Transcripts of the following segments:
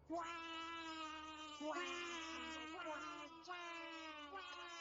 Quack, quack, quack, quack, quack.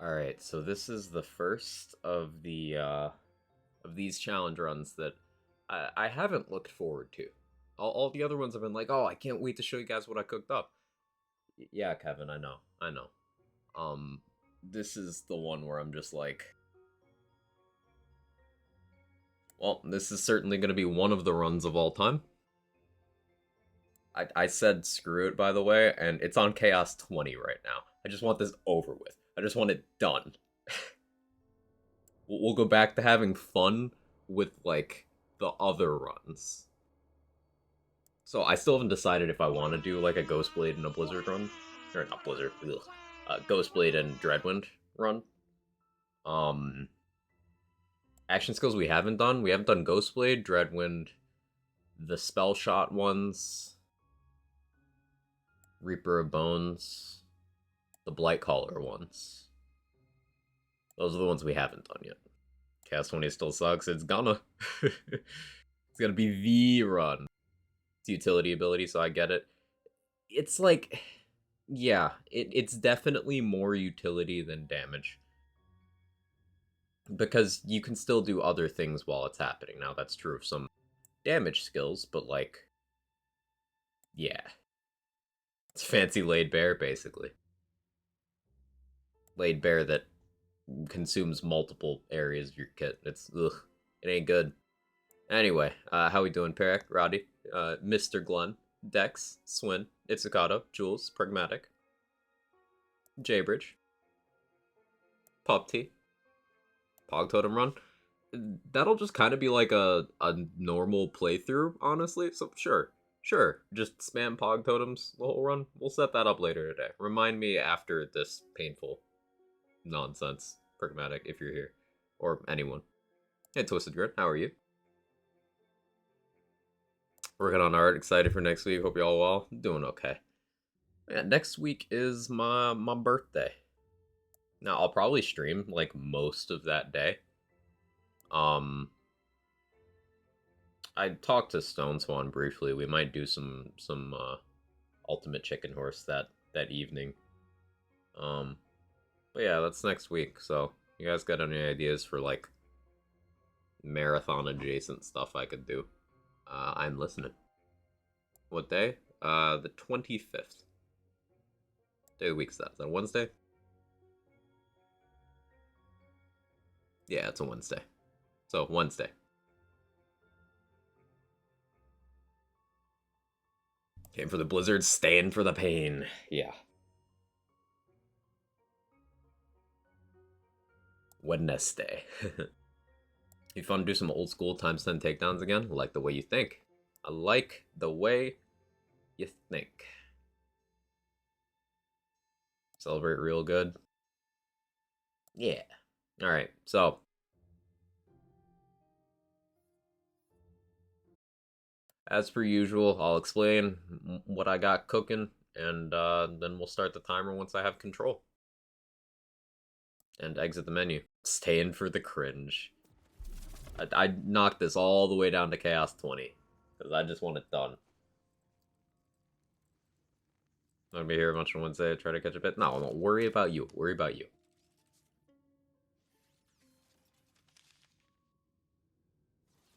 Alright, so this is the first of these challenge runs that I haven't looked forward to. All the other ones have been like, oh, I can't wait to show you guys what I cooked up. Yeah, Kevin, I know. Um, this is the one where I'm just like, well, this is certainly going to be one of the runs of all time. I said screw it, by the way, and it's on Chaos 20 right now. I just want this over with. I just want it done. We'll go back to having fun with, like, the other runs. So I still haven't decided if I want to do, like, a Ghostblade and a Blizzard run. Or not Blizzard, ugh. Ghostblade and Dreadwind run. Um, Action skills we haven't done. We haven't done Ghostblade, Dreadwind, the Spell Shot ones, Reaper of Bones, the Blightcaller ones. Those are the ones we haven't done yet. Chaos 20 still sucks. It's gonna. It's gonna be the run. It's utility ability, so I get it. It's like, yeah, it's definitely more utility than damage. Because you can still do other things while it's happening. Now, that's true of some damage skills, but like, yeah. It's fancy laid bear, basically. Laid bear that consumes multiple areas of your kit. It's, ugh, it ain't good. Anyway, how we doing, Perek, Roddy, Mr. Glenn, Dex, Swin, Itsukato, Jules, Pragmatic, Jaybridge, Pop T, Pog Totem Run. That'll just kind of be like a normal playthrough, honestly. So sure, just spam Pog Totems the whole run. We'll set that up later today. Remind me after this painful nonsense, Pragmatic, if you're here, or anyone. Hey, Twisted Grit, how are you? Working on art, excited for next week. Hope you all well. Doing okay. Yeah, next week is my birthday. Now I'll probably stream like most of that day. Um, I talked to Stone Swan briefly. We might do some Ultimate Chicken Horse that evening. Um, but yeah, that's next week. So you guys got any ideas for like marathon adjacent stuff I could do? I'm listening. What day? The 25th. Day of the week's that? Is that Wednesday? Yeah, it's a Wednesday. So Wednesday. Came for the blizzard, staying for the pain. Yeah. Wednesday. You fun to do some old school times 10 takedowns again? I like the way you think. I like the way you think. Celebrate real good. Yeah. Alright, so. As per usual, I'll explain what I got cooking, and then we'll start the timer once I have control. And exit the menu. Staying for the cringe. I knocked this all the way down to Chaos 20. Because I just want it done. I'm gonna be here much on Wednesday. Try to catch a bit. No, don't worry about you. Worry about you.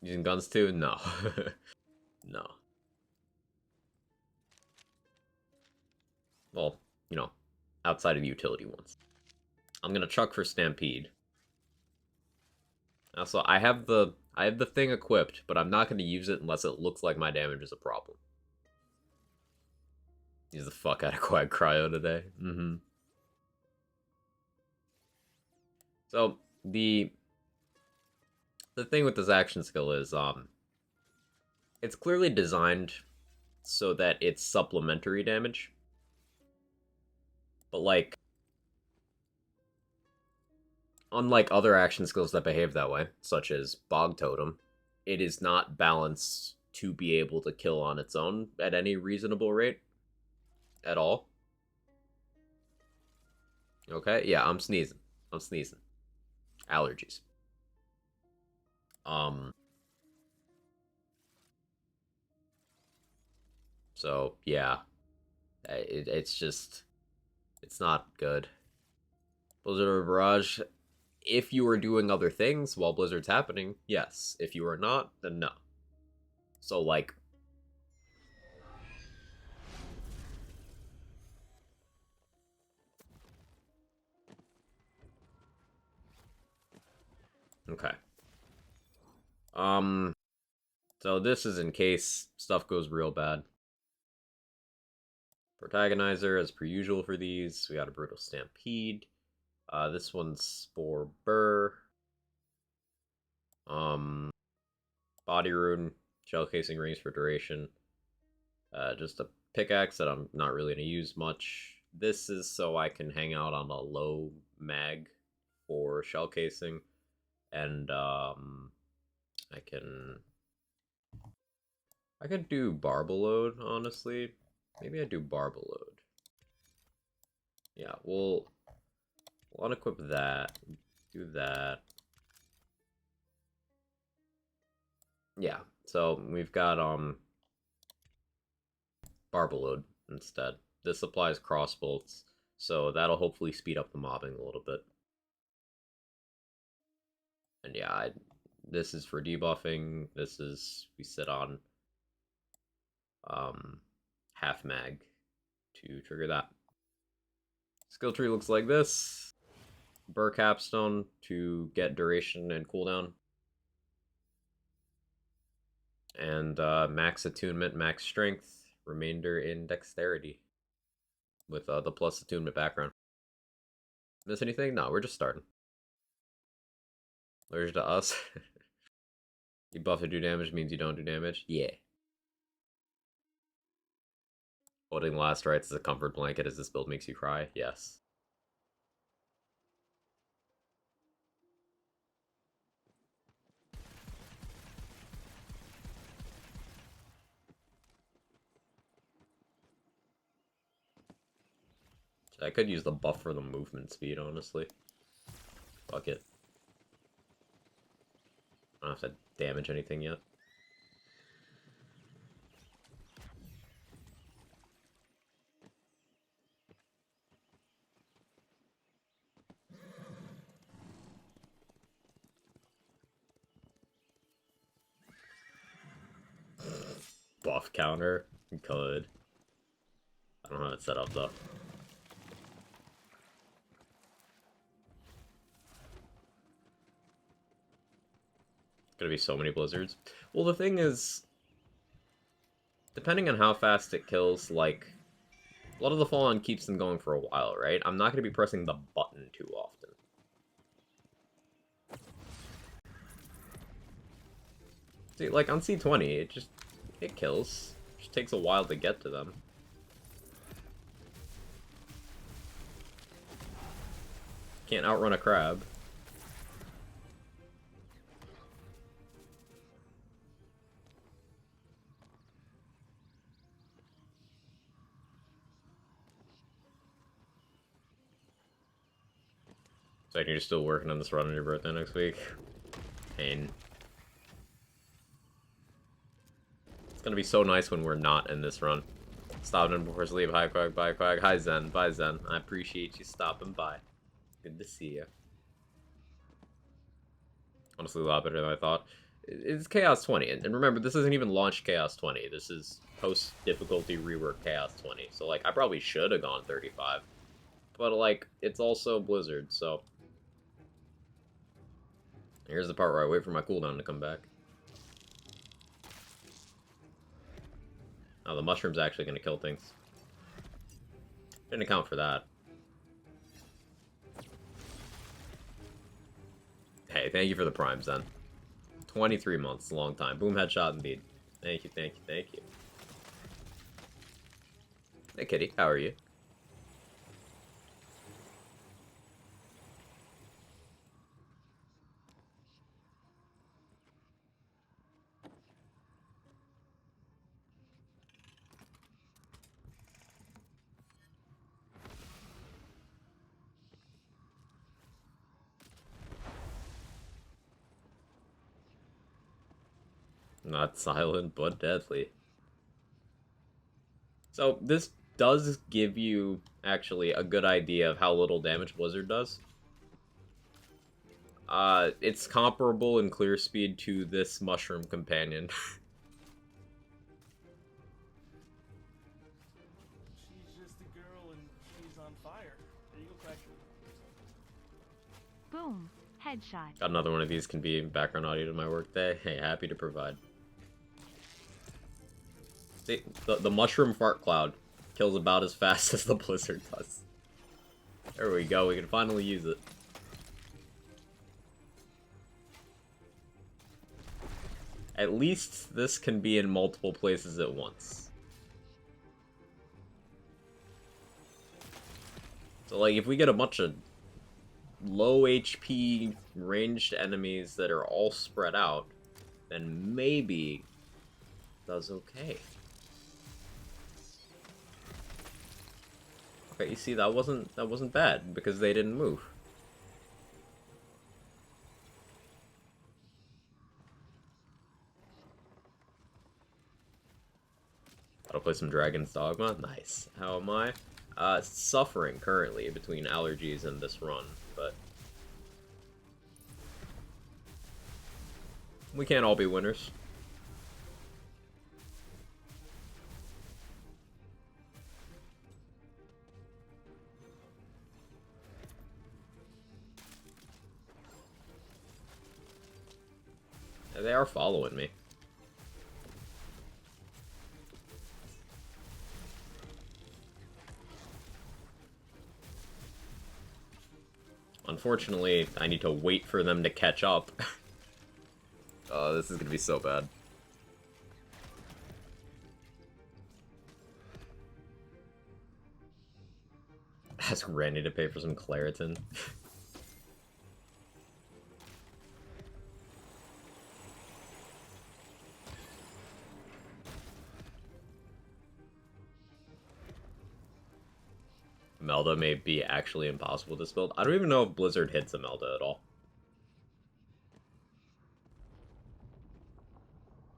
Using guns too? No. No. Well, you know, outside of the utility ones. I'm gonna chuck for Stampede. Also, I have the thing equipped, but I'm not gonna use it unless it looks like my damage is a problem. Use the fuck out of Quag Cryo today. Mm-hmm. So the thing with this action skill is it's clearly designed so that it's supplementary damage. But like unlike other action skills that behave that way, such as Bog Totem, it is not balanced to be able to kill on its own at any reasonable rate at all. Okay, yeah, I'm sneezing. I'm sneezing. Allergies. Um, so yeah, it's just, it's not good. Blizzard or Barrage, if you are doing other things while Blizzard's happening, yes. If you are not, then no. So, like, okay. So this is in case stuff goes real bad. Protagonizer, as per usual for these. We got a Brutal Stampede. This one's Spore Burr. Body Rune, Shell Casing Rings for duration. Just a pickaxe that I'm not really going to use much. This is so I can hang out on a low mag for shell casing. And I could do Barbaload, honestly. Maybe I do Barbaload. Yeah, we'll unequip that. Do that. Yeah, so we've got Barbaload instead. This applies crossbolts, so that'll hopefully speed up the mobbing a little bit. And yeah, this is for debuffing. This is, we sit on half mag to trigger that. Skill tree looks like this. Burr Capstone to get duration and cooldown. And max attunement, max strength, remainder in dexterity. With the plus attunement background. Miss anything? No, we're just starting. Allergic to us. You buff to do damage means you don't do damage? Yeah. Holding the last rites as a comfort blanket as this build makes you cry? Yes. I could use the buff for the movement speed, honestly. Fuck it. I don't have to damage anything yet. Buff counter? Could. I don't know how it's set up, though. Gonna be so many blizzards. Well, the thing is, depending on how fast it kills, like, a lot of the Fallen keeps them going for a while, right? I'm not gonna be pressing the button too often. See, like, on C20, it kills. It just takes a while to get to them. Can't outrun a crab. So you're still working on this run on your birthday next week? Pain. It's gonna be so nice when we're not in this run. Stopping before sleep. Hi, Quag. Bye, Quag. Hi, Zen. Bye, Zen. I appreciate you stopping by. Good to see you. Honestly, a lot better than I thought. It's Chaos 20, and remember, this isn't even launched Chaos 20. This is post-difficulty rework Chaos 20. So, like, I probably should have gone 35. But, like, it's also Blizzard, so... Here's the part where I wait for my cooldown to come back. Oh, the mushroom's actually going to kill things. Didn't account for that. Hey, thank you for the primes, then. 23 months, a long time. Boom headshot indeed. Thank you, thank you, thank you. Hey, kitty, how are you? Not silent, but deadly. So, this does give you, actually, a good idea of how little damage Blizzard does. It's comparable in clear speed to this mushroom companion. She's just a girl and she's on fire. There you go, Cracker. Boom. Headshot. Got another one of these can be background audio to my workday. Hey, happy to provide. See, the mushroom fart cloud kills about as fast as the blizzard does. There we go, we can finally use it. At least this can be in multiple places at once. So like, if we get a bunch of low HP ranged enemies that are all spread out, then maybe does okay. Okay, you see, that wasn't bad because they didn't move. Gotta play some Dragon's Dogma. Nice. How am I? Suffering currently between allergies and this run, but we can't all be winners. They are following me. Unfortunately, I need to wait for them to catch up. Oh, this is gonna be so bad. Ask Randy to pay for some Claritin. Melda may be actually impossible to build. I don't even know if Blizzard hits a Melda at all.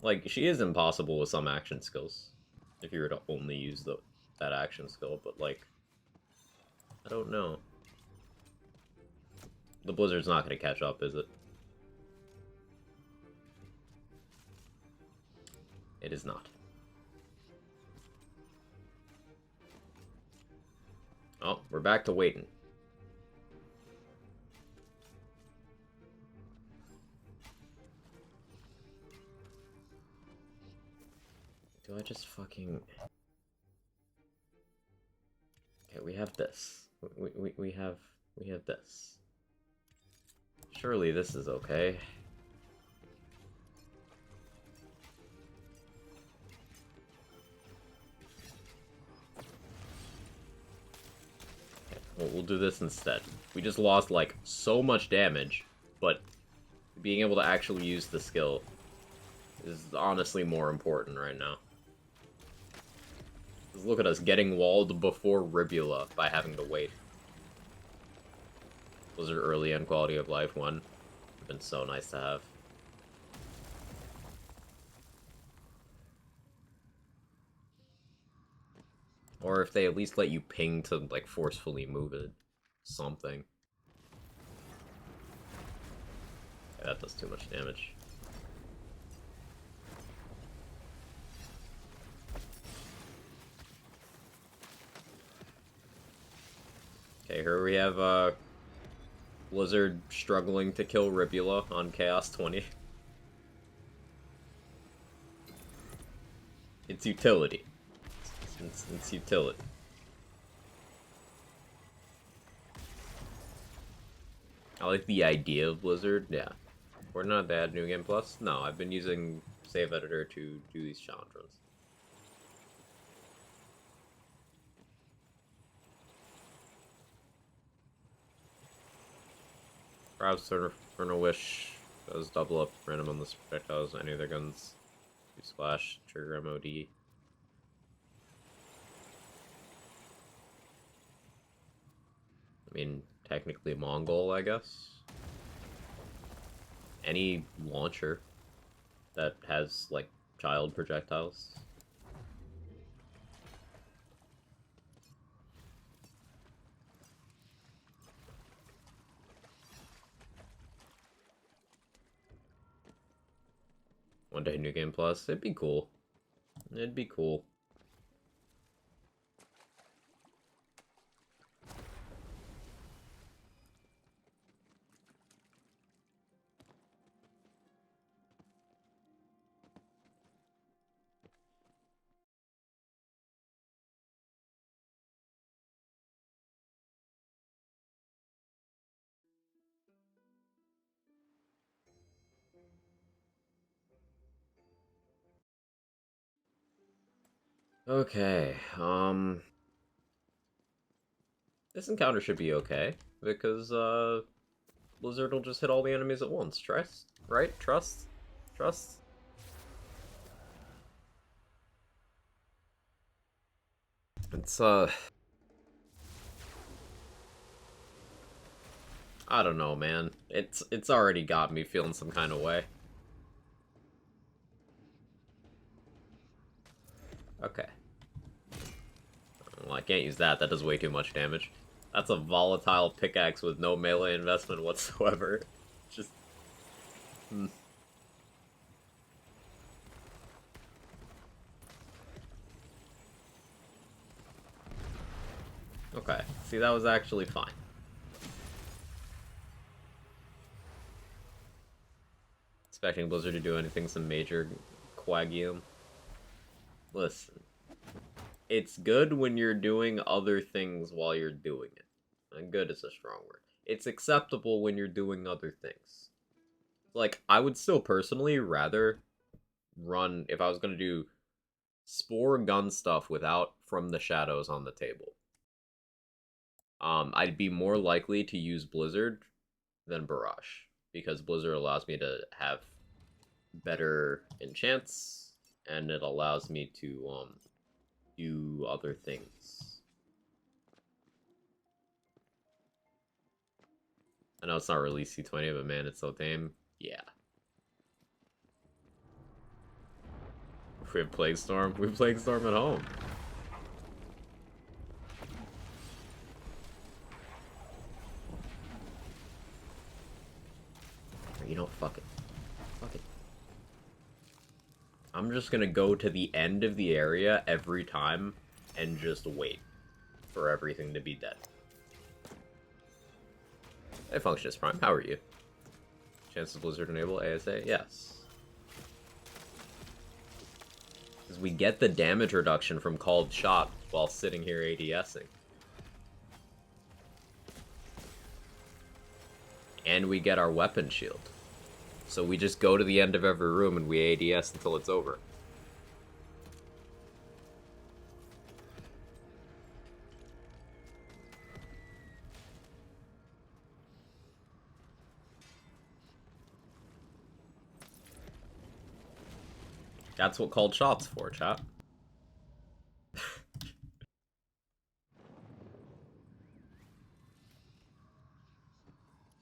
Like, she is impossible with some action skills. If you were to only use that action skill, but like, I don't know. The Blizzard's not going to catch up, is it? It is not. Oh, we're back to waiting. Do I just fucking... Okay, we have this. We have this. Surely this is okay. We'll do this instead. We just lost, like, so much damage, but being able to actually use the skill is honestly more important right now. Just look at us getting walled before Ribula by having to wait. Those are early on quality of life one. It's been so nice to have. Or if they at least let you ping to, like, forcefully move it. Something. Yeah, that does too much damage. Okay, here we have, Blizzard struggling to kill Ribula on Chaos 20. It's utility. It's utility. I like the idea of Blizzard, yeah. We're not bad New Game Plus. No, I've been using Save Editor to do these challenge runs. Perhaps Infernal Wish does double up random on the projectiles, any of their guns. Do splash, trigger MOD. I mean, technically Mongol, I guess. Any launcher that has, like, child projectiles. One Day New Game Plus. It'd be cool. It'd be cool. Okay, this encounter should be okay, because, Blizzard will just hit all the enemies at once. Trust? Right? Trust? Trust? It's, I don't know, man. It's already got me feeling some kind of way. Okay. Well, I can't use that. That does way too much damage. That's a volatile pickaxe with no melee investment whatsoever. Just... Okay. See, that was actually fine. Expecting Blizzard to do anything some major quagium. Listen. It's good when you're doing other things while you're doing it. And good is a strong word. It's acceptable when you're doing other things. Like, I would still personally rather run, if I was going to do Spore gun stuff without From the Shadows on the table. I'd be more likely to use Blizzard than Barrage. Because Blizzard allows me to have better enchants, and it allows me to, do other things. I know it's not released C20, but man, it's so tame. Yeah. We have Plague Storm. We have Plague Storm at home. You know, fuck it. Fuck it. I'm just gonna go to the end of the area every time and just wait for everything to be dead. Hey, Functionist Prime, how are you? Chances Blizzard enable ASA? Yes. Because we get the damage reduction from Called Shot while sitting here ADSing. And we get our weapon shield. So we just go to the end of every room and we ADS until it's over. That's what Called Shot's for, chat.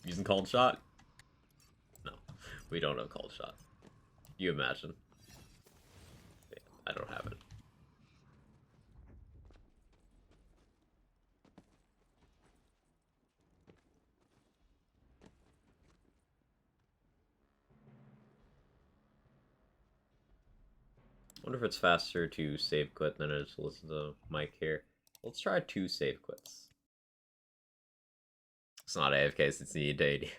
Using Called Shot? No, we don't have Called Shot. You imagine. Yeah, I don't have it. I wonder if it's faster to save quit than it is to listen to Mike here. Let's try 2 save quits. It's not AFK, it's need ADS.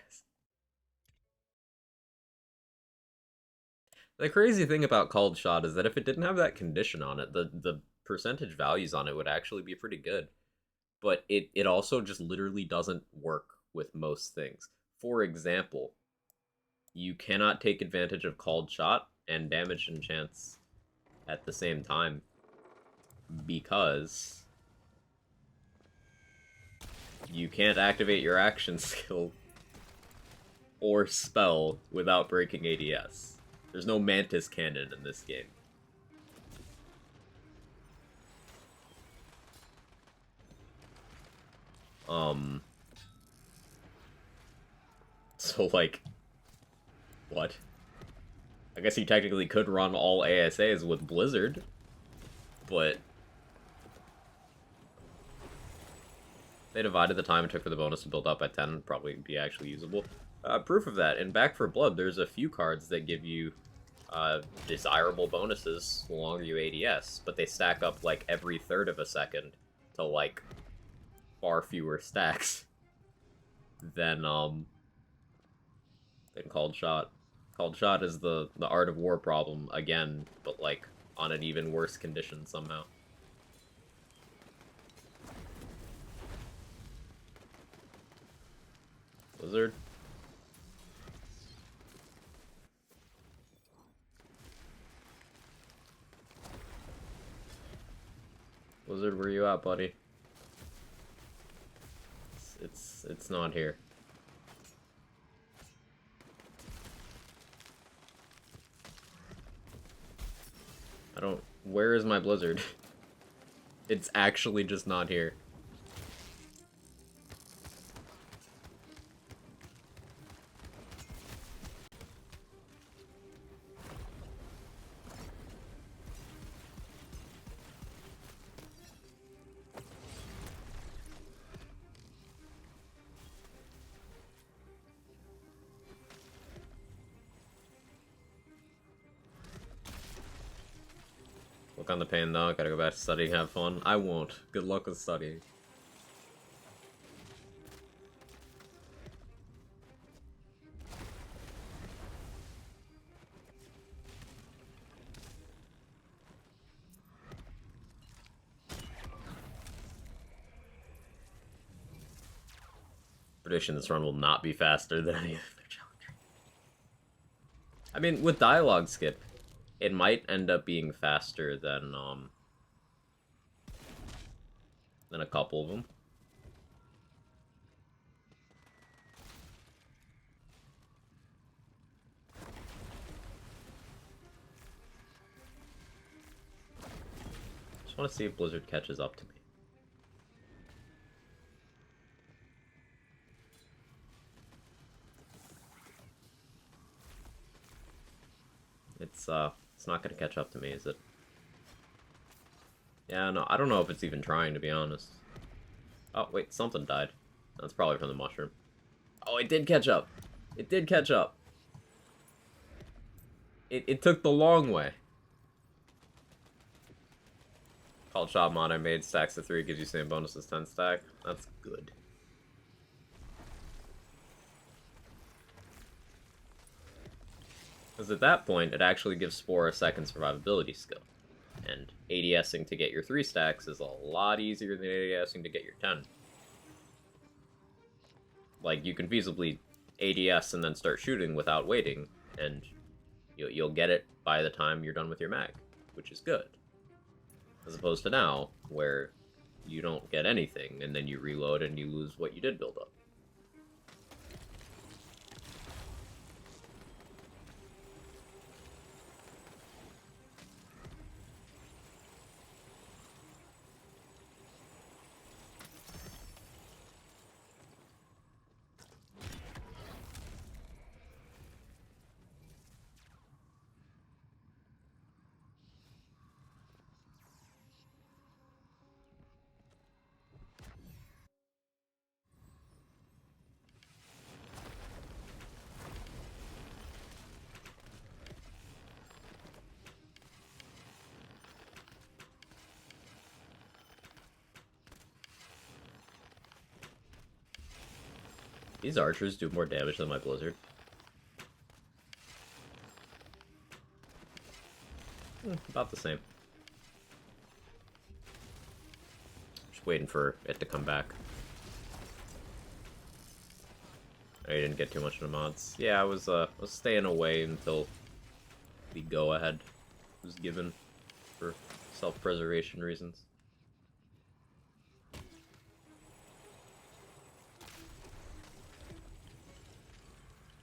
The crazy thing about Called Shot is that if it didn't have that condition on it, the percentage values on it would actually be pretty good. But it also just literally doesn't work with most things. For example, you cannot take advantage of Called Shot and damage enchants at the same time because you can't activate your action skill or spell without breaking ADS. There's no Mantis Cannon in this game. So, like, what? I guess he technically could run all ASAs with Blizzard, but they divided the time it took for the bonus to build up at 10 would probably be actually usable. Proof of that, in Back 4 Blood, there's a few cards that give you desirable bonuses the longer you ADS, but they stack up like every third of a second to like far fewer stacks than Called Shot. Called Shot is the Art of War problem again, but like on an even worse condition somehow. Blizzard. Blizzard, where you at, buddy? It's not here. I don't... Where is my Blizzard? It's actually just not here. Look on the pain though, gotta go back to studying, have fun. I won't. Good luck with studying. Prediction: this run will not be faster than any other challenger. I mean, with dialogue skip, it might end up being faster than a couple of them. Just want to see if Blizzard catches up to me. It's not gonna catch up to me, is it? Yeah, no, I don't know if it's even trying, to be honest. Oh, wait, something died. That's probably from the mushroom. Oh, it did catch up. It did catch up. It took the long way. Called Shot mod I made, stacks to 3, gives you same bonus as 10 stack. That's good. Because at that point, it actually gives Spore a second survivability skill. And ADSing to get your 3 stacks is a lot easier than ADSing to get your 10. Like, you can feasibly ADS and then start shooting without waiting, and you'll get it by the time you're done with your mag, which is good. As opposed to now, where you don't get anything, and then you reload and you lose what you did build up. These archers do more damage than my Blizzard. About the same. Just waiting for it to come back. I didn't get too much of the mods. Yeah, I was staying away until the go-ahead was given for self-preservation reasons.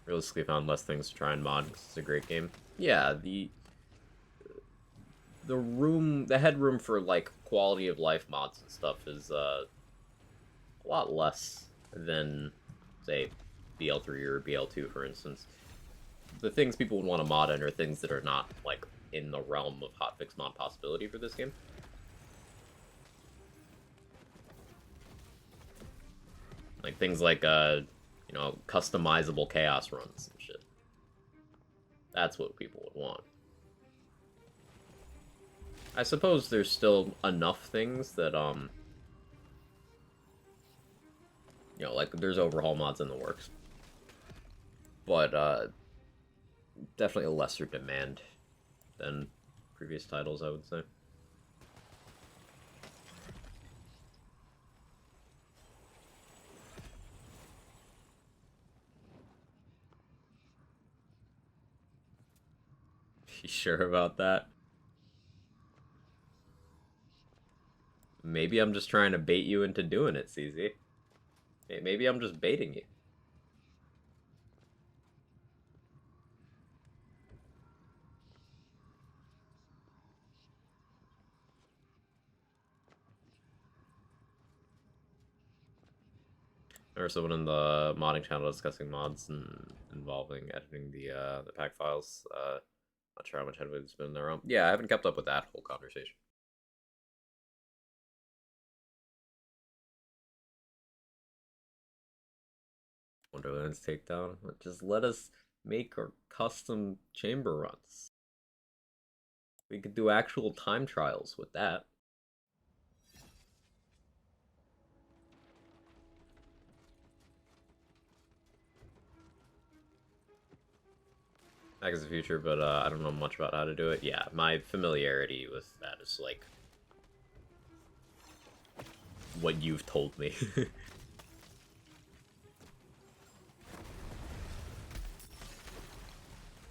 Realistically found less things to try and mod because it's a great game. Yeah, the headroom for like quality of life mods and stuff is a lot less than, say, BL3 or BL2, for instance. The things people would want to mod in are things that are not like in the realm of hotfix mod possibility for this game. Like things like you know, customizable chaos runs and shit. That's what people would want. I suppose there's still enough things that, you know, like, there's overhaul mods in the works. But, definitely a lesser demand than previous titles, I would say. You sure about that? Maybe I'm just trying to bait you into doing it, CZ. Maybe I'm just baiting you. There was someone in the modding channel discussing mods and involving editing the pack files. Not sure how much headway has been in their own. Yeah, I haven't kept up with that whole conversation. Wonderland's takedown. Just let us make our custom chamber runs. We could do actual time trials with that. Back is the future, but I don't know much about how to do it. Yeah, my familiarity with that is like what you've told me.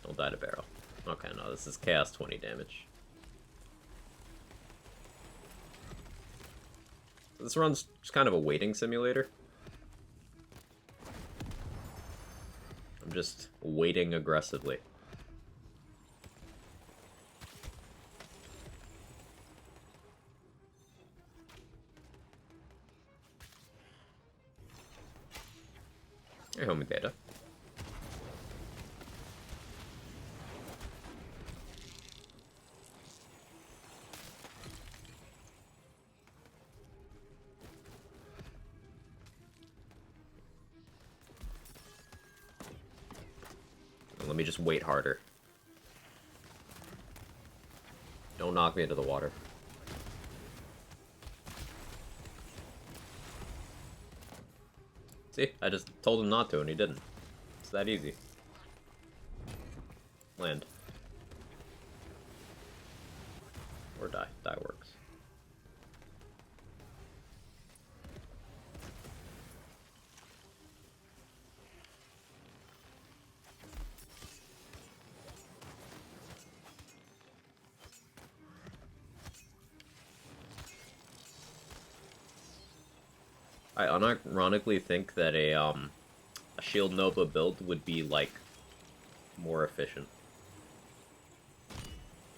Don't die to barrel. Okay, no, this is Chaos 20 damage. This run's just kind of a waiting simulator. I'm just waiting aggressively. Hey, homie data. Let me just wait harder. Don't knock me into the water. See? I just told him not to and he didn't. It's that easy. Land. Or die. Die works. I unironically think that a Shield Nova build would be, like, more efficient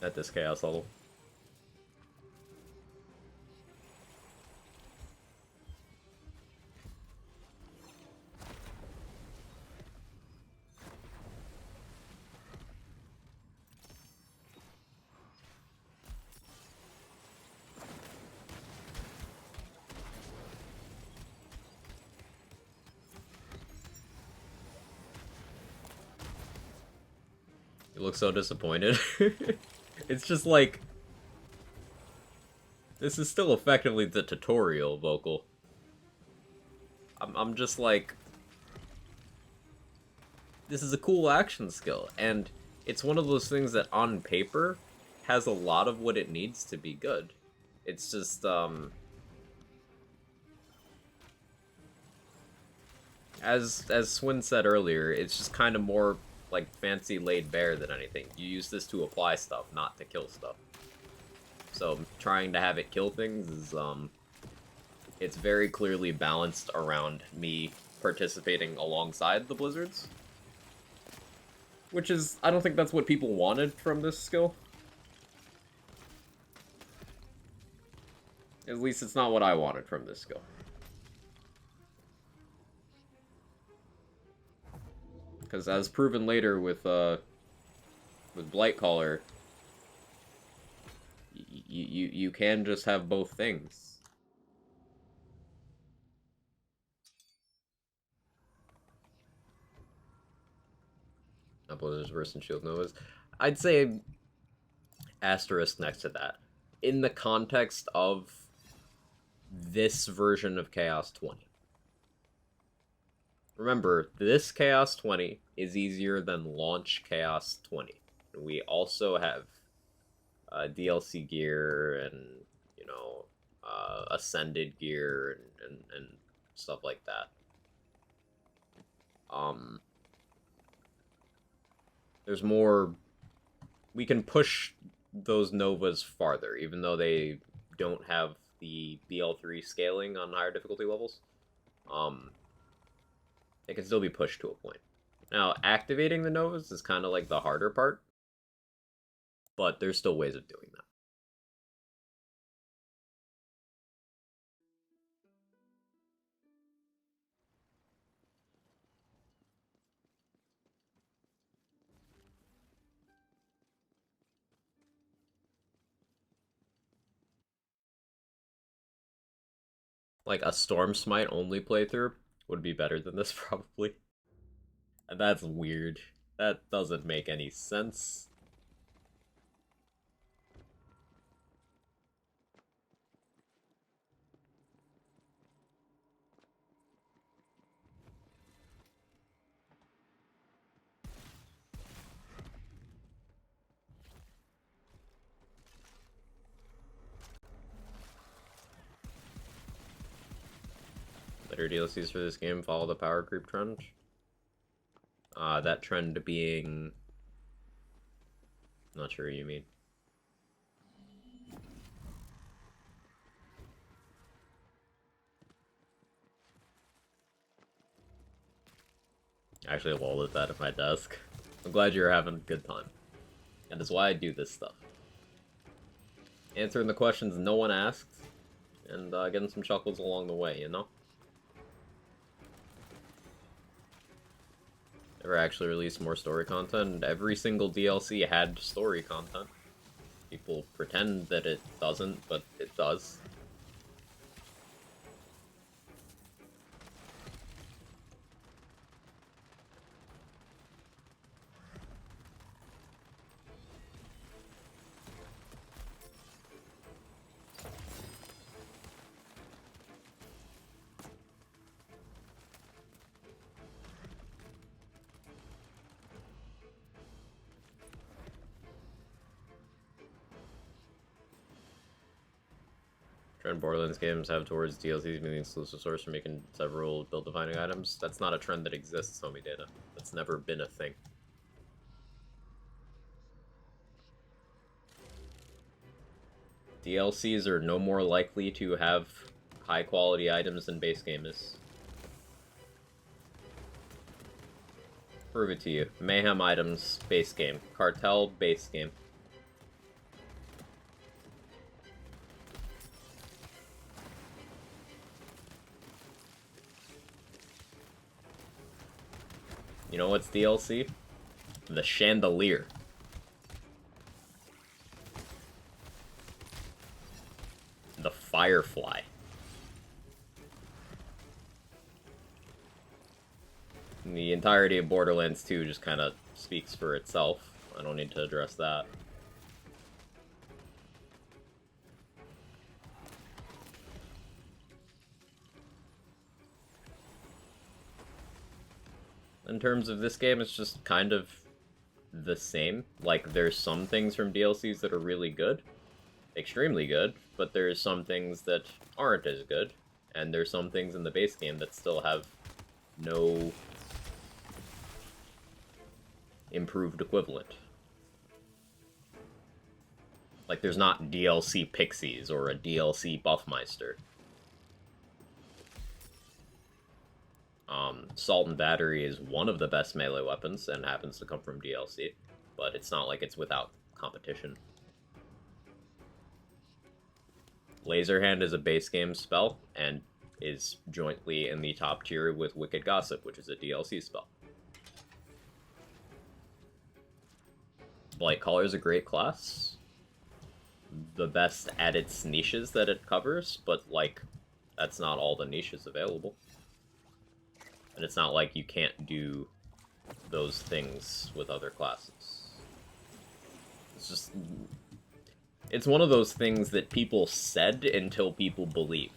at this Chaos level. You look so disappointed. It's just like... This is still effectively the tutorial vocal. I'm just like... This is a cool action skill, and it's one of those things that on paper has a lot of what it needs to be good. It's just, As Swin said earlier, it's just kind of more like fancy laid bare than anything. You use this to apply stuff, not to kill stuff. So trying to have it kill things is, it's very clearly balanced around me participating alongside the Blizzards. Which is, I don't think that's what people wanted from this skill. At least it's not what I wanted from this skill. Because as proven later with Blightcaller, you can just have both things. Blizzards versus Shield Novas. I'd say asterisk next to that. in the context of this version of Chaos 20. Remember, this Chaos 20 is easier than launch Chaos 20. We also have DLC gear and, you know, Ascended gear and stuff like that. There's more... We can push those Novas farther, even though they don't have the BL3 scaling on higher difficulty levels. It can still be pushed to a point. Now, activating the Novas is kind of like the harder part, but there's still ways of doing that. Like, a Storm Smite only playthrough would be better than this, probably. And that's weird. That doesn't make any sense. Later DLCs for this game follow the power creep trend. That trend being... Not sure what you mean. Actually, lol at that at my desk. I'm glad you're having a good time. And that's why I do this stuff. Answering the questions no one asked, and getting some chuckles along the way, you know? Never actually released more story content. Every single DLC had story content. People pretend that it doesn't, but it does. Trend Borderlands games have towards DLCs being the exclusive source for making several build-defining items. That's not a trend that exists, Homie Data. That's never been a thing. DLCs are no more likely to have high-quality items than base game is. Prove it to you. Mayhem items, base game. Cartel, base game. You know what's DLC? The Chandelier. The Firefly. The entirety of Borderlands 2 just kind of speaks for itself. I don't need to address that. In terms of this game, it's just kind of the same. Like, there's some things from DLCs that are really good, extremely good, but there's some things that aren't as good, and there's some things in the base game that still have no improved equivalent. Like, there's not DLC Pixies or a DLC Buffmeister. Salt and Battery is one of the best melee weapons and happens to come from DLC, but it's not like it's without competition. Laser Hand is a base game spell and is jointly in the top tier with Wicked Gossip, which is a DLC spell. Blightcaller is a great class. The best at its niches that it covers, but, like, that's not all the niches available. And it's not like you can't do those things with other classes. It's just... It's one of those things that people said until people believed.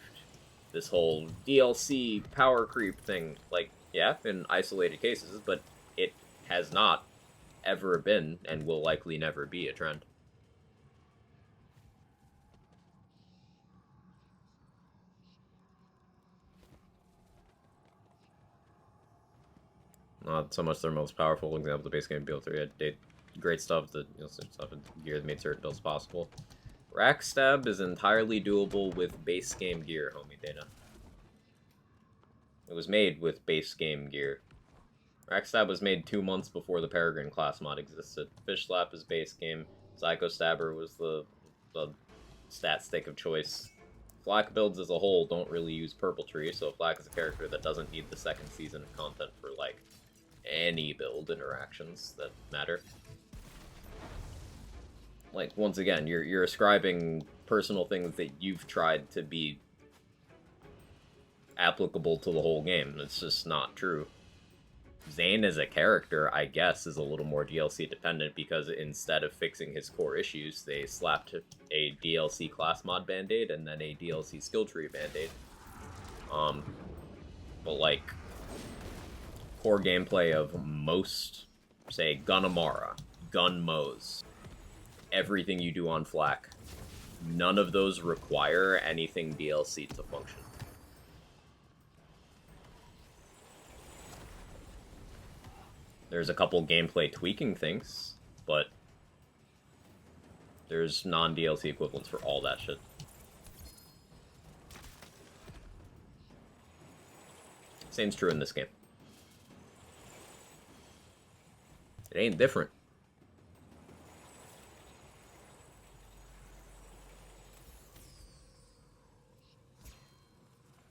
This whole DLC power creep thing, like, yeah, in isolated cases, but it has not ever been and will likely never be a trend. Not so much their most powerful example, the base game build 3 had great stuff that stuff in gear that made certain builds possible. Rack Stab is entirely doable with base game gear, homie Dana. It was made with base game gear. Rack Stab was made 2 months before the Peregrine class mod existed. Fish Slap is base game. Psycho Stabber was the stat stick of choice. Flak builds as a whole don't really use Purple Tree, so Flak is a character that doesn't need the second season of content for, like, any build interactions that matter. Like, once again, you're ascribing personal things that you've tried to be applicable to the whole game. It's just not true. Zane as a character, I guess, is a little more DLC dependent because instead of fixing his core issues, they slapped a DLC class mod band-aid and then a DLC skill tree band-aid. But like, core gameplay of most, say, Gunamara, Gunmos, everything you do on Flak, none of those require anything DLC to function. There's a couple gameplay tweaking things, but there's non-DLC equivalents for all that shit. Same's true in this game. It ain't different.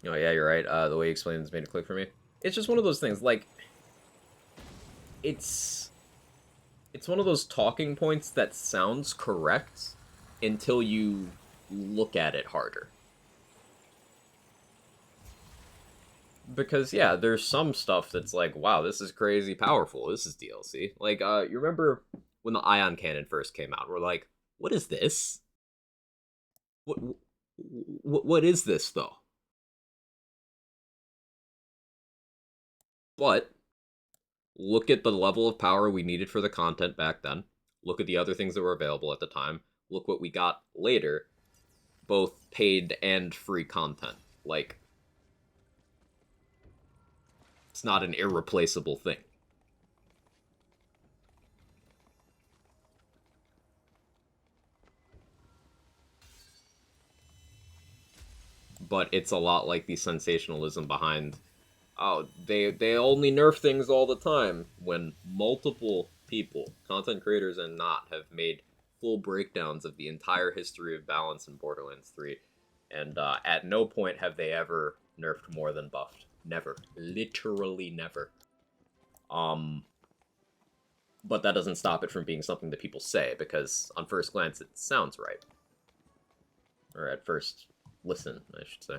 Oh yeah, you're right. The way you explained this made it click for me. It's just one of those things, like, it's one of those talking points that sounds correct until you look at it harder. Because, yeah, there's some stuff that's like, wow, this is crazy powerful. This is DLC. Like, you remember when the Ion Cannon first came out? We're like, what is this? What is this, though? But look at the level of power we needed for the content back then. Look at the other things that were available at the time. Look what we got later. Both paid and free content. Like, it's not an irreplaceable thing. But it's a lot like the sensationalism behind, oh, they only nerf things all the time, when multiple people, content creators and not, have made full breakdowns of the entire history of balance in Borderlands 3, and at no point have they ever nerfed more than buffed. Never. Literally never. But that doesn't stop it from being something that people say, because on first glance it sounds right. Or at first listen, I should say.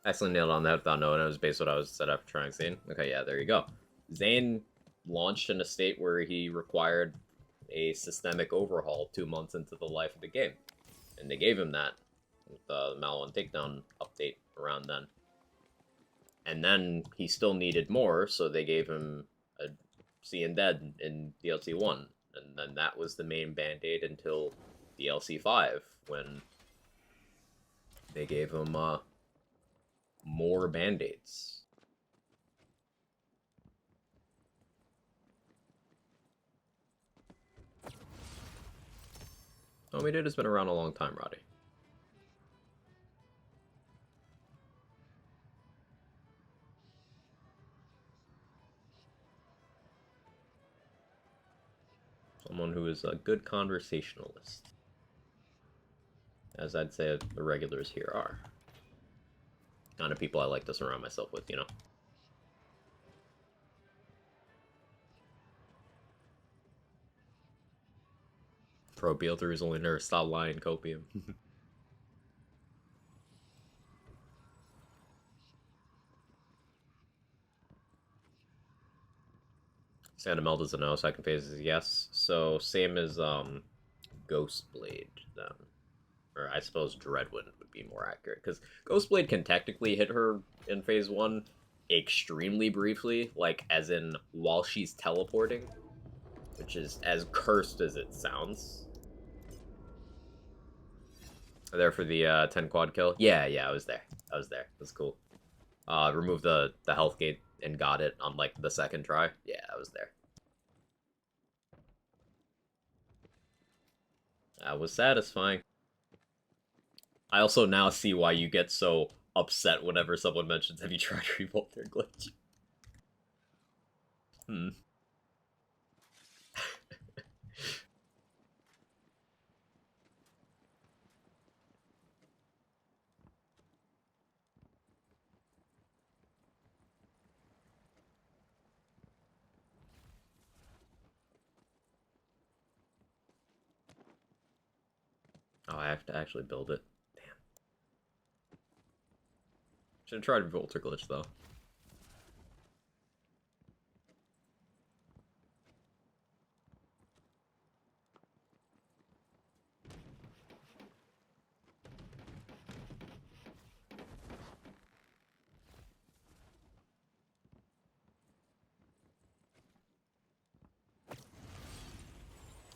Excellent, nailed on that without knowing it was based on what I was set up trying Zane. Okay, yeah, there you go. Zane launched in a state where he required a systemic overhaul 2 months into the life of the game. And they gave him that with the Maliwan Takedown update around then. And then he still needed more, so they gave him a Seeing Dead in DLC 1. And then that was the main band-aid until DLC 5, when they gave him more band-aids. Homie Dude has been around a long time, Roddy. Someone who is a good conversationalist. As I'd say the regulars here are. Kind of people I like to surround myself with, you know? Pro Beelter only nerfed stop lying copium. Santa Mel doesn't know, second phase is yes. So same as Ghostblade, then. Or I suppose Dreadwind would be more accurate, because Ghostblade can technically hit her in Phase 1 extremely briefly, like, as in, while she's teleporting, which is as cursed as it sounds. There for the 10 quad kill? Yeah, I was there. That's cool. Remove the health gate and got it on, like, the second try. Yeah, I was there. That was satisfying. I also now see why you get so upset whenever someone mentions, have you tried Revolt their glitch? Oh, I have to actually build it. Damn. Should've tried Revolter glitch, though.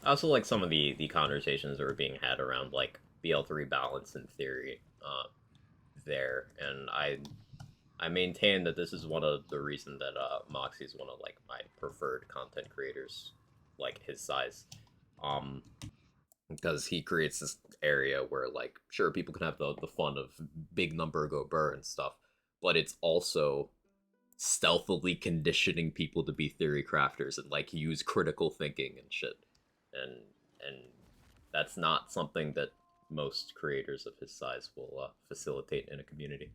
I also like some of the conversations that were being had around, like, BL3 balance in theory there, and I maintain that this is one of the reason that Moxie's one of, like, my preferred content creators, like, his size. Because he creates this area where, like, sure, people can have the fun of big number go burr and stuff, but it's also stealthily conditioning people to be theory crafters and, like, use critical thinking and shit. And that's not something that most creators of his size will facilitate in a community.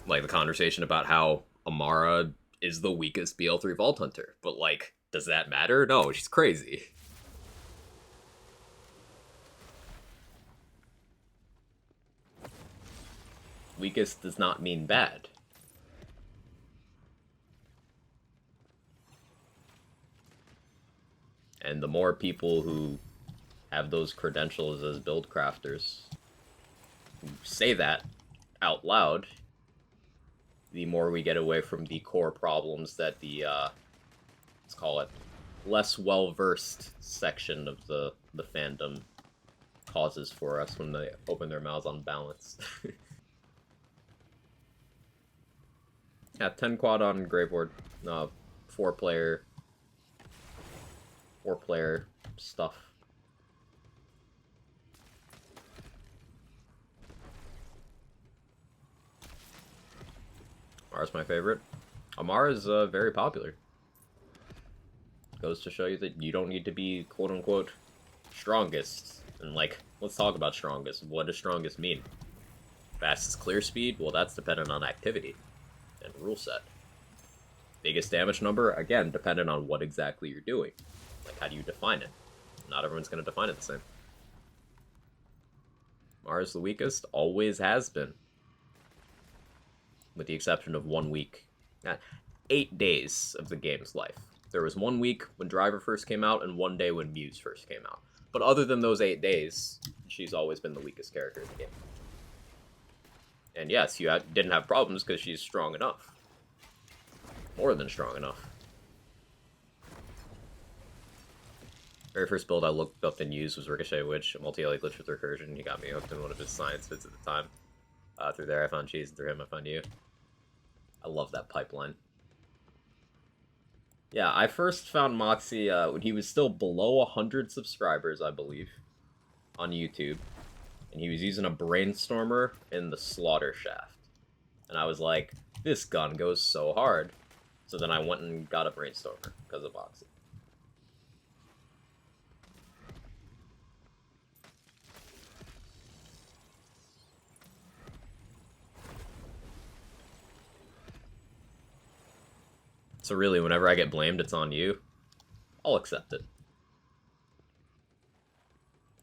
Like the conversation about how Amara is the weakest BL3 Vault Hunter, but, like, does that matter? No, she's crazy. Weakest does not mean bad. And the more people who have those credentials as build crafters who say that out loud, the more we get away from the core problems that the, let's call it, less well-versed section of the fandom causes for us when they open their mouths on balance. Yeah, 10 quad on Graveward. 4-player stuff. Amara's my favorite. Amara's very popular. Goes to show you that you don't need to be quote-unquote strongest. And, like, let's talk about strongest. What does strongest mean? Fastest clear speed? Well, that's dependent on activity and rule set. Biggest damage number? Again, dependent on what exactly you're doing. Like, how do you define it? Not everyone's going to define it the same. Amara's the weakest, always has been. With the exception of 1 week. 8 days of the game's life. There was 1 week when Driver first came out, and 1 day when Muse first came out. But other than those 8 days, she's always been the weakest character in the game. And yes, you didn't have problems because she's strong enough. More than strong enough. Very first build I looked up and used was Ricochet Witch, a multi-LA glitch with recursion. He got me hooked in one of his science vids at the time. Through there I found Cheese, and through him I found you. I love that pipeline. Yeah, I first found Moxie when he was still below 100 subscribers, I believe, on YouTube. And he was using a Brainstormer in the Slaughter Shaft. And I was like, this gun goes so hard. So then I went and got a Brainstormer because of Moxie. So really, whenever I get blamed, it's on you. I'll accept it.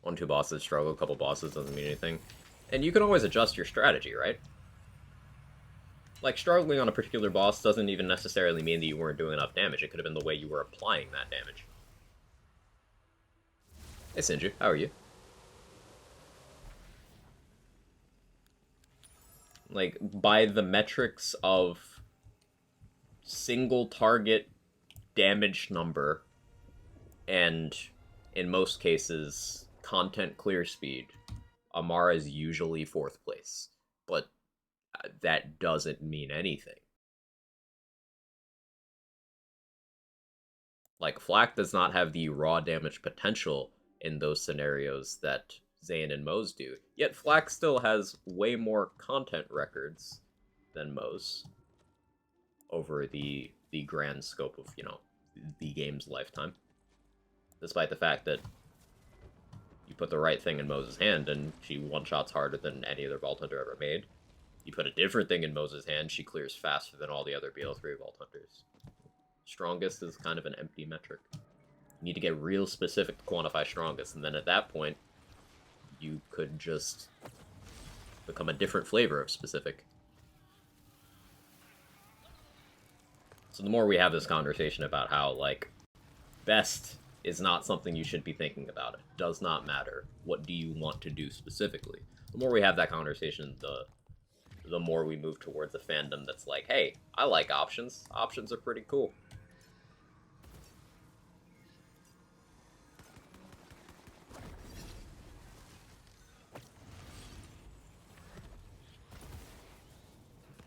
1, 2 bosses struggle, a couple bosses doesn't mean anything. And you can always adjust your strategy, right? Like, struggling on a particular boss doesn't even necessarily mean that you weren't doing enough damage. It could have been the way you were applying that damage. Hey, Sinju, how are you? Like, by the metrics of single target damage number, and in most cases, content clear speed, Amara is usually 4th place. But that doesn't mean anything. Like, Flak does not have the raw damage potential in those scenarios that Zane and Moze do. Yet Flak still has way more content records than Moze over the grand scope of, you know, the game's lifetime. Despite the fact that you put the right thing in Moze's hand and she one-shots harder than any other Vault Hunter ever made. You put a different thing in Moze's hand, she clears faster than all the other BL3 Vault Hunters. Strongest is kind of an empty metric. You need to get real specific to quantify strongest, and then at that point, you could just become a different flavor of specific. So the more we have this conversation about how, like, best is not something you should be thinking about. It does not matter. What do you want to do specifically? The more we have that conversation, the more we move towards a fandom that's like, hey, I like options. Options are pretty cool.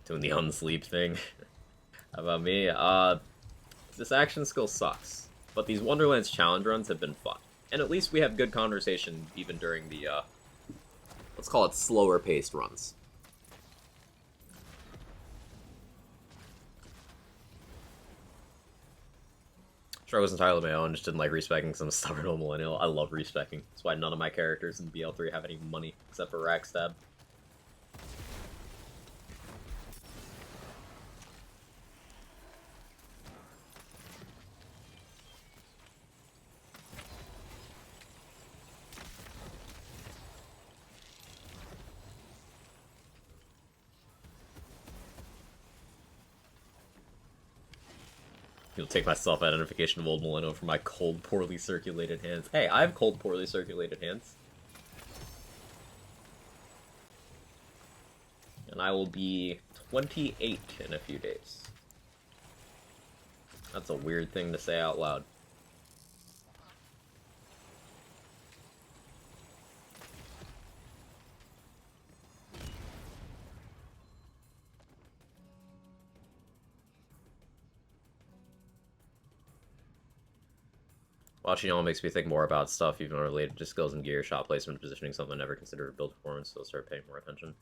Doing the unsleep thing. How about me? This action skill sucks. But these Wonderlands challenge runs have been fun. And at least we have good conversation even during the, let's call it slower paced runs. Sure, I was entirely my own, just didn't like respecking because I'm a stubborn old millennial. I love respecking. That's why none of my characters in BL3 have any money, except for Ragstab. You'll take my self-identification of old Millennial from my cold, poorly circulated hands. Hey, I have cold, poorly circulated hands. And I will be 28 in a few days. That's a weird thing to say out loud. Watching y'all makes me think more about stuff even related to skills and gear, shot placement, positioning, something I never considered build performance, so I'll start paying more attention.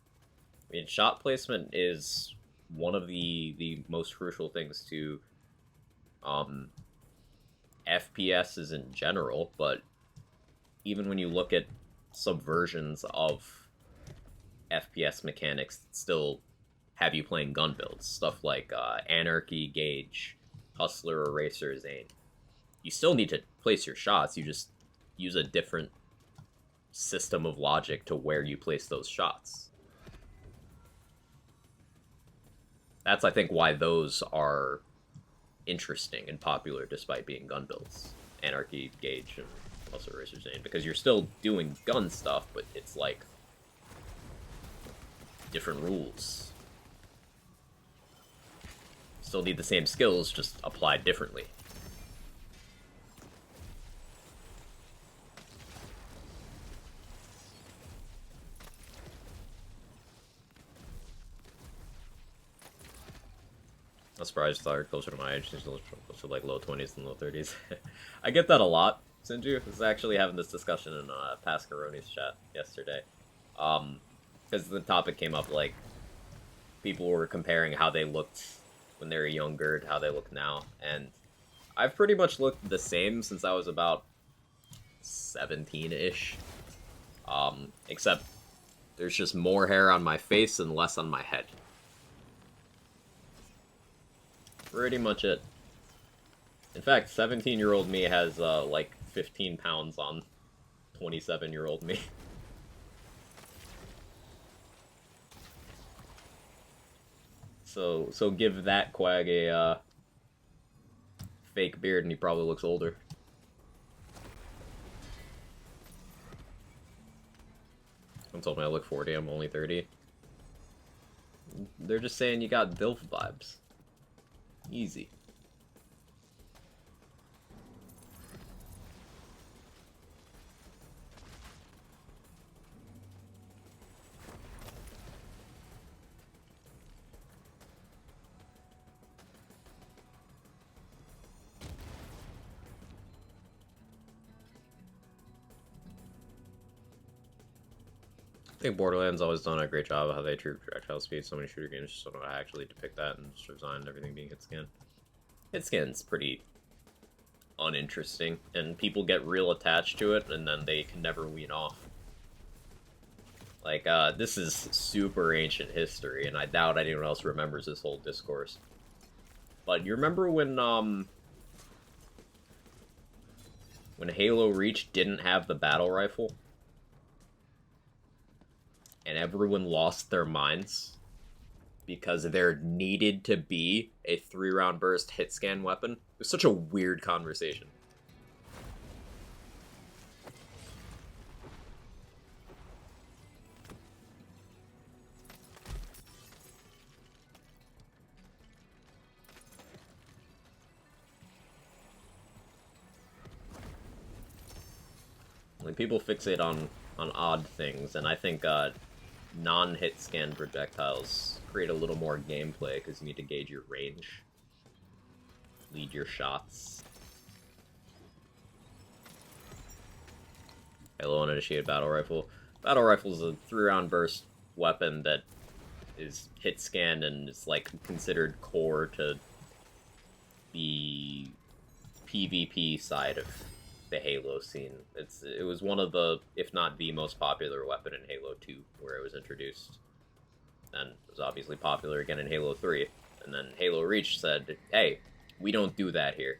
I mean, shot placement is one of the most crucial things to FPSs in general, but even when you look at subversions of FPS mechanics that still have you playing gun builds, stuff like Anarchy, Gauge, Hustler, Eraser, Zane. You still need to place your shots, you just use a different system of logic to where you place those shots. That's, I think, why those are interesting and popular despite being gun builds. Anarchy, Gauge, and also Eraser Zane, because you're still doing gun stuff, but it's like different rules. Still need the same skills, just applied differently. I'm surprised they're closer to my age. She's closer to like low 20s and low 30s. I get that a lot, Sinju. I was actually having this discussion in Pascaroni's chat yesterday. Because the topic came up, like, people were comparing how they looked when they were younger to how they look now. And I've pretty much looked the same since I was about 17-ish. Except there's just more hair on my face and less on my head. Pretty much it. In fact, 17-year-old me has, like, 15 pounds on 27-year-old me. So give that Quag a fake beard and he probably looks older. Someone told me I look 40, I'm only 30. They're just saying you got DILF vibes. Easy. I think Borderlands always done a great job of how they treat projectile speed. So many shooter games just don't know how to actually depict that and just designed everything being hit scan. Hit scan's pretty uninteresting, and people get real attached to it, and then they can never wean off. Like, this is super ancient history, and I doubt anyone else remembers this whole discourse. But you remember when Halo Reach didn't have the battle rifle? And everyone lost their minds because there needed to be a 3-round burst hit scan weapon. It was such a weird conversation. Like, people fixate on odd things, and I think non-hit scan projectiles create a little more gameplay because you need to gauge your range, lead your shots. Halo uninitiated battle rifle. Battle rifle is a 3-round burst weapon that is hit scanned and is like considered core to the PvP side of the Halo scene. It was one of the, if not the most popular weapon in Halo 2, where it was introduced. And it was obviously popular again in Halo 3. And then Halo Reach said, hey, we don't do that here.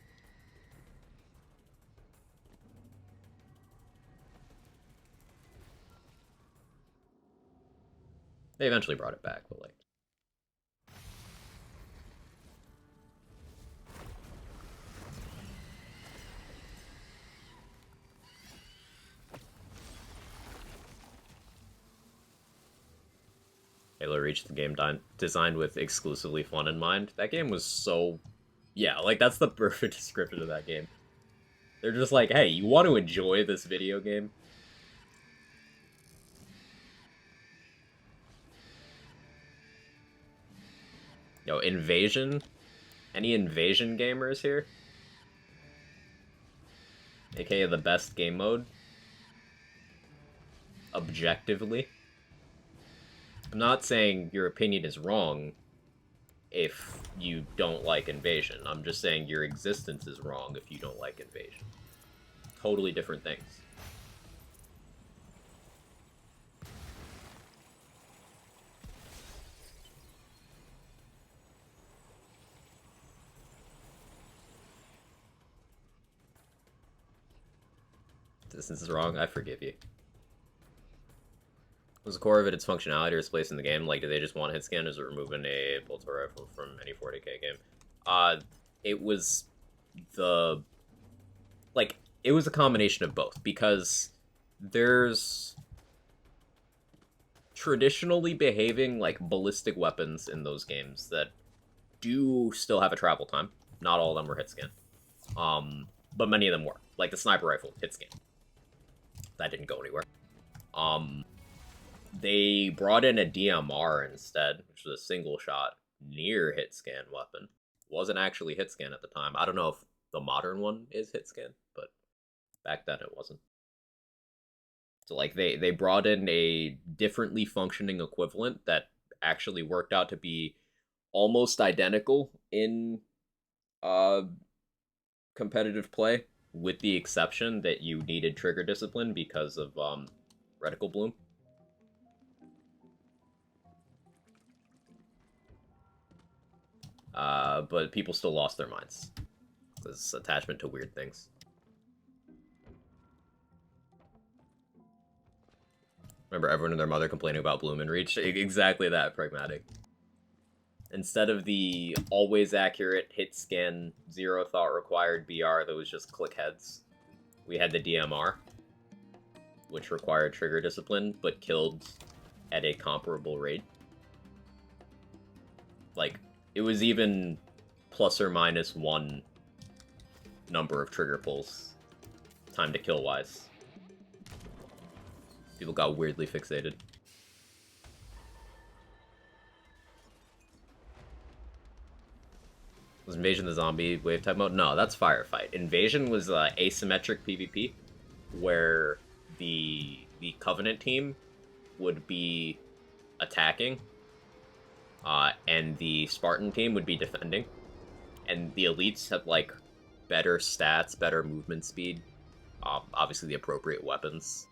They eventually brought it back, but like... Halo Reach, the game designed with exclusively fun in mind. That game was so... Yeah, like, that's the perfect description of that game. They're just like, hey, you want to enjoy this video game? Yo, Invasion? Any Invasion gamers here? AKA the best game mode? Objectively? I'm not saying your opinion is wrong if you don't like Invasion. I'm just saying your existence is wrong if you don't like Invasion. Totally different things. Distance is wrong, I forgive you. Was the core of it its functionality or its place in the game? Like, did they just want hit scan, or is it removing a bolt rifle from any 40k game? It was the... Like, it was a combination of both, because there's traditionally behaving, like, ballistic weapons in those games that do still have a travel time. Not all of them were hit scan. But many of them were. Like, the sniper rifle, hit scan. That didn't go anywhere. They brought in a DMR instead, which was a single shot, near hit scan weapon. Wasn't actually hit scan at the time. I don't know if the modern one is hit scan, but back then it wasn't. So like they brought in a differently functioning equivalent that actually worked out to be almost identical in competitive play, with the exception that you needed trigger discipline because of reticle bloom. But people still lost their minds. This attachment to weird things. Remember everyone and their mother complaining about Bloom and Reach? Exactly that, pragmatic. Instead of the always accurate hit scan, zero thought required BR that was just click heads, we had the DMR, which required trigger discipline, but killed at a comparable rate. Like, it was even plus or minus 1 number of trigger pulls, time to kill wise. People got weirdly fixated. Was Invasion the zombie wave type mode? No, that's Firefight. Invasion was asymmetric PvP, where the Covenant team would be attacking, and the Spartan team would be defending. And the elites have like better stats, better movement speed, obviously the appropriate weapons.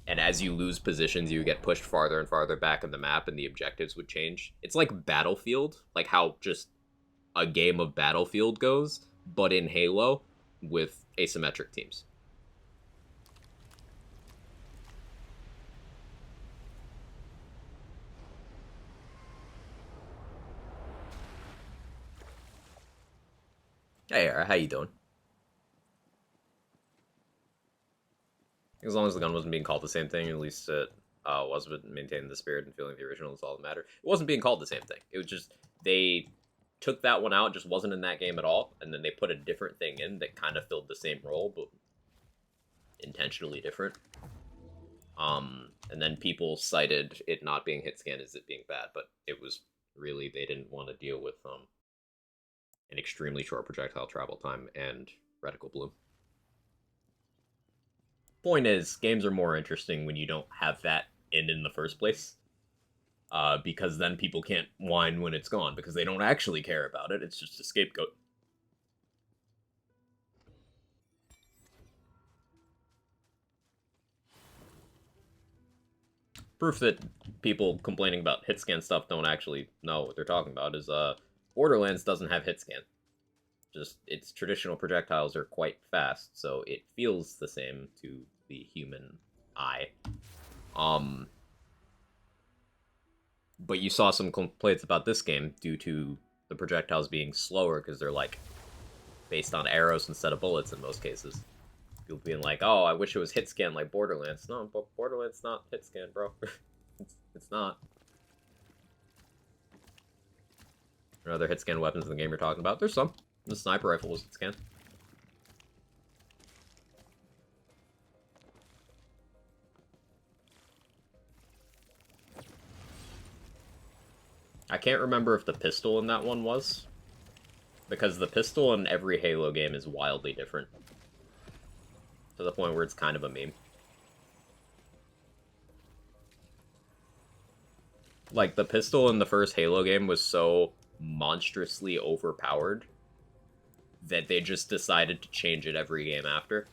And as you lose positions, you get pushed farther and farther back in the map, and the objectives would change. It's like Battlefield, like how just a game of Battlefield goes, but in Halo with asymmetric teams. Hey, Ara, how you doing? As long as the gun wasn't being called the same thing, at least it was maintaining the spirit and feeling the original is all that mattered. It wasn't being called the same thing. It was just, they took that one out, just wasn't in that game at all, and then they put a different thing in that kind of filled the same role, but intentionally different. And then people cited it not being hit scan as it being bad, but it was really, they didn't want to deal with an extremely short projectile travel time and reticle bloom. Point is, games are more interesting when you don't have that in the first place. Because then people can't whine when it's gone, because they don't actually care about it. It's just a scapegoat. Proof that people complaining about hit scan stuff don't actually know what they're talking about is Borderlands doesn't have hit scan. Just its traditional projectiles are quite fast, so it feels the same to the human eye. But you saw some complaints about this game due to the projectiles being slower because they're like based on arrows instead of bullets in most cases. People being like, "Oh, I wish it was hit scan like Borderlands." No, but Borderlands not hit scan, bro. it's not. Are other hit scan weapons in the game you're talking about? There's some. The sniper rifle was hit scan. I can't remember if the pistol in that one was, because the pistol in every Halo game is wildly different, to the point where it's kind of a meme. Like, the pistol in the first Halo game was so monstrously overpowered that they just decided to change it every game after.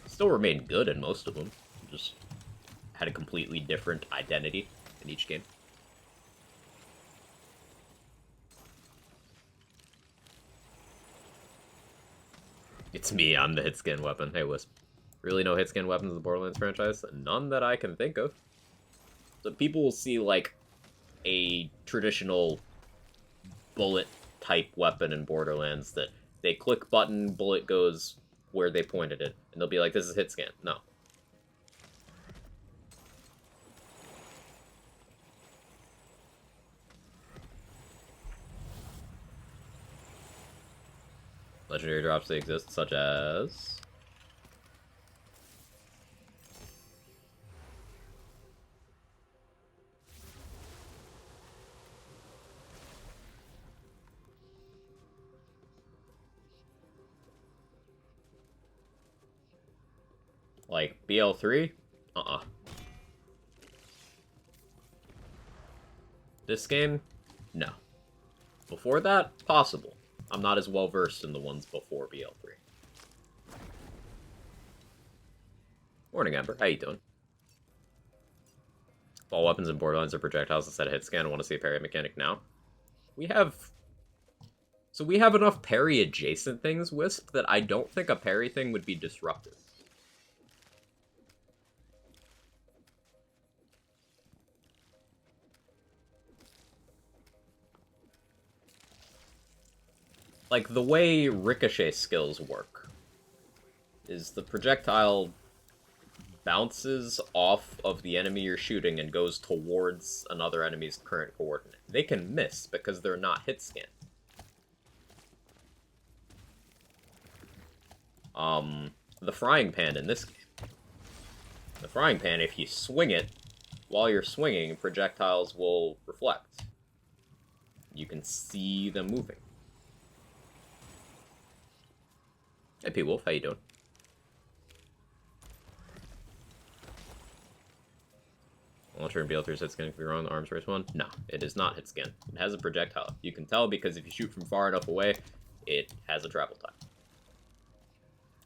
Still remained good in most of them, just had a completely different identity in each game. It's me, I'm the hit scan weapon. Hey, Wisp. Really no hit scan weapons in the Borderlands franchise? None that I can think of. So people will see, like, a traditional bullet-type weapon in Borderlands that they click button, bullet goes where they pointed it, and they'll be like, this is hit scan. No. Legendary drops that exist, such as... like, BL3? This game? No. Before that? Possible. I'm not as well versed in the ones before BL3. Morning, Ember. How you doing? All weapons in Borderlands are projectiles instead of hit scan. I want to see a parry mechanic now. We have So we have enough parry-adjacent things, Wisp, that I don't think a parry thing would be disruptive. Like, the way ricochet skills work is the projectile bounces off of the enemy you're shooting and goes towards another enemy's current coordinate. They can miss because they're not hit scan. The frying pan in this game. The frying pan, if you swing it, while you're swinging, projectiles will reflect. You can see them moving. Hey P-Wolf, how you doing? Launcher and BL3's hit scan can be wrong, the arms race one? No, it is not hit scan. It has a projectile. You can tell because if you shoot from far enough away, it has a travel time.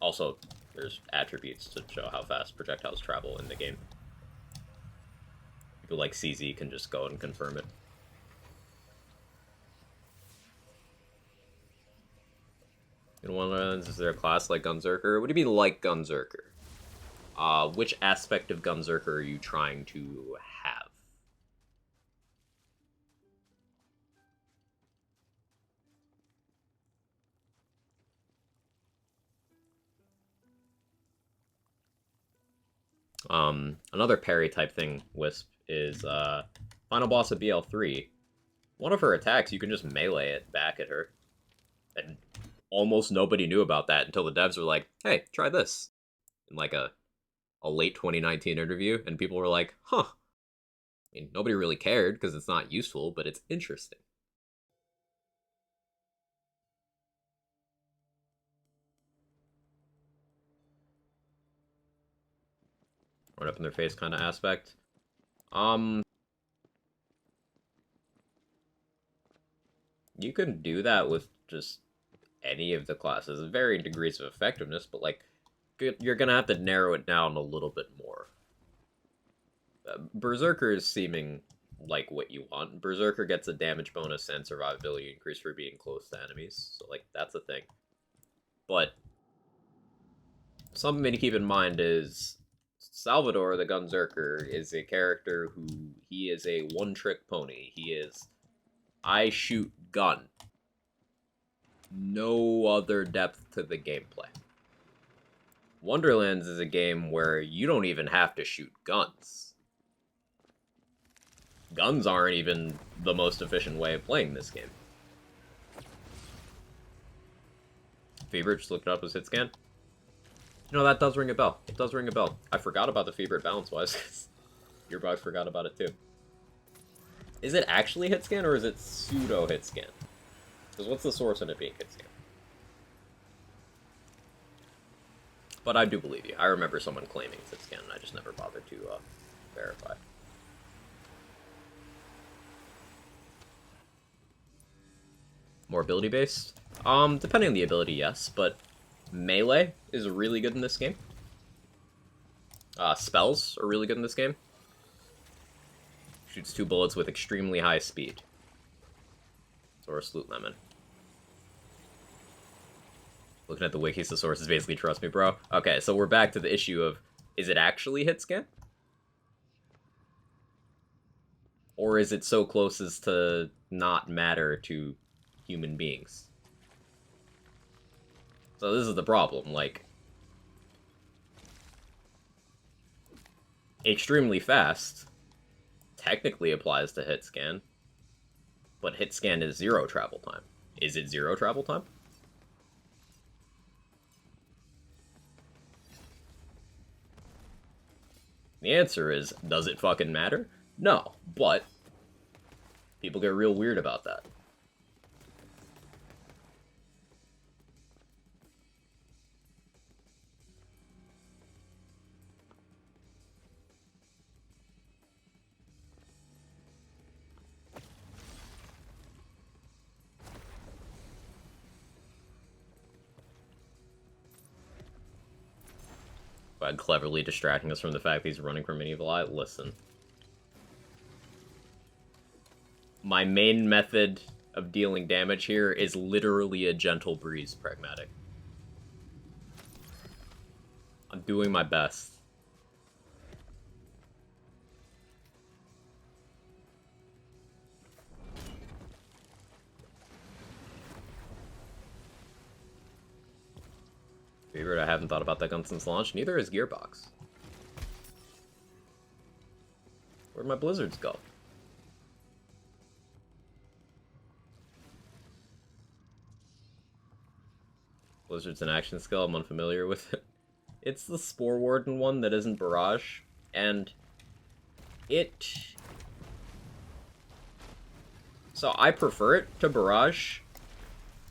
Also, there's attributes to show how fast projectiles travel in the game. People like CZ can just go and confirm it. In Wonderlands, is there a class like Gunzerker? What do you mean like Gunzerker? Which aspect of Gunzerker are you trying to have? Another parry type thing, Wisp, is final boss of BL3. One of her attacks, you can just melee it back at her. And almost nobody knew about that until the devs were like, hey, try this. In like a late 2019 interview, and people were like, huh. I mean, nobody really cared because it's not useful, but it's interesting. Right up in their face kind of aspect. You can do that with just any of the classes. Varying degrees of effectiveness, but like, you're gonna have to narrow it down a little bit more. Berserker is seeming like what you want. Berserker gets a damage bonus and survivability increase for being close to enemies, so like, that's a thing. But something to keep in mind is Salvador the Gunzerker is a character who, he is a one-trick pony. He is, I shoot gun. No other depth to the gameplay. Wonderlands is a game where you don't even have to shoot guns. Guns aren't even the most efficient way of playing this game. Fever, just looked it up as hit scan. You know, that does ring a bell. It does ring a bell. I forgot about the Fever balance-wise. Your boy forgot about it too. Is it actually hit scan or is it pseudo hit scan? Because what's the source in it being hit scan? But I do believe you. I remember someone claiming it's hit scan, and I just never bothered to verify. More ability based? Depending on the ability, yes, but melee is really good in this game. Spells are really good in this game. Shoots 2 bullets with extremely high speed. Or a Salute Lemon. Looking at the wiki, the source is basically trust me, bro. Okay, so we're back to the issue of, is it actually hit scan? Or is it so close as to not matter to human beings? So this is the problem, like, extremely fast technically applies to hit scan, but hit scan is 0 travel time. Is it 0 travel time? The answer is, does it fucking matter? No, but people get real weird about that. By cleverly distracting us from the fact that he's running from Medieval Eye. Listen. My main method of dealing damage here is literally a gentle breeze pragmatic. I'm doing my best. Favorite, I haven't thought about that gun since launch. Neither is Gearbox. Where'd my blizzards go? Blizzard's an action skill, I'm unfamiliar with it. It's the Spore Warden one that isn't Barrage, and it... So I prefer it to Barrage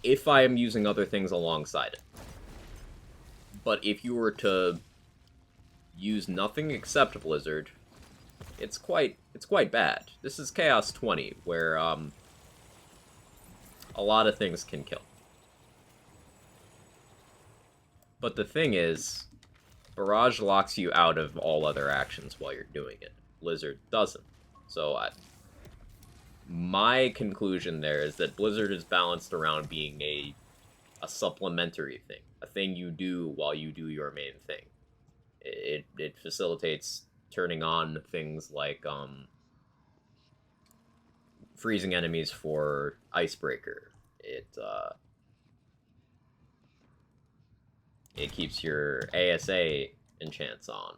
if I am using other things alongside it. But if you were to use nothing except Blizzard, it's quite bad. This is Chaos 20, where a lot of things can kill. But the thing is, Barrage locks you out of all other actions while you're doing it. Blizzard doesn't. So my conclusion there is that Blizzard is balanced around being a supplementary thing. A thing you do while you do your main thing. It facilitates turning on things like freezing enemies for Icebreaker. It keeps your ASA enchants on.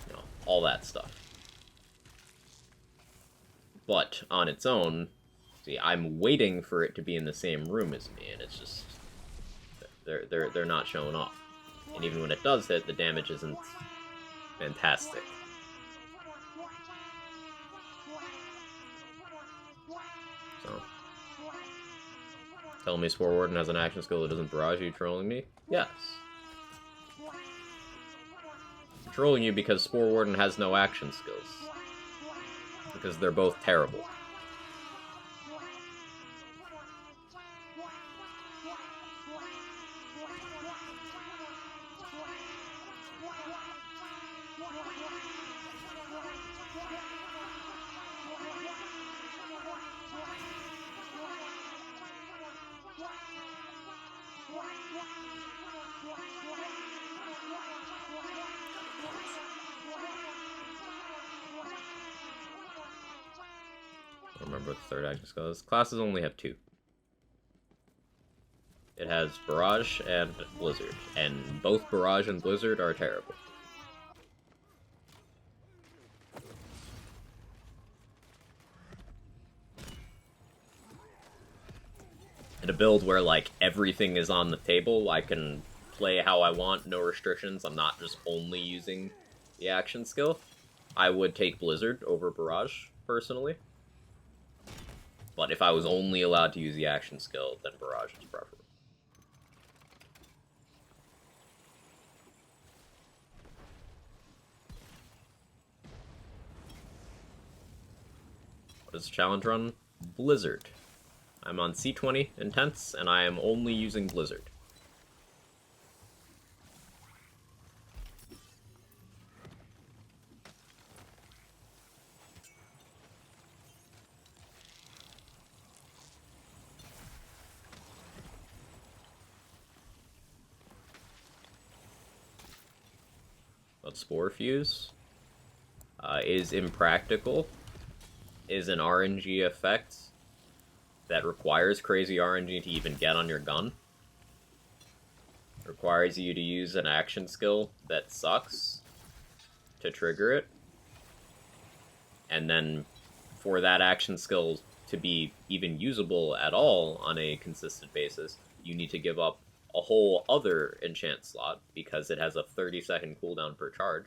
You know, all that stuff. But on its own, see, I'm waiting for it to be in the same room as me, and it's just they're not showing off. And even when it does hit, the damage isn't fantastic. So, tell me Spore Warden has an action skill that isn't Barrage. Are you trolling me? Yes. I'm trolling you because Spore Warden has no action skills. Because they're both terrible. I don't remember what the third action skill is. Classes only have two. It has Barrage and Blizzard, and both Barrage and Blizzard are terrible. In a build where, like, everything is on the table, I can play how I want, no restrictions, I'm not just only using the action skill, I would take Blizzard over Barrage, personally. But if I was only allowed to use the action skill, then Barrage is preferable. What is the challenge run? Blizzard. I'm on C20 Intense, and I am only using Blizzard. But Spore Fuse is impractical, is an RNG effect that requires crazy RNG to even get on your gun. Requires you to use an action skill that sucks to trigger it. And then for that action skill to be even usable at all on a consistent basis, you need to give up a whole other enchant slot because it has a 30-second cooldown per charge.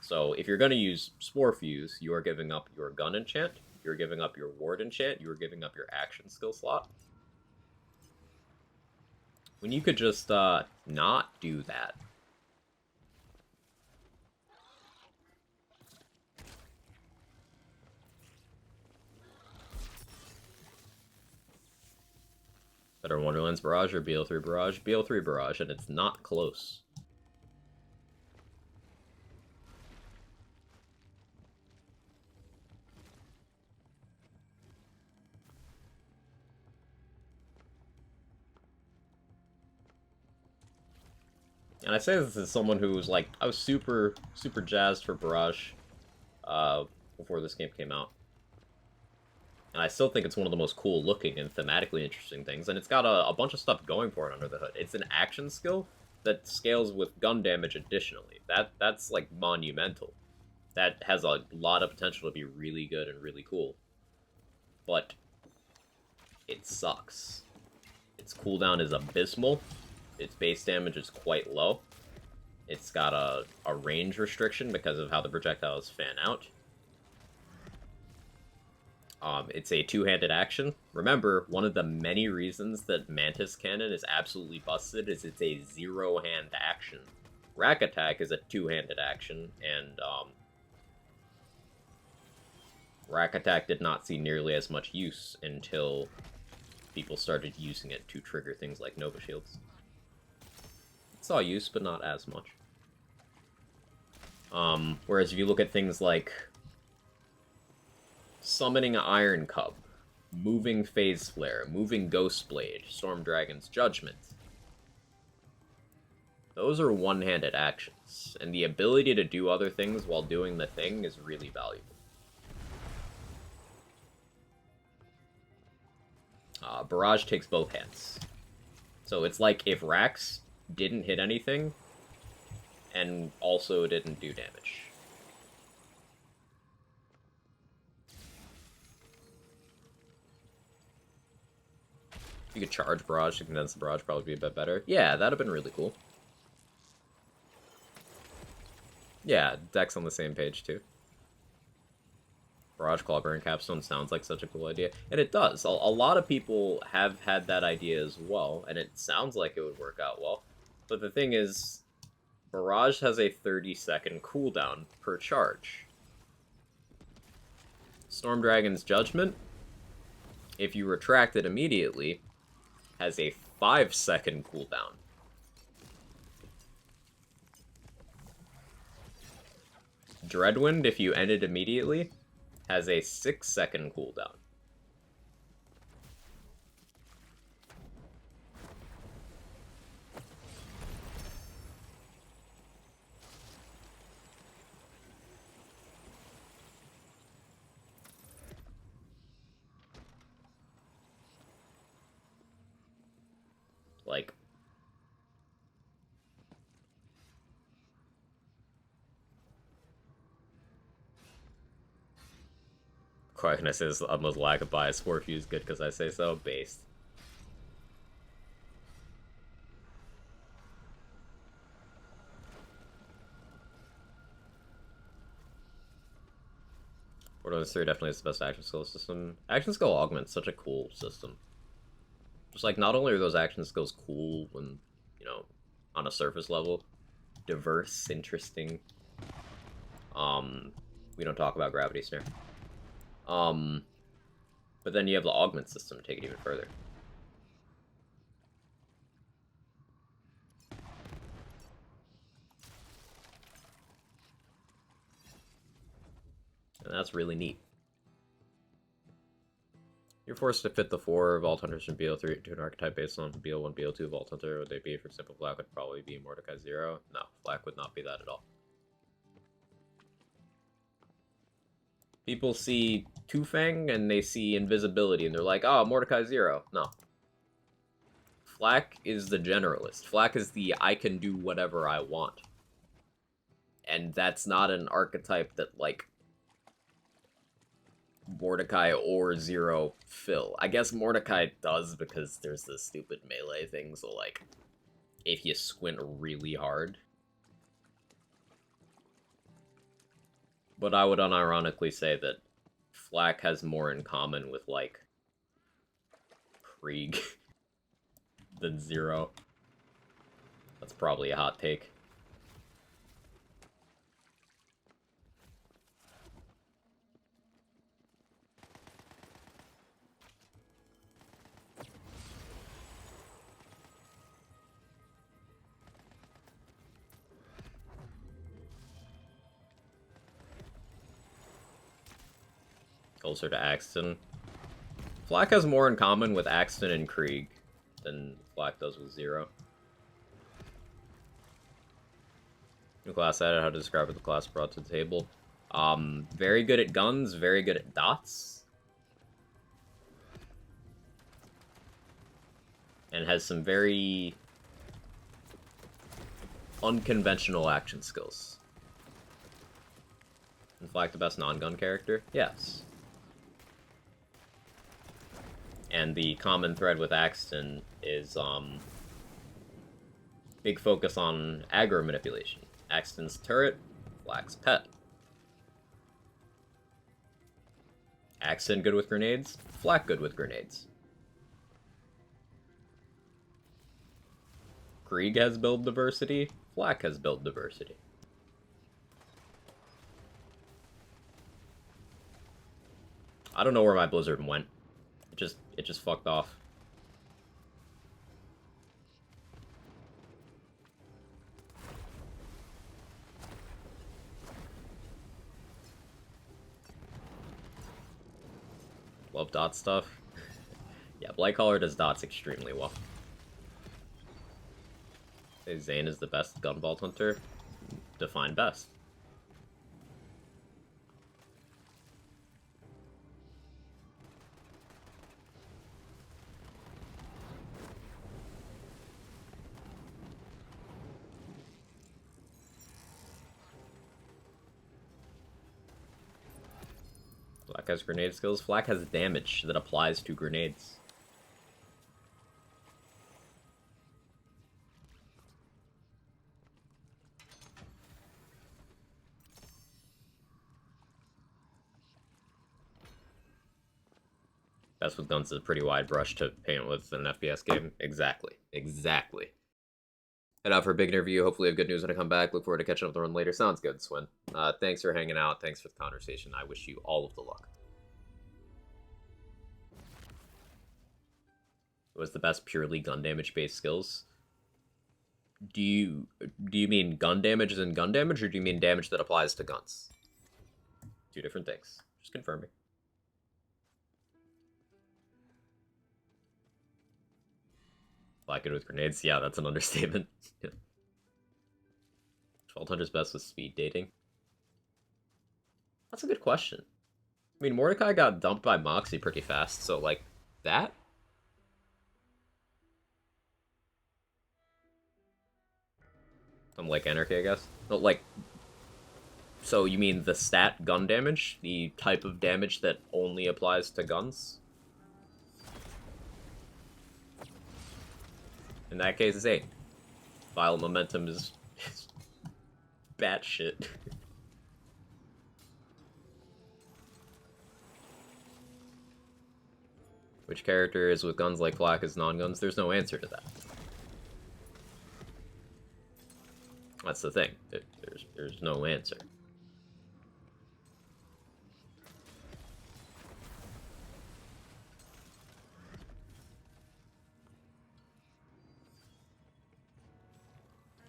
So if you're going to use Spore Fuse, you are giving up your gun enchant, you're giving up your ward enchant, you're giving up your action skill slot. When you could just not do that. Better Wonderlands Barrage or BL3 Barrage? BL3 Barrage, and it's not close. And I say this as someone who was like, I was super jazzed for Barrage before this game came out. And I still think it's one of the most cool looking and thematically interesting things, and it's got a bunch of stuff going for it under the hood. It's an action skill that scales with gun damage additionally. That's like monumental. That has a lot of potential to be really good and really cool. But it sucks. Its cooldown is abysmal. Its base damage is quite low. It's got a range restriction because of how the projectiles fan out. It's a two-handed action. Remember, one of the many reasons that Mantis Cannon is absolutely busted is it's a zero-hand action. Rack Attack is a two-handed action, and Rack Attack did not see nearly as much use until people started using it to trigger things like Nova Shields. It saw use, but not as much. Whereas if you look at things like Summoning Iron Cub, Moving Phase Flare, Moving Ghost Blade, Storm Dragon's Judgment, those are one-handed actions, and the ability to do other things while doing the thing is really valuable. Barrage takes both hands. So it's like if Rax didn't hit anything, and also didn't do damage. If you could charge Barrage to condense the Barrage, probably be a bit better. Yeah, that'd have been really cool. Yeah, Deck's on the same page, too. Barrage Clobber and Capstone sounds like such a cool idea. And it does. A lot of people have had that idea as well, and it sounds like it would work out well. But the thing is, Barrage has a 30-second cooldown per charge. Storm Dragon's Judgment, if you retract it immediately, has a 5-second cooldown. Dreadwind, if you end it immediately, has a 6-second cooldown. Like, Quietness is almost lack of bias. Warfuse is good because I say so. Based. Borderlands 3 definitely is the best action skill system. Action skill augment's such a cool system. Just like, not only are those action skills cool when, you know, on a surface level, diverse, interesting. We don't talk about Gravity Snare. But then you have the augment system to take it even further. And that's really neat. You're forced to fit the 4 Vault Hunters from BO3 to an archetype based on BO1, BO2 Vault Hunter. Would they be, for example, Black would probably be Mordecai 0? No, Black would not be that at all. People see Two-Fang and they see invisibility and they're like, oh, Mordecai 0. No. Flak is the generalist. Flak is the I can do whatever I want. And that's not an archetype that, like, Mordecai or Zero fill. I guess Mordecai does because there's this stupid melee thing, so, like, if you squint really hard. But I would unironically say that Flak has more in common with, like, Krieg than Zero. That's probably a hot take. Closer to Axton. Flak has more in common with Axton and Krieg than Flak does with Zero. New class added, how to describe what the class brought to the table. Very good at guns, very good at dots. And has some very unconventional action skills. In fact, the best non-gun character? Yes. And the common thread with Axton is, big focus on aggro manipulation. Axton's turret, Flak's pet. Axton good with grenades, Flak good with grenades. Krieg has build diversity, Flak has build diversity. I don't know where my Blizzard went. It just fucked off. Love dot stuff. Yeah, Blightcaller does dots extremely well. Say Zane is the best gun vault hunter. Define best. Flak has grenade skills. Flak has damage that applies to grenades. Best with guns is a pretty wide brush to paint with in an FPS game. Exactly. Exactly. Head out for a big interview. Hopefully I have good news when I come back. Look forward to catching up the run later. Sounds good, Swin. Thanks for hanging out. Thanks for the conversation. I wish you all of the luck. Was the best purely gun damage based skills? Do you mean gun damage as in gun damage, or do you mean damage that applies to guns? Two different things. Just confirming. Black good with grenades? Yeah, that's an understatement. 1200's best with speed dating? That's a good question. I mean, Mordecai got dumped by Moxie pretty fast, so, like, that? Something like Anarchy, I guess? But, like, so you mean the stat gun damage? The type of damage that only applies to guns? In that case, it's 8. Violent momentum is batshit. Which character is with guns like Flak as non-guns? There's no answer to that. That's the thing. There's no answer.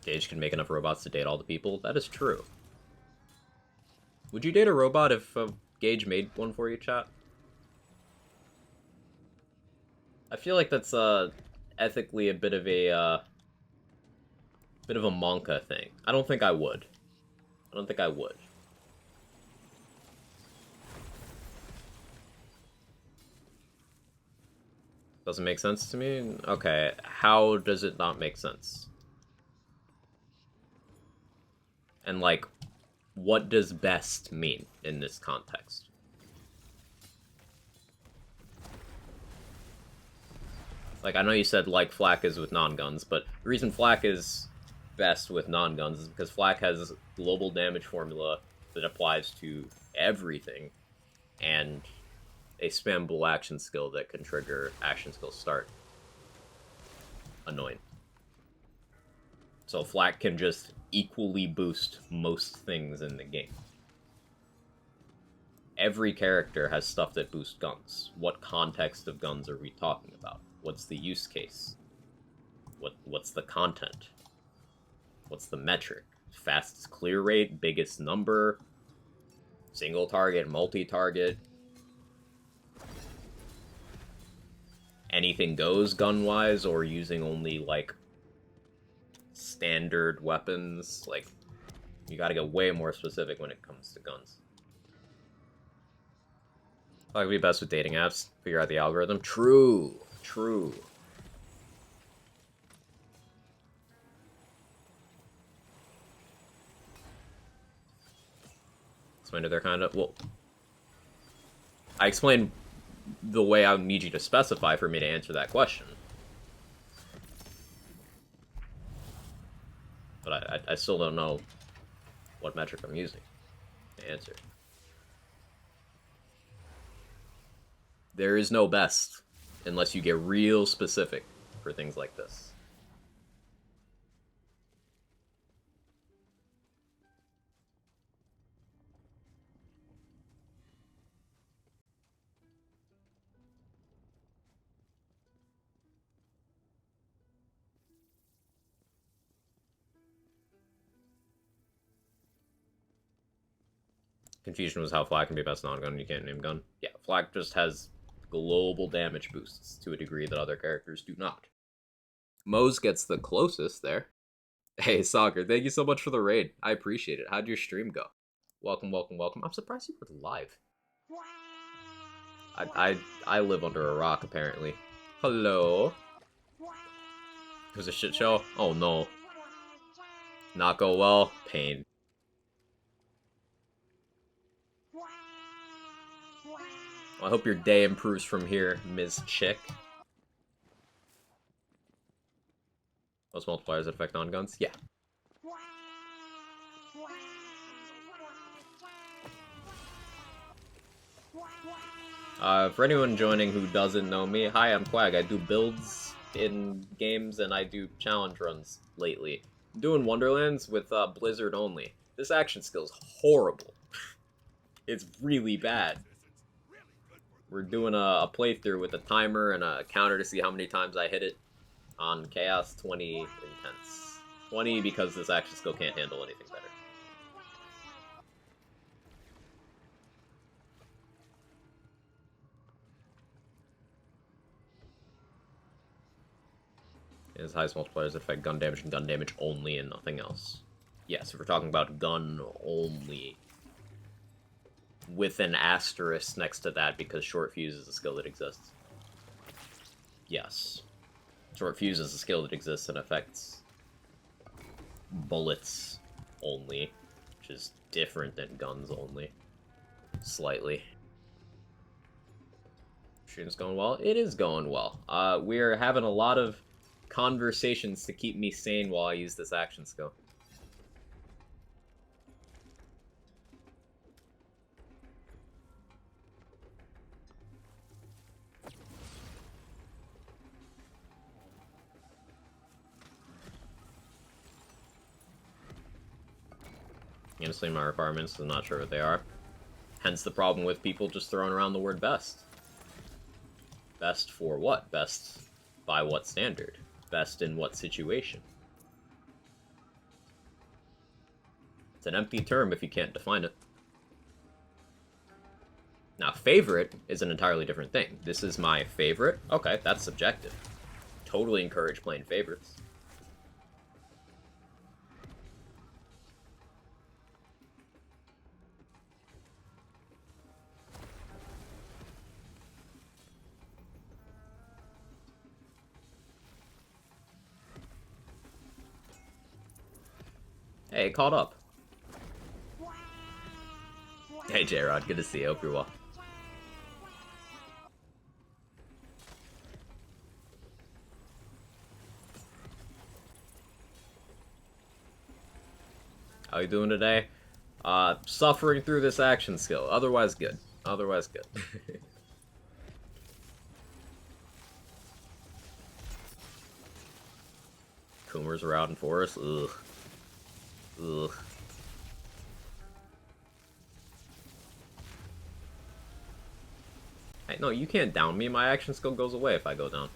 Gage can make enough robots to date all the people. That is true. Would you date a robot if Gage made one for you, chat? I feel like that's ethically a bit of a Monka thing. I don't think I would. I don't think I would. Doesn't make sense to me? Okay, how does it not make sense? And, like, what does best mean in this context? Like, I know you said, like, Flak is with non-guns, but the reason Flak is best with non-guns is because Flak has global damage formula that applies to everything, and a spammable action skill that can trigger action skill start. Annoying. So Flak can just equally boost most things in the game. Every character has stuff that boosts guns. What context of guns are we talking about? What's the use case? What's the content? What's the metric? Fastest clear rate, biggest number, single target, multi-target. Anything goes gun-wise, or using only, like, standard weapons. Like, You gotta get way more specific when it comes to guns. Probably be best with dating apps. Figure out the algorithm. True. True. Explain to their kind of... Well, I explained the way I would need you to specify for me to answer that question. But I still don't know what metric I'm using to answer. There is no best unless you get real specific for things like this. Confusion was how Flag can be best non-gun and you can't name gun. Yeah, Flag just has global damage boosts to a degree that other characters do not. Mose gets the closest there. Hey, Soccer, thank you so much for the raid. I appreciate it. How'd your stream go? Welcome, welcome, welcome. I'm surprised you were live. I live under a rock, apparently. Hello? It was a shit show? Oh no. Not go well? Pain. Well, I hope your day improves from here, Ms. Chick. Most multipliers that affect non-guns? Yeah. For anyone joining who doesn't know me, hi, I'm Quag. I do builds in games and I do challenge runs lately. I'm doing Wonderlands with Blizzard only. This action skill is horrible. It's really bad. We're doing a playthrough with a timer and a counter to see how many times I hit it on Chaos. 20 intense. 20 because this action skill can't handle anything better. His highest multipliers affect gun damage and gun damage only and nothing else. Yes, if we're talking about gun only, with an asterisk next to that because short fuse is a skill that exists. Yes. Short fuse is a skill that exists and affects bullets only, which is different than guns only. Slightly. Stream's going well? It is going well. We're having a lot of conversations to keep me sane while I use this action skill. Honestly, my requirements, I'm not sure what they are. Hence the problem with people just throwing around the word best. Best for what? Best by what standard? Best in what situation? It's an empty term if you can't define it. Now, favorite is an entirely different thing. This is my favorite. Okay, that's subjective. Totally encourage playing favorites. Hey, caught up. Hey, J-Rod, good to see you. Hope you're well. How you doing today? Suffering through this action skill. Otherwise good. Otherwise good. Coomers are out in forest. Ugh. Ugh. Hey, no, you can't down me. My action skill goes away if I go down.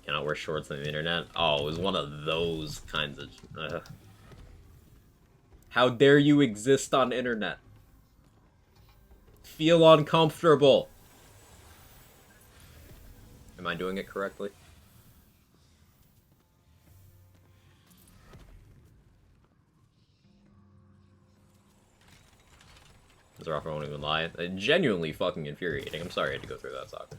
Cannot wear shorts on the internet. Oh, it was one of those kinds of... How dare you exist on internet? feel uncomfortable. Am I doing it correctly? Zerafa won't even lie. Genuinely fucking infuriating. I'm sorry I had to go through that, Soccer.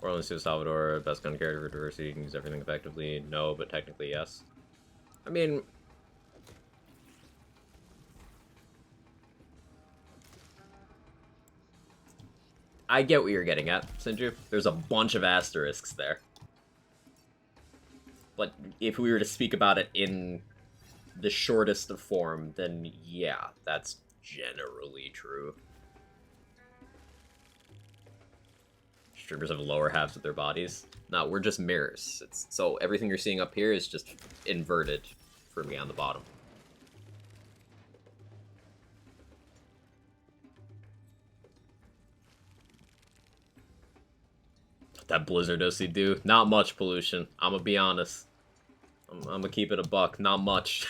Orleans to Salvador, best gun character for diversity, you can use everything effectively. No, but technically yes. I mean... I get what you're getting at, Sinju. There's a bunch of asterisks there. But if we were to speak about it in the shortest of form, then yeah, that's generally true. Strippers have lower halves of their bodies. No, we're just mirrors. So everything you're seeing up here is just inverted for me on the bottom. That blizzard OC do? Not much pollution. I'm gonna be honest. I'm gonna keep it a buck. Not much.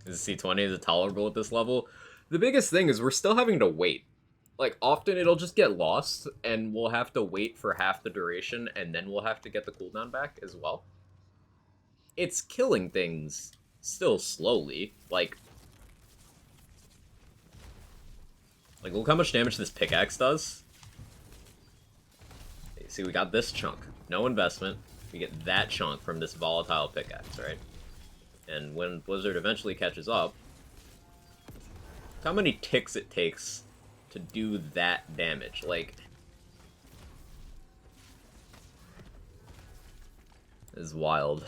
Is C20 is it tolerable at this level? The biggest thing is we're still having to wait. Like, often it'll just get lost, and we'll have to wait for half the duration, and then we'll have to get the cooldown back as well. It's killing things still slowly. Like, look how much damage this pickaxe does. See, we got this chunk. No investment. We get that chunk from this volatile pickaxe, right? And when Blizzard eventually catches up, look how many ticks it takes to do that damage. Like, is wild.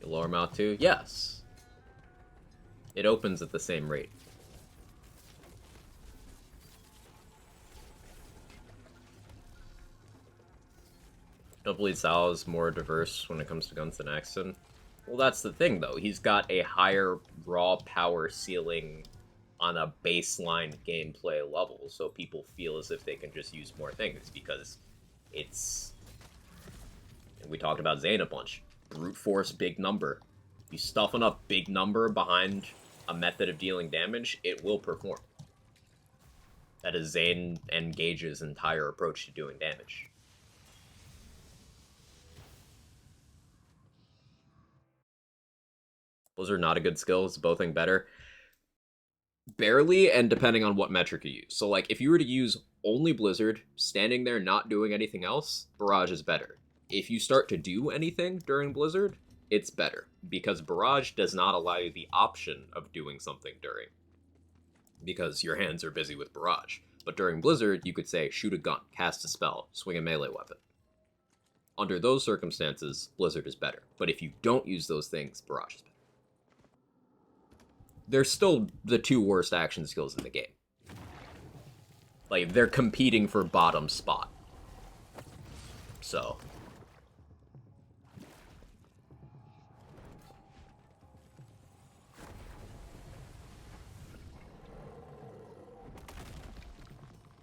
You lower mouth too? Yes. It opens at the same rate. Don't believe Sal is more diverse when it comes to guns than Axton. Well, that's the thing, though. He's got a higher raw power ceiling on a baseline gameplay level, so people feel as if they can just use more things, because it's... We talked about Zane a bunch. Brute force, big number. You stuff enough big number behind a method of dealing damage, it will perform. That is Zane and Gage's entire approach to doing damage. Those are not a good skill. Is both thing better? Barely, and depending on what metric you use. So, like, if you were to use only Blizzard, standing there not doing anything else, Barrage is better. If you start to do anything during Blizzard, it's better, because Barrage does not allow you the option of doing something during, because your hands are busy with Barrage. But during Blizzard, you could say, shoot a gun, cast a spell, swing a melee weapon. Under those circumstances, Blizzard is better. But if you don't use those things, Barrage is better. They're still the two worst action skills in the game. Like, they're competing for bottom spot. So.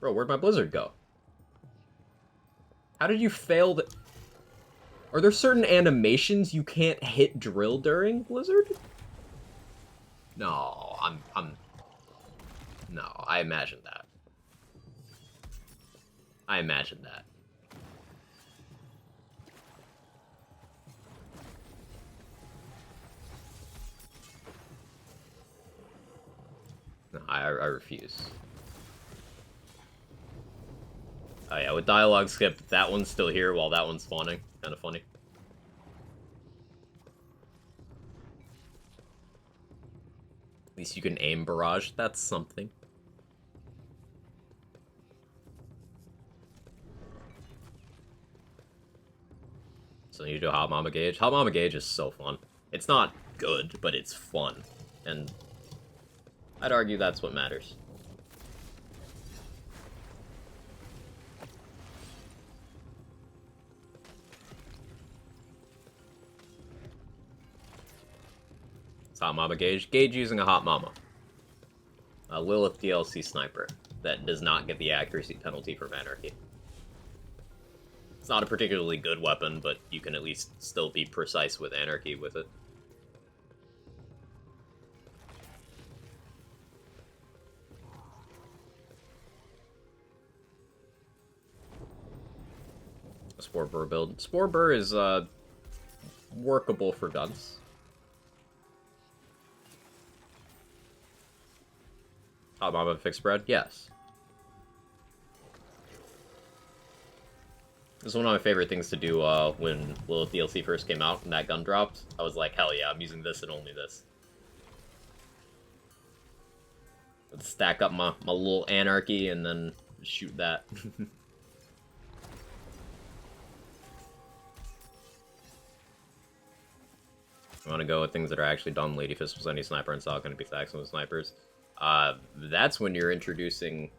Bro, where'd my Blizzard go? How did you fail the... Are there certain animations you can't hit drill during Blizzard? No, No, I imagined that. I imagined that. No, I refuse. Oh yeah, with dialogue skip, that one's still here while that one's spawning. Kinda funny. At least you can aim Barrage, that's something. So So you do Hot Mama Gauge. Hot Mama Gauge is so fun. It's not good, but it's fun. And I'd argue that's what matters. It's Hot Mama Gauge. Gauge using a Hot Mama. A Lilith DLC sniper that does not get the accuracy penalty from Anarchy. It's not a particularly good weapon, but you can at least still be precise with Anarchy with it. Spore Burr build. Spore Burr is workable for guns. Hot Mama Fixed Bread? Yes. This is one of my favorite things to do when Lilith DLC first came out and that gun dropped. I was like, hell yeah, I'm using this and only this. Let's stack up my little Anarchy and then shoot that. I want to go with things that are actually dumb. Lady Fist was any sniper and Saw going to be Saxon with snipers. That's when you're introducing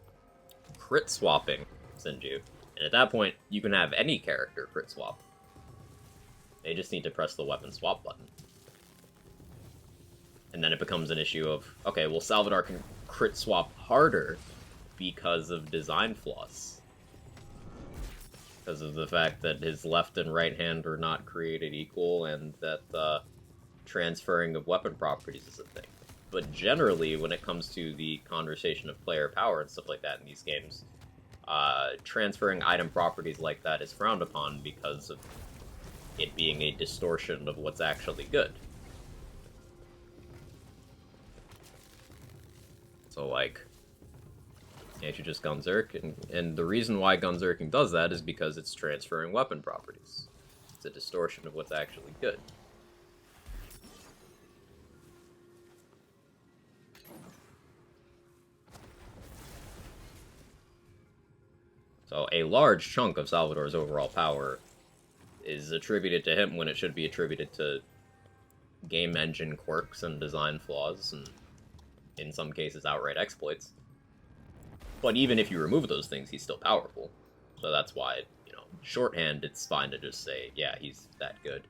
crit swapping Sinju. And at that point, you can have any character crit swap. They just need to press the weapon swap button. And then it becomes an issue of, okay, well, Salvador can crit swap harder because of design flaws. Because of the fact that his left and right hand are not created equal, and that transferring of weapon properties is a thing. But generally, when it comes to the conversation of player power and stuff like that in these games, transferring item properties like that is frowned upon because of it being a distortion of what's actually good. So, like, can't you just Gunzerk? And the reason why Gunzerking does that is because it's transferring weapon properties. It's a distortion of what's actually good. So a large chunk of Salvador's overall power is attributed to him when it should be attributed to game engine quirks and design flaws, and in some cases outright exploits. But even if you remove those things, he's still powerful. So that's why, you know, shorthand, it's fine to just say, yeah, he's that good.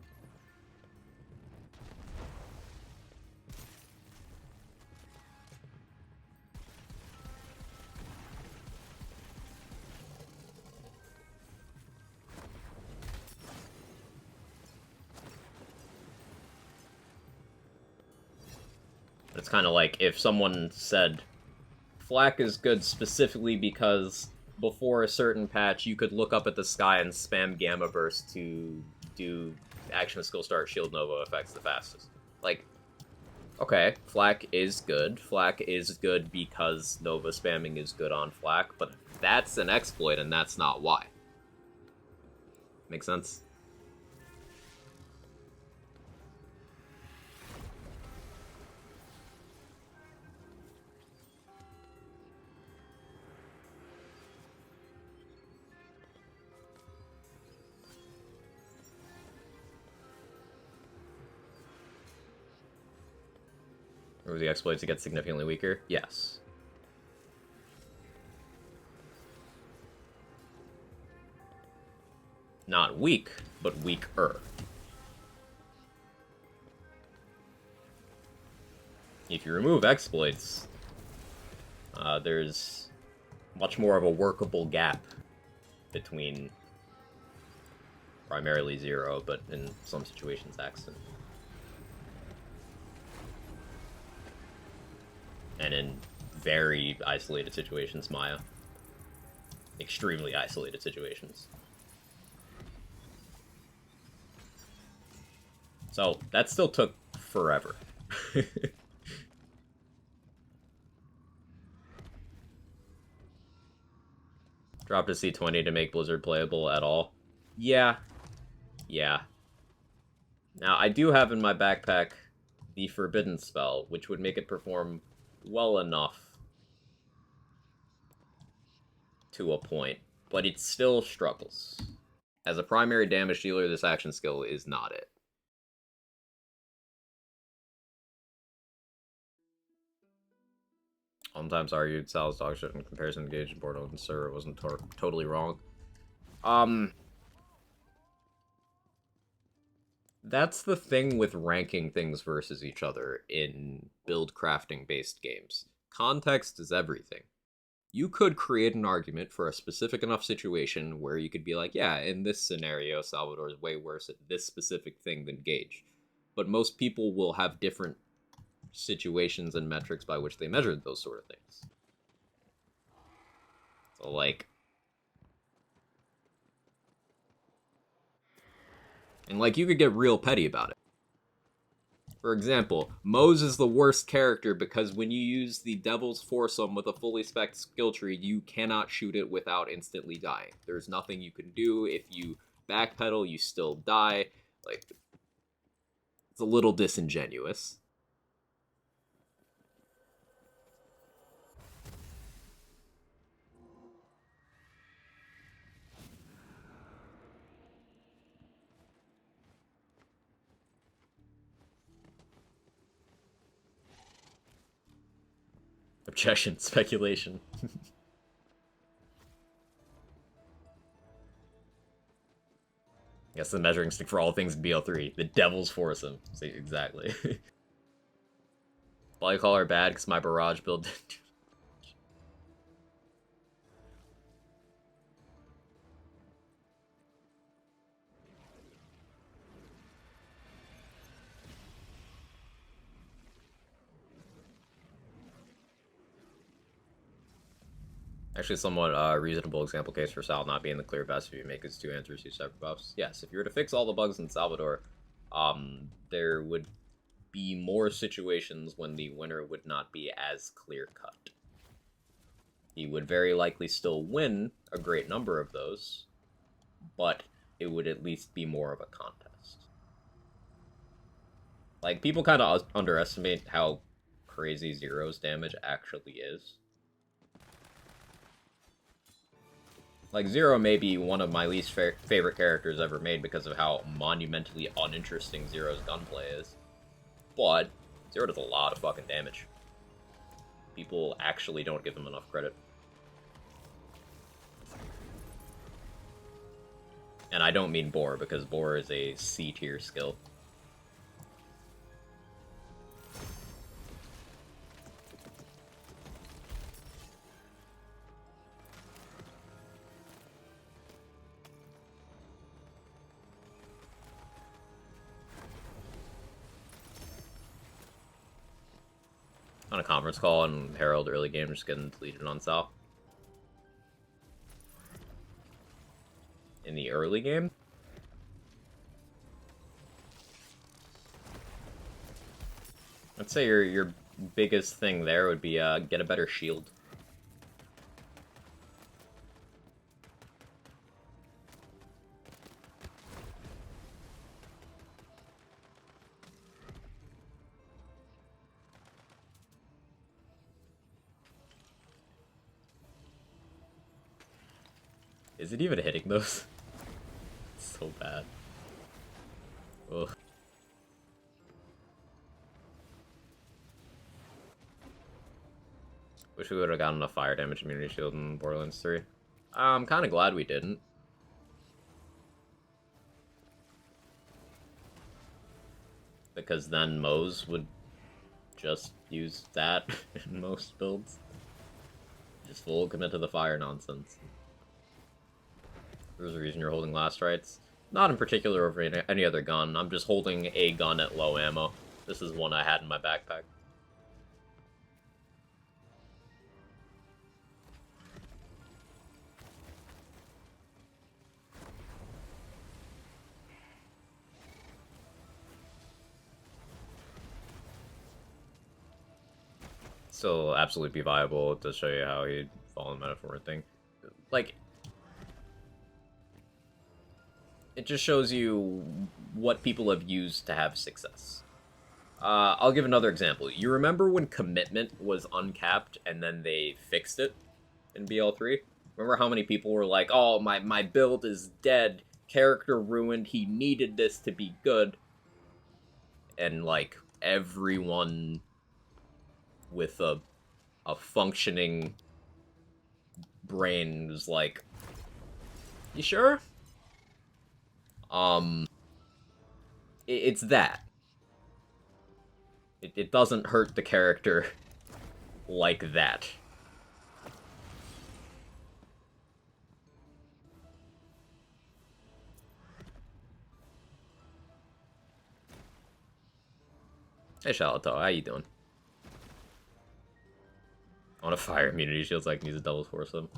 It's kind of like if someone said, Flak is good specifically because before a certain patch, you could look up at the sky and spam Gamma Burst to do action skill start shield Nova effects the fastest. Like, okay, Flak is good. Flak is good because Nova spamming is good on Flak, but that's an exploit and that's not why. Make sense? Or the exploits to get significantly weaker? Yes. Not weak, but weaker. If you remove exploits, there's much more of a workable gap between primarily Zero, but in some situations Axton. And in very isolated situations, Maya. Extremely isolated situations. So, that still took forever. Dropped a C20 to make Blizzard playable at all? Yeah. Yeah. Now, I do have in my backpack the Forbidden spell, which would make it perform well enough to a point, but it still struggles. As a primary damage dealer, this action skill is not it. Sometimes argued Sal's dog shit in comparison to Gage and Bordeaux and Sir wasn't totally wrong. That's the thing with ranking things versus each other in build crafting based games. Context is everything. You could create an argument for a specific enough situation where you could be like, yeah, in this scenario, Salvador is way worse at this specific thing than Gage. But most people will have different situations and metrics by which they measured those sort of things. So, like... And, like, you could get real petty about it. For example, Moze is the worst character because when you use the Devil's Foursome with a fully spec'd skill tree, you cannot shoot it without instantly dying. There's nothing you can do. If you backpedal, you still die. Like, it's a little disingenuous. Objection, speculation. Guess the measuring stick for all things in BL3. The Devil's Foursome. See, exactly. Polycaller bad because my barrage build. Actually, somewhat reasonable example case for Sal not being the clear best if you make his 2 answers, 2 separate buffs. Yes, if you were to fix all the bugs in Salvador, there would be more situations when the winner would not be as clear-cut. He would very likely still win a great number of those, but it would at least be more of a contest. Like, people kind of underestimate how crazy Zero's damage actually is. Like, Zero may be one of my least favorite characters ever made because of how monumentally uninteresting Zero's gunplay is. But Zero does a lot of fucking damage. People actually don't give him enough credit. And I don't mean Boar, because Boar is a C-tier skill. On a conference call and Herald early game just getting deleted on Sal. In the early game? I'd say your biggest thing there would be get a better shield. Is it even hitting those? It's so bad. Ugh. Wish we would have gotten a fire damage immunity shield in Borderlands 3. I'm kind of glad we didn't. Because then Moze would just use that in most builds. Just full commit to the fire nonsense. There's a reason you're holding last rights. Not in particular over any other gun. I'm just holding a gun at low ammo. This is one I had in my backpack. Still absolutely be viable to show you how he'd fall in metaphor thing. Like, it just shows you what people have used to have success. I'll give another example. You remember when commitment was uncapped and then they fixed it in BL3? Remember how many people were like, oh, my build is dead character ruined, he needed this to be good. And, like, everyone with a functioning brain was like, you sure? It's that. It doesn't hurt the character like that. Hey, Shalato, how you doing? On a fire immunity shields, I can use a double force them.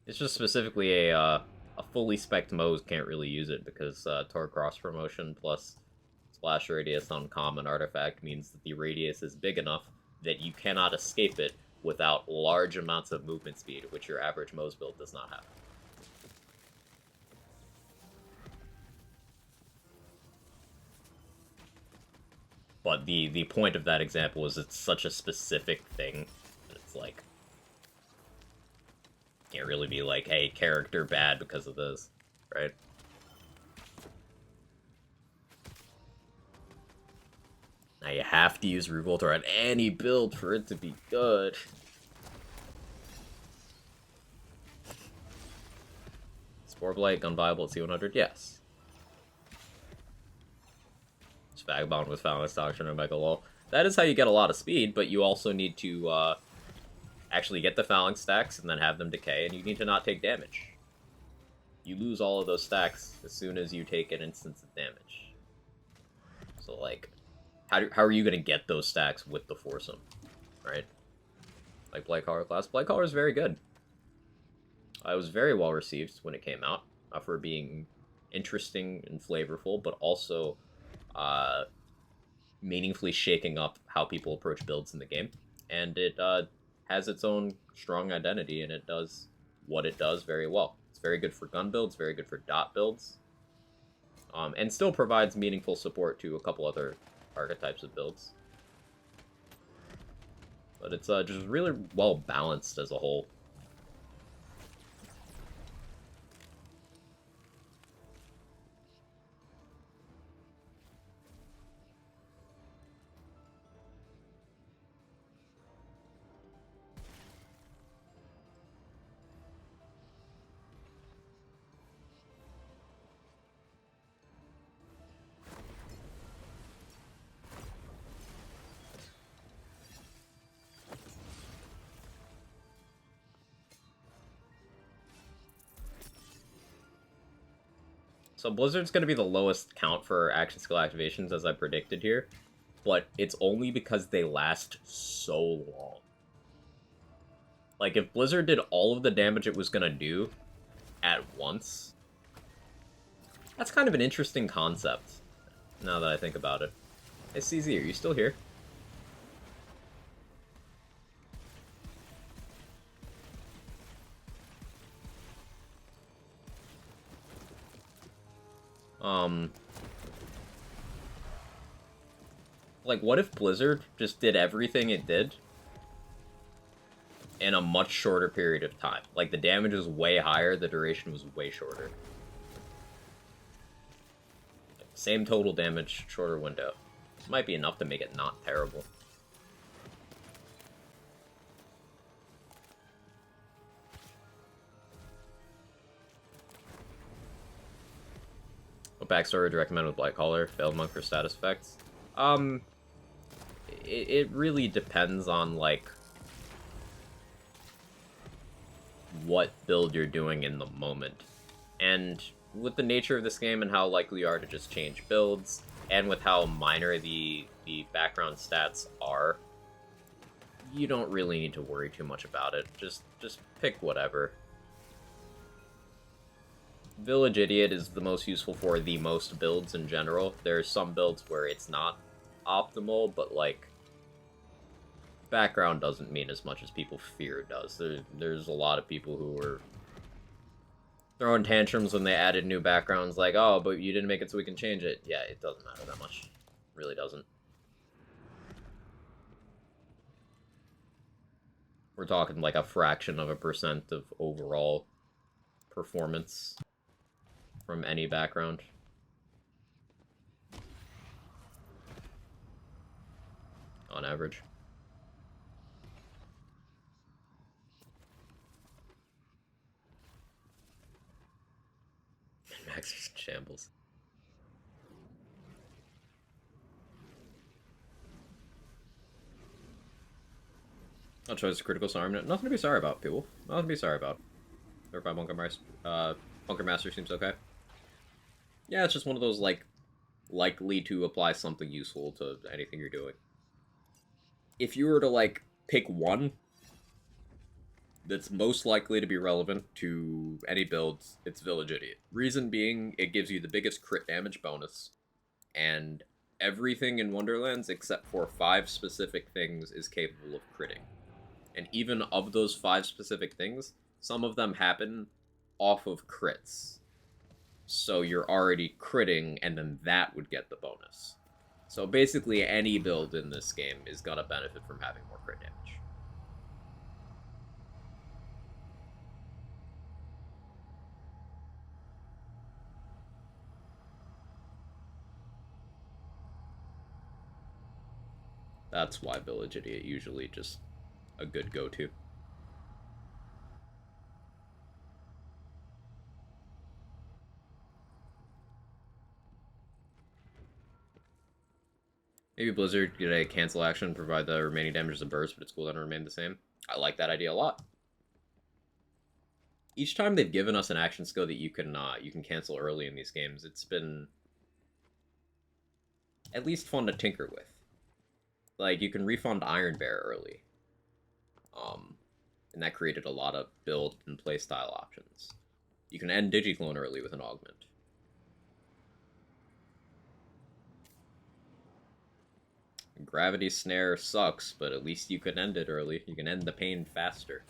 It's just specifically a fully spec'd Moze can't really use it because Tor Cross Promotion plus Splash Radius on Common Artifact means that the radius is big enough that you cannot escape it without large amounts of movement speed, which your average Moze build does not have. But the point of that example is it's such a specific thing that it's like, can't really be like, hey, character bad because of this, right? Now you have to use Revolter on any build for it to be good. Spore Blight, gun viable at C100? Yes. It's Vagabond with Phalanx Doctrine and Mega Lol. That is how you get a lot of speed, but you also need to, actually get the Phalanx stacks and then have them decay, and you need to not take damage. You lose all of those stacks as soon as you take an instance of damage. So, like, how are you going to get those stacks with the Foursome, right? Like Blightcaller class. Blightcaller is very good. It was very well received when it came out, for being interesting and flavorful, but also meaningfully shaking up how people approach builds in the game. And it has its own strong identity, and it does what it does very well. It's very good for gun builds, very good for dot builds, and still provides meaningful support to a couple other archetypes of builds. But it's just really well balanced as a whole. So Blizzard's going to be the lowest count for action skill activations, as I predicted here, but it's only because they last so long. Like, if Blizzard did all of the damage it was going to do at once, that's kind of an interesting concept, now that I think about it. Hey, CZ, are you still here? Like, what if Blizzard just did everything it did in a much shorter period of time? Like, the damage was way higher, the duration was way shorter. Same total damage, shorter window. Might be enough to make it not terrible. What backstory would you recommend with Blightcaller? Failed Monk for status effects? It really depends on, like, what build you're doing in the moment. And with the nature of this game and how likely you are to just change builds, and with how minor the background stats are, you don't really need to worry too much about it. Just pick whatever. Village Idiot is the most useful for the most builds in general. There's some builds where it's not optimal, but, like, background doesn't mean as much as people fear it does. There's a lot of people who were throwing tantrums when they added new backgrounds, like, oh, but you didn't make it so we can change it. Yeah, it doesn't matter that much. It really doesn't. We're talking like a fraction of a % of overall performance from any background. On average. Max is in shambles. I'll choose critical sorry. Nothing to be sorry about, people. Nothing to be sorry about. Verify Bunker Master seems okay. Yeah, it's just one of those, like, likely to apply something useful to anything you're doing. If you were to, like, pick one that's most likely to be relevant to any builds, it's Village Idiot. Reason being, it gives you the biggest crit damage bonus, and everything in Wonderlands except for 5 specific things is capable of critting. And even of those 5 specific things, some of them happen off of crits. So you're already critting, and then that would get the bonus. So basically any build in this game is gonna benefit from having more crit damage. That's why Village Idiot usually just a good go-to. Maybe Blizzard get a cancel action, provide the remaining damage as a burst, but its cooldown will remain the same. I like that idea a lot. Each time they've given us an action skill that you can cancel early in these games, it's been at least fun to tinker with. Like, you can refund Iron Bear early. And that created a lot of build and playstyle options. You can end Digiclone early with an augment. Gravity Snare sucks, but at least you can end it early. You can end the pain faster.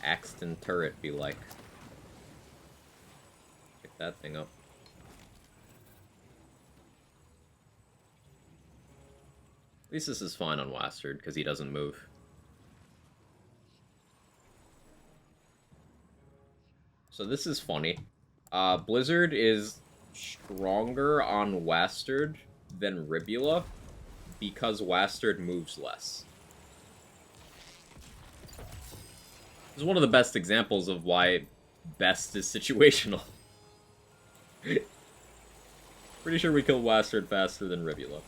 Axton turret be like. Pick that thing up. At least this is fine on Wastard, because he doesn't move. So this is funny. Blizzard is stronger on Wastard than Ribula because Wastard moves less. This is one of the best examples of why best is situational. Pretty sure we killed Wastard faster than Ribula.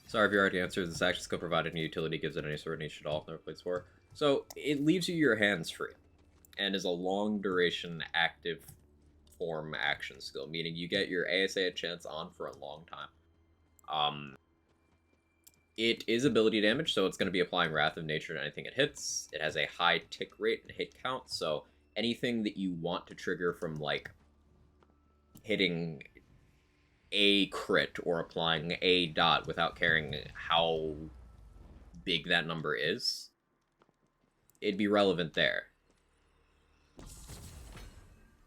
Sorry if you already answered. This action skill provided any utility gives it any sort of niche at all. Never played Spore. So it leaves you your hands free, and is a long duration active form action skill, meaning you get your ASA enchants on for a long time. It is ability damage, so it's going to be applying Wrath of Nature to anything it hits. It has a high tick rate and hit count, so anything that you want to trigger from, like, hitting a crit or applying a dot without caring how big that number is, it'd be relevant there.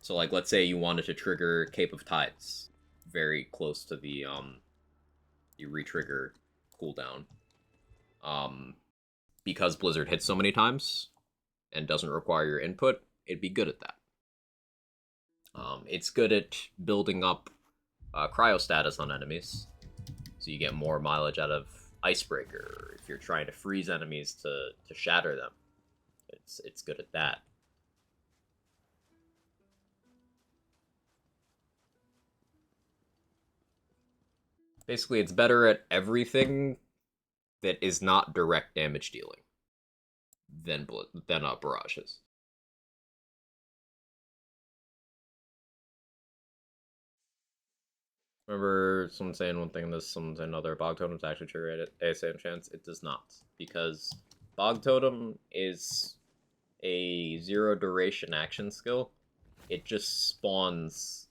So, like, let's say you wanted to trigger Cape of Tides very close to the you retrigger cooldown. Because Blizzard hits so many times and doesn't require your input, it'd be good at that. It's good at building up cryo status on enemies, so you get more mileage out of Icebreaker if you're trying to freeze enemies to shatter them. It's good at that. Basically, it's better at everything that is not direct damage dealing than barrages. Remember someone saying one thing, this someone saying another. Bog Totem's actually trigger ASA enchants. It does not, because Bog Totem is a 0 duration action skill. It just spawns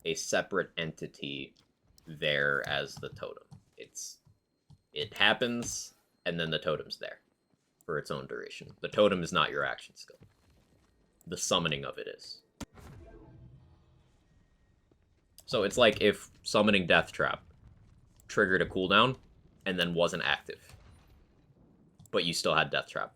a separate entity there as the totem. It happens, and then the totem's there for its own duration. The totem is not your action skill. The summoning of it is. So it's like if summoning Death Trap triggered a cooldown and then wasn't active, but you still had Death Trap.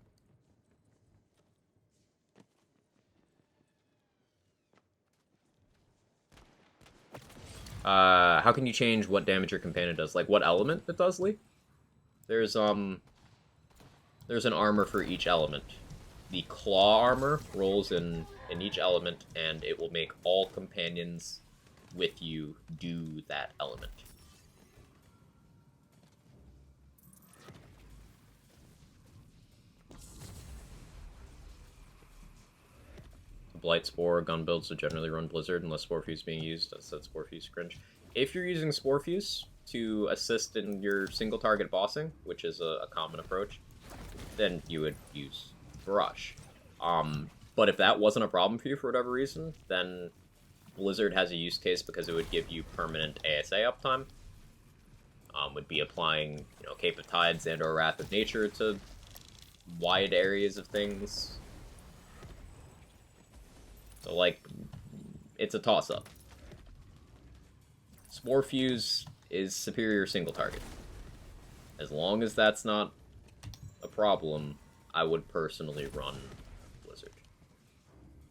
How can you change what damage your companion does? Like what element it does, Lee? There's an armor for each element. The claw armor rolls in each element, and it will make all companions with you do that element. Blight Spore gun builds to generally run Blizzard unless Spore Fuse being used. That said Spore Fuse cringe. If you're using Spore Fuse to assist in your single target bossing, which is a common approach, then you would use Barrage. But if that wasn't a problem for you for whatever reason, then Blizzard has a use case because it would give you permanent ASA uptime. Would be applying, Cape of Tides and or Wrath of Nature to wide areas of things. So, like, it's a toss-up. Spore Fuse is superior single target. As long as that's not a problem, I would personally run Blizzard.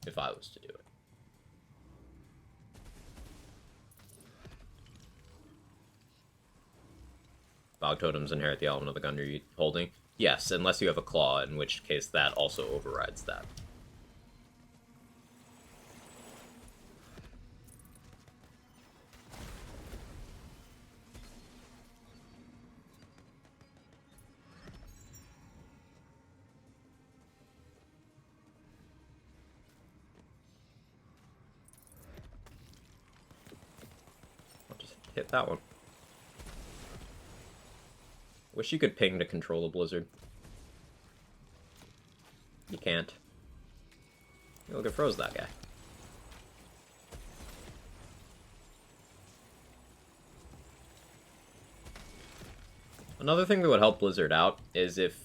If I was to do it. Bog Totems inherit the element of the gun you're holding. Yes, unless you have a claw, in which case that also overrides that. I'll just hit that one. Wish you could ping to control a blizzard. You can't. You look at froze that guy. Another thing that would help Blizzard out is if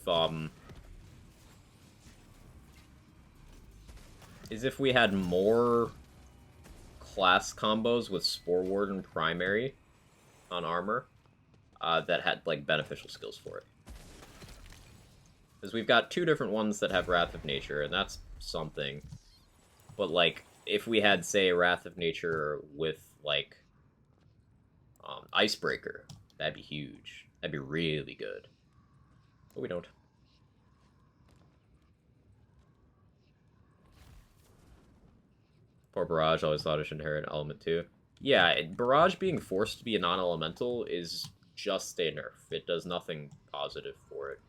we had more class combos with Spore Warden primary on armor that had like beneficial skills for it. Because we've got two different ones that have Wrath of Nature, and that's something. But like, if we had, say, Wrath of Nature with like Icebreaker, that'd be huge. That'd be really good. But we don't. Poor Barrage, always thought it should inherit element 2. Yeah, Barrage being forced to be a non-elemental is just a nerf. It does nothing positive for it.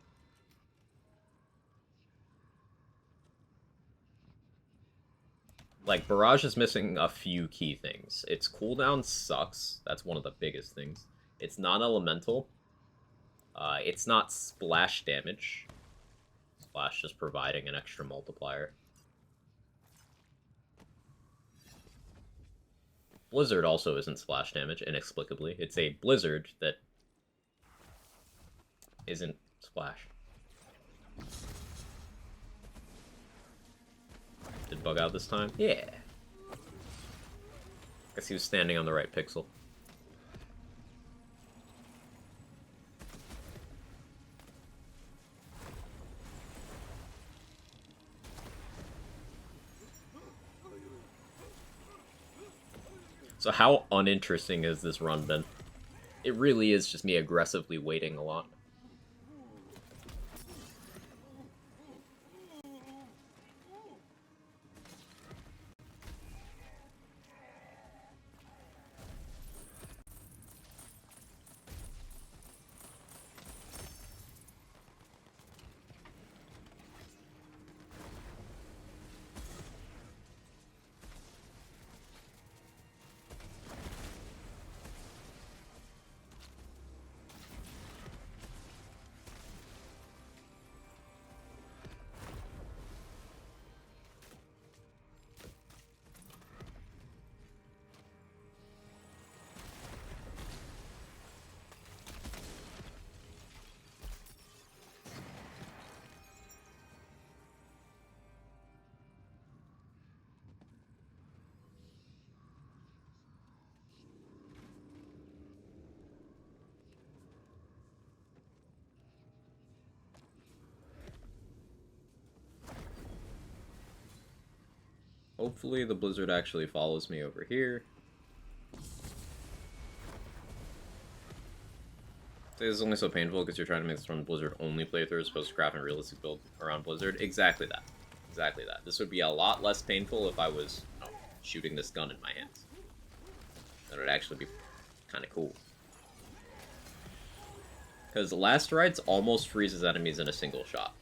Like, Barrage is missing a few key things. Its cooldown sucks. That's one of the biggest things. It's non-elemental. It's not splash damage. Splash just providing an extra multiplier. Blizzard also isn't splash damage, inexplicably. It's a blizzard that isn't splash. Did bug out this time? Yeah. Guess he was standing on the right pixel. So how uninteresting has this run been? It really is just me aggressively waiting a lot. Hopefully the Blizzard actually follows me over here. This is only so painful because you're trying to make this one Blizzard only playthrough as opposed to craft a realistic build around Blizzard. Exactly that. Exactly that. This would be a lot less painful if I was shooting this gun in my hands. That would actually be kind of cool. Because Last Rites almost freezes enemies in a single shot.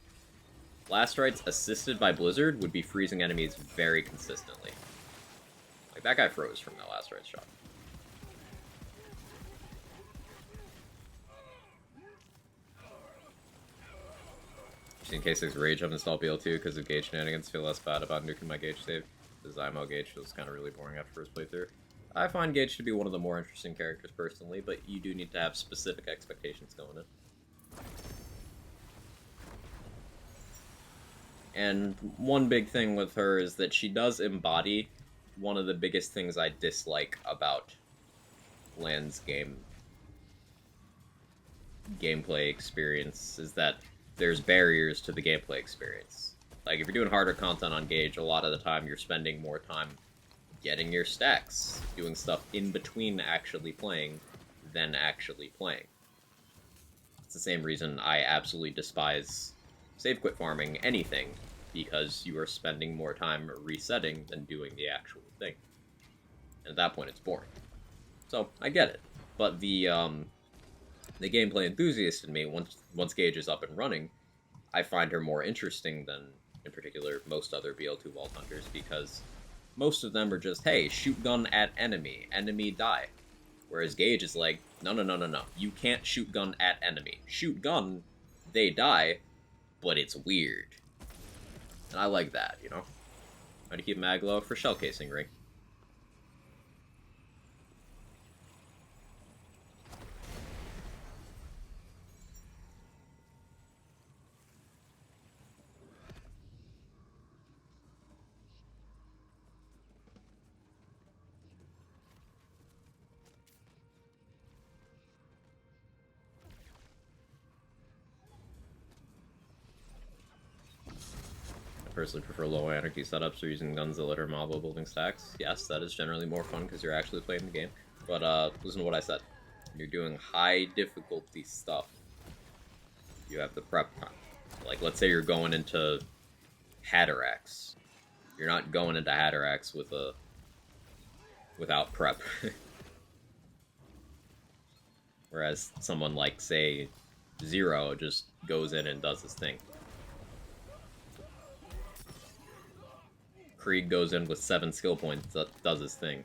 Last Rites assisted by Blizzard would be freezing enemies very consistently. Like, that guy froze from that Last Rites shot. In K6 Rage, I've installed BL2 because of gauge shenanigans. Feel less bad about nuking my gauge save. The Zymo gauge feels kind of really boring after first playthrough. I find Gage to be one of the more interesting characters personally, but you do need to have specific expectations going in. And one big thing with her is that she does embody one of the biggest things I dislike about Land's gameplay experience, is that there's barriers to the gameplay experience. Like, if you're doing harder content on Gage, a lot of the time you're spending more time getting your stacks, doing stuff in between actually playing than actually playing. It's the same reason I absolutely despise save quit farming anything, because you are spending more time resetting than doing the actual thing. And at that point it's boring. So, I get it. But the gameplay enthusiast in me, once Gage is up and running, I find her more interesting than, in particular, most other BL2 Vault Hunters, because most of them are just, hey, shoot gun at enemy, enemy die. Whereas Gage is like, no, you can't shoot gun at enemy. Shoot gun, they die, but it's weird. And I like that, you know? How to keep mag low for shell casing ring. I personally prefer low anarchy setups or using guns that let her mob while building stacks. Yes, that is generally more fun because you're actually playing the game. But listen to what I said. When you're doing high difficulty stuff, you have the prep time. Like, let's say you're going into Hatterax. You're not going into Hatterax without prep. Whereas someone like, say, Zero just goes in and does his thing. Krieg goes in with 7 skill points, does his thing.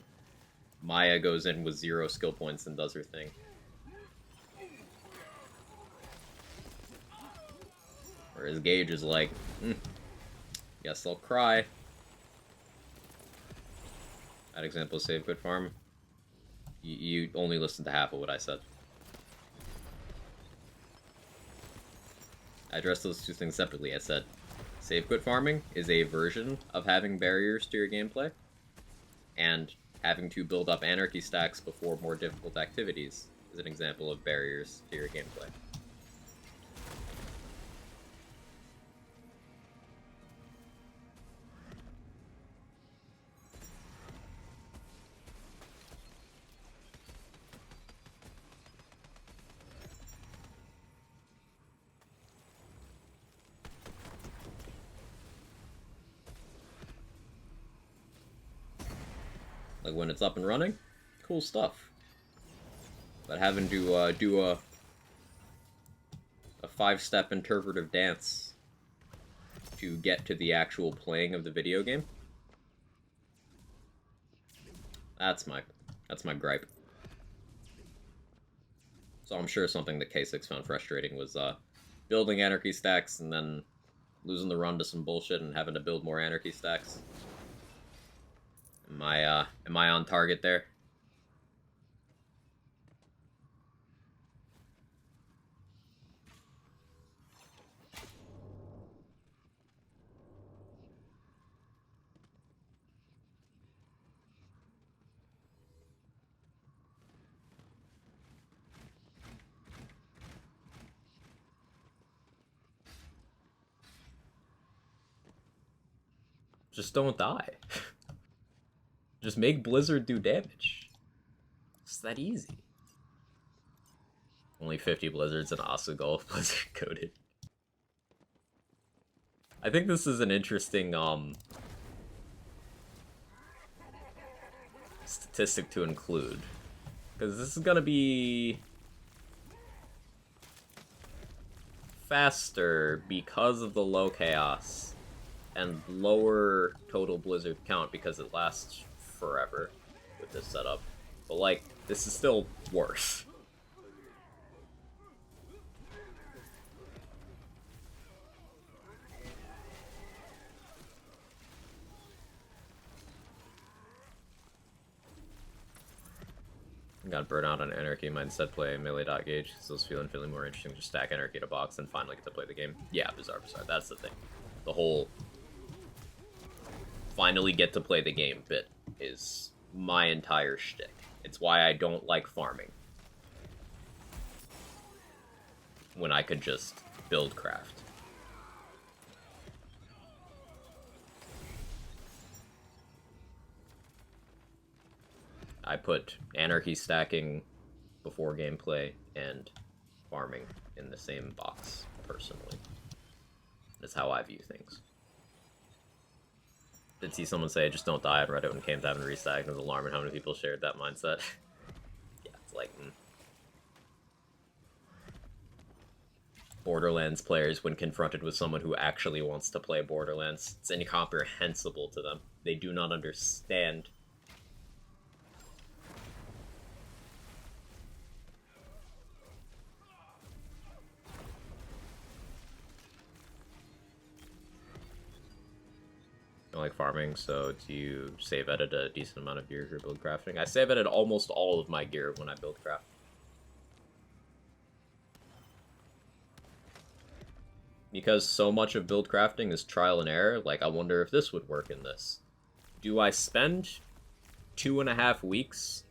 Maya goes in with 0 skill points and does her thing. Whereas Gage is like, guess I'll cry. That example, save quit farm. You only listened to half of what I said. I addressed those two things separately. I said, save quit farming is a version of having barriers to your gameplay, and having to build up anarchy stacks before more difficult activities is an example of barriers to your gameplay. Like, when it's up and running, cool stuff. But having to do a 5-step interpretive dance to get to the actual playing of the video game, that's my gripe. So I'm sure something that K6 found frustrating was building anarchy stacks and then losing the run to some bullshit and having to build more anarchy stacks. Am I on target there? Just don't die. Just make Blizzard do damage. It's that easy. Only 50 Blizzards and Asugol Blizzard coded. I think this is an interesting statistic to include. Because this is gonna be faster because of the low chaos and lower total Blizzard count because it lasts forever with this setup. But like, this is still worse. Got burnt out on Anarchy, might instead play melee.gauge, so it's feeling more interesting to stack Anarchy in a box and finally get to play the game. Yeah, Bizarre, that's the thing. The whole finally get to play the game bit is my entire shtick. It's why I don't like farming. When I could just build craft. I put Anarchy stacking before gameplay and farming in the same box, personally. That's how I view things. Did see someone say, just don't die on Reddit when it came to having to restack. It was alarming how many people shared that mindset. Yeah, it's like... Borderlands players, when confronted with someone who actually wants to play Borderlands, it's incomprehensible to them. They do not understand. I like farming, so do you save edit a decent amount of gear for build crafting? I save edit almost all of my gear when I build craft. Because so much of build crafting is trial and error, like, I wonder if this would work in this. Do I spend 2.5 weeks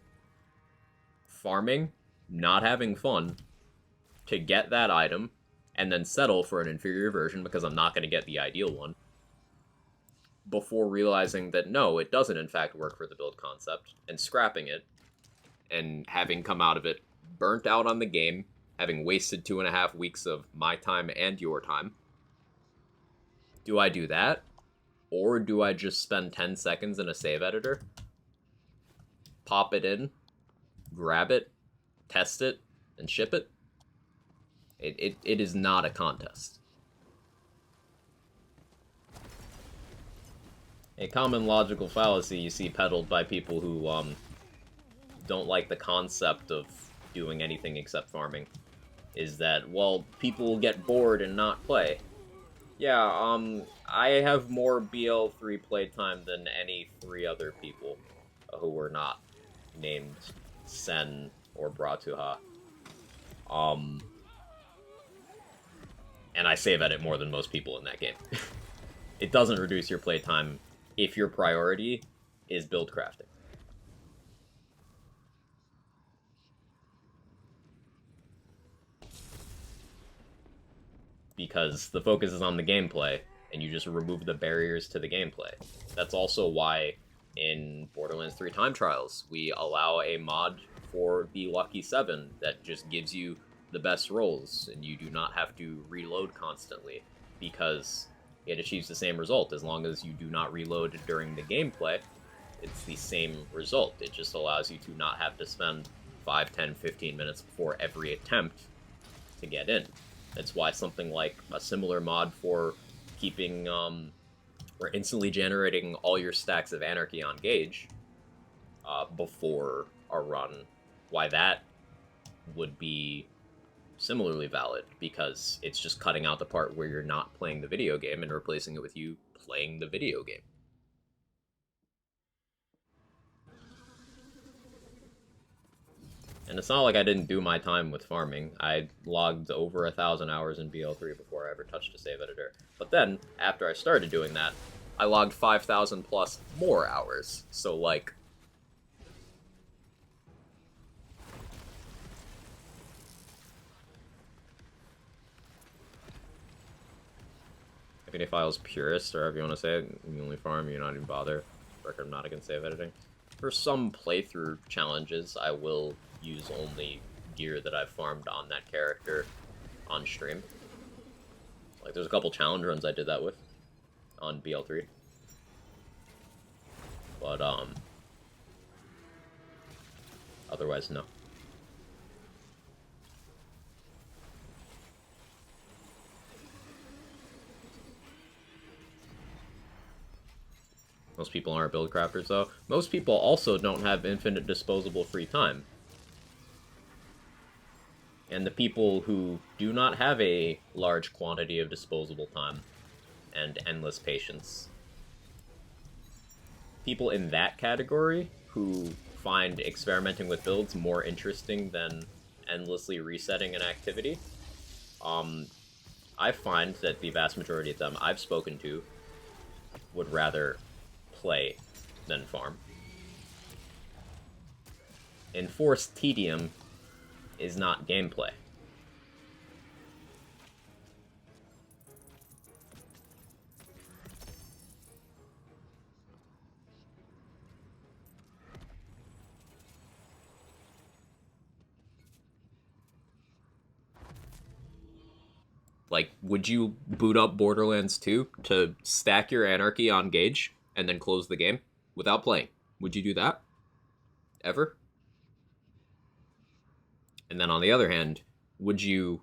farming, not having fun, to get that item, and then settle for an inferior version because I'm not going to get the ideal one, before realizing that no, it doesn't in fact work for the build concept, and scrapping it, and having come out of it burnt out on the game, having wasted 2.5 weeks of my time and your time? Do I do that? Or do I just spend 10 seconds in a save editor, pop it in, grab it, test it, and ship it? It is not a contest. A common logical fallacy you see peddled by people who don't like the concept of doing anything except farming is that, well, people will get bored and not play. Yeah, I have more BL3 playtime than any 3 other people who were not named Sen or Bratuha. And I save edit more than most people in that game. It doesn't reduce your playtime if your priority is build crafting. Because the focus is on the gameplay, and you just remove the barriers to the gameplay. That's also why in Borderlands 3 Time Trials, we allow a mod for the Lucky 7 that just gives you the best rolls, and you do not have to reload constantly, because it achieves the same result. As long as you do not reload during the gameplay, it's the same result. It just allows you to not have to spend 5, 10, 15 minutes before every attempt to get in. That's why something like a similar mod for keeping, or instantly generating all your stacks of Anarchy on Gauge before a run, why that would be similarly valid, because it's just cutting out the part where you're not playing the video game and replacing it with you playing the video game. And it's not like I didn't do my time with farming. I logged over 1,000 hours in BL3 before I ever touched a save editor. But then, after I started doing that, I logged 5,000 plus more hours. So, like... Affinity Files purist, or however you want to say it, you only farm, you not even bother. Record, I'm not against save editing. For some playthrough challenges, I will use only gear that I've farmed on that character on stream. Like, there's a couple challenge runs I did that with on BL3. But, otherwise, no. Most people aren't build crafters, though. Most people also don't have infinite disposable free time. And the people who do not have a large quantity of disposable time and endless patience, people in that category who find experimenting with builds more interesting than endlessly resetting an activity, I find that the vast majority of them I've spoken to would rather play than farm. Enforced tedium is not gameplay. Like, would you boot up Borderlands 2 to stack your anarchy on Gage and then close the game without playing? Would you do that? Ever? And then on the other hand, would you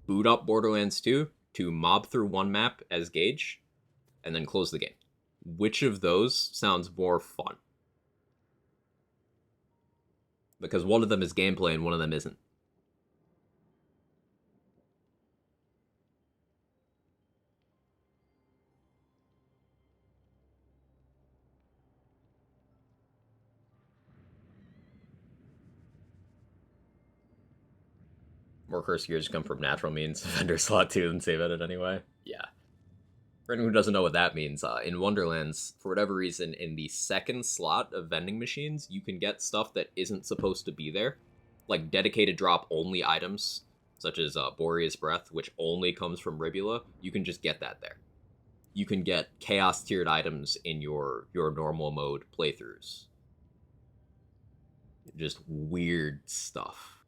boot up Borderlands 2 to mob through one map as Gage and then close the game? Which of those sounds more fun? Because one of them is gameplay and one of them isn't. More curse gears come from natural means, vendor slot 2 than save edit anyway. Yeah. For anyone who doesn't know what that means, in Wonderlands, for whatever reason, in the second slot of vending machines, you can get stuff that isn't supposed to be there. Like dedicated drop only items, such as Boreas Breath, which only comes from Ribula. You can just get that there. You can get chaos tiered items in your normal mode playthroughs. Just weird stuff.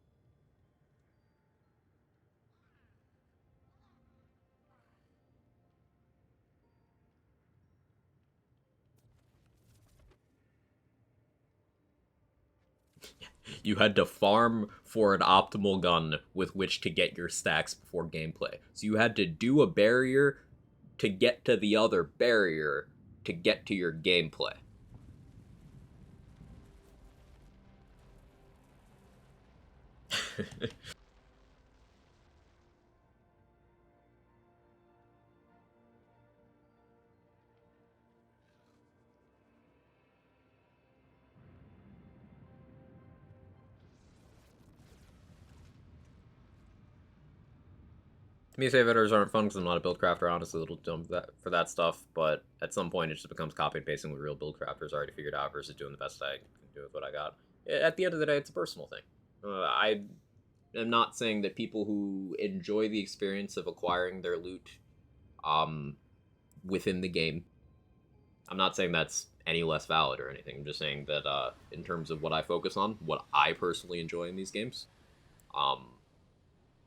You had to farm for an optimal gun with which to get your stacks before gameplay. So you had to do a barrier to get to the other barrier to get to your gameplay. To me, save editors aren't fun because I'm not a build crafter. Honestly, a little dumb for that stuff. But at some point, it just becomes copy and pasting what real build crafters already figured out versus doing the best I can do with what I got. At the end of the day, it's a personal thing. I am not saying that people who enjoy the experience of acquiring their loot, within the game, I'm not saying that's any less valid or anything. I'm just saying that in terms of what I focus on, what I personally enjoy in these games,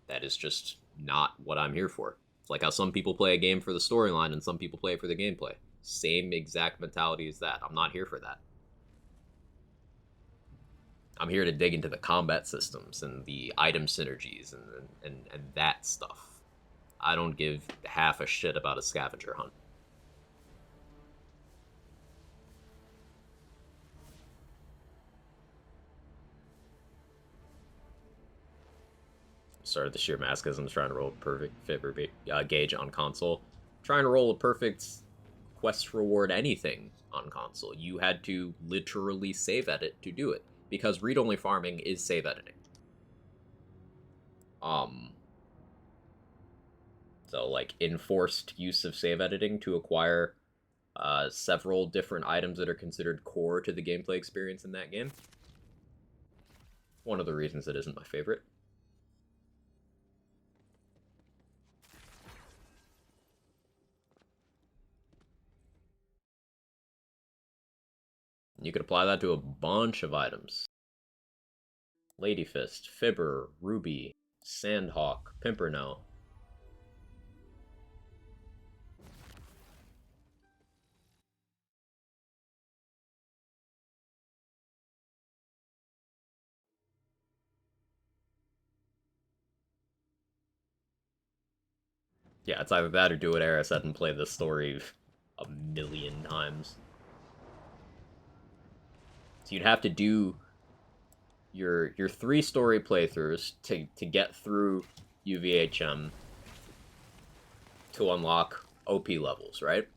that is just not what I'm here for. It's like how some people play a game for the storyline and some people play it for the gameplay. Same exact mentality as that. I'm not here for that. I'm here to dig into the combat systems and the item synergies and that stuff. I don't give half a shit about a scavenger hunt. Started the sheer masochism trying to roll a perfect fit for Gage on console. Trying to roll a perfect quest reward anything on console. You had to literally save edit to do it because read-only farming is save editing. So like enforced use of save editing to acquire several different items that are considered core to the gameplay experience in that game. One of the reasons it isn't my favorite. You could apply that to a bunch of items. Ladyfist, Fibber, Ruby, Sandhawk, Pimpernel. Yeah, it's either that or do what Era said and play the story a million times. So you'd have to do your 3 story playthroughs to get through UVHM to unlock OP levels, right?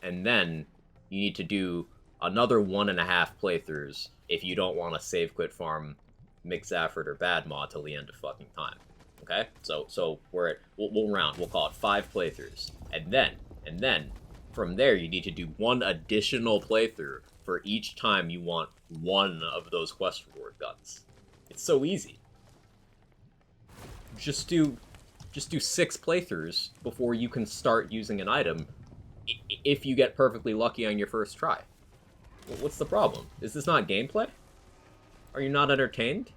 And then you need to do another 1.5 playthroughs if you don't want to save quit farm McZafford or Badmaw till the end of fucking time. Okay? So we'll round. We'll call it 5 playthroughs. And then from there you need to do 1 additional playthrough for each time you want one of those quest reward guns. It's so easy. Just do 6 playthroughs before you can start using an item if you get perfectly lucky on your first try. What's the problem? Is this not gameplay? Are you not entertained?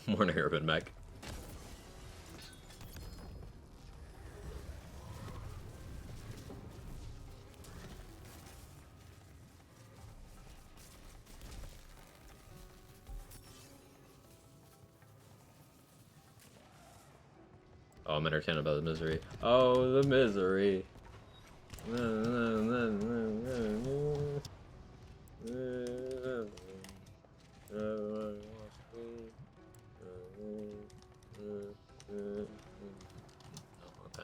Morning, Urban Mech. Oh, I'm entertained by the misery. Oh, the misery. Okay.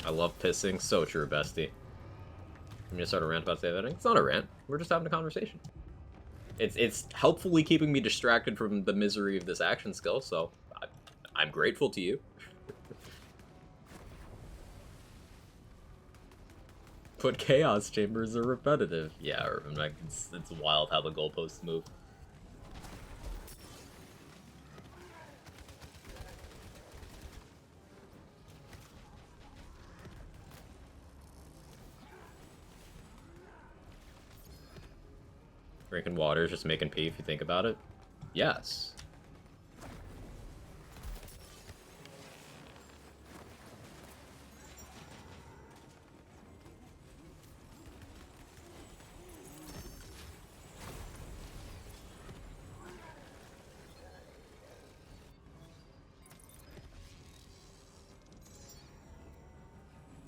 I love pissing. So true, bestie. I'm gonna start a rant about that. It's not a rant. We're just having a conversation. It's helpfully keeping me distracted from the misery of this action skill, so I'm grateful to you. But Chaos Chambers are repetitive. Yeah, like, it's wild how the goalposts move. Drinking water is just making pee if you think about it. Yes.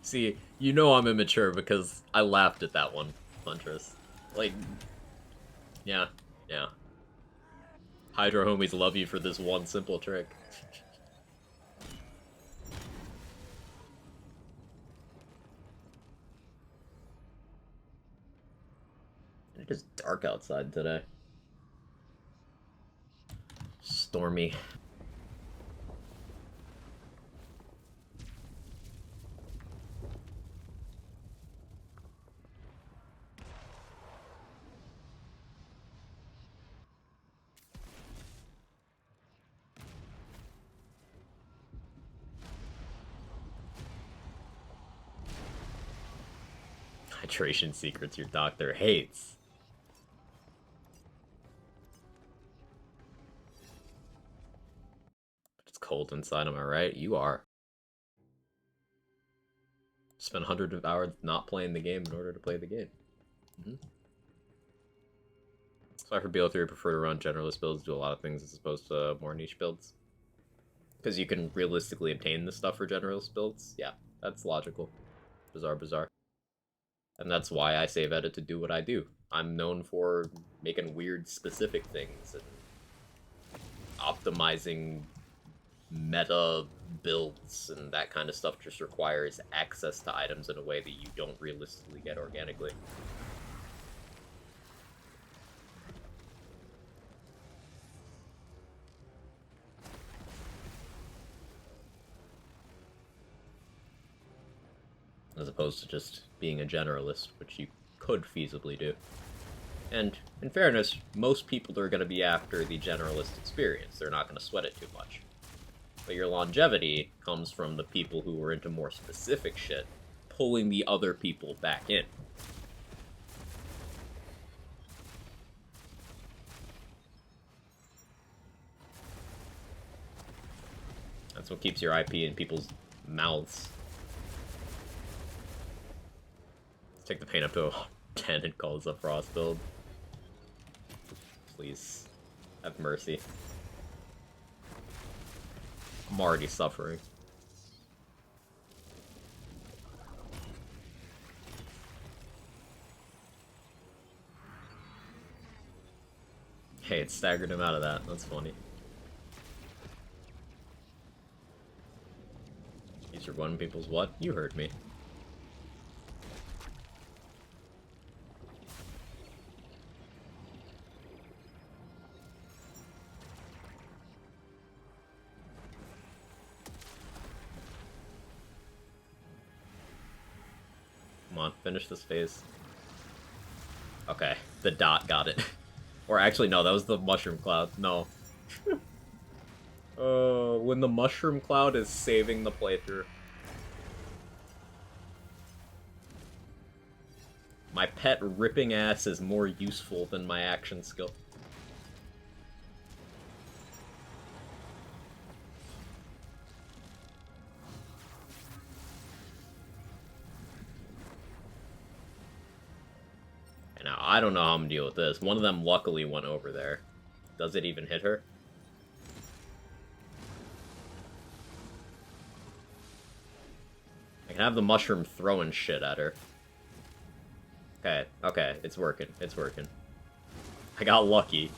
See, you know I'm immature because I laughed at that one, Huntress. Like, yeah. Hydra homies love you for this one simple trick. It is dark outside today. Stormy. Hydration secrets your doctor hates. It's cold inside, am I right? You are. Spend hundreds of hours not playing the game in order to play the game. So for BO3, I prefer to run generalist builds, do a lot of things as opposed to more niche builds. Because you can realistically obtain the stuff for generalist builds. Yeah, that's logical. Bizarre. And that's why I save edit to do what I do. I'm known for making weird specific things and optimizing meta builds, and that kind of stuff just requires access to items in a way that you don't realistically get organically. as opposed to just being a generalist, which you could feasibly do. And, in fairness, most people are going to be after the generalist experience. They're not going to sweat it too much. But your longevity comes from the people who are into more specific shit, pulling the other people back in. That's what keeps your IP in people's mouths. Let's take the pain up to a 10 and call this a Frost build. Please, have mercy. I'm already suffering. Hey, it staggered him out of that. That's funny. These are one people's what? You heard me. Come on, finish this phase. Okay, the dot got it. Or actually, no, that was the mushroom cloud. No. When the mushroom cloud is saving the playthrough. My pet ripping ass is more useful than my action skill. And now, I don't know how I'm gonna deal with this. One of them luckily went over there. Does it even hit her? I can have the mushroom throwing shit at her. Okay, okay, it's working, it's working. I got lucky.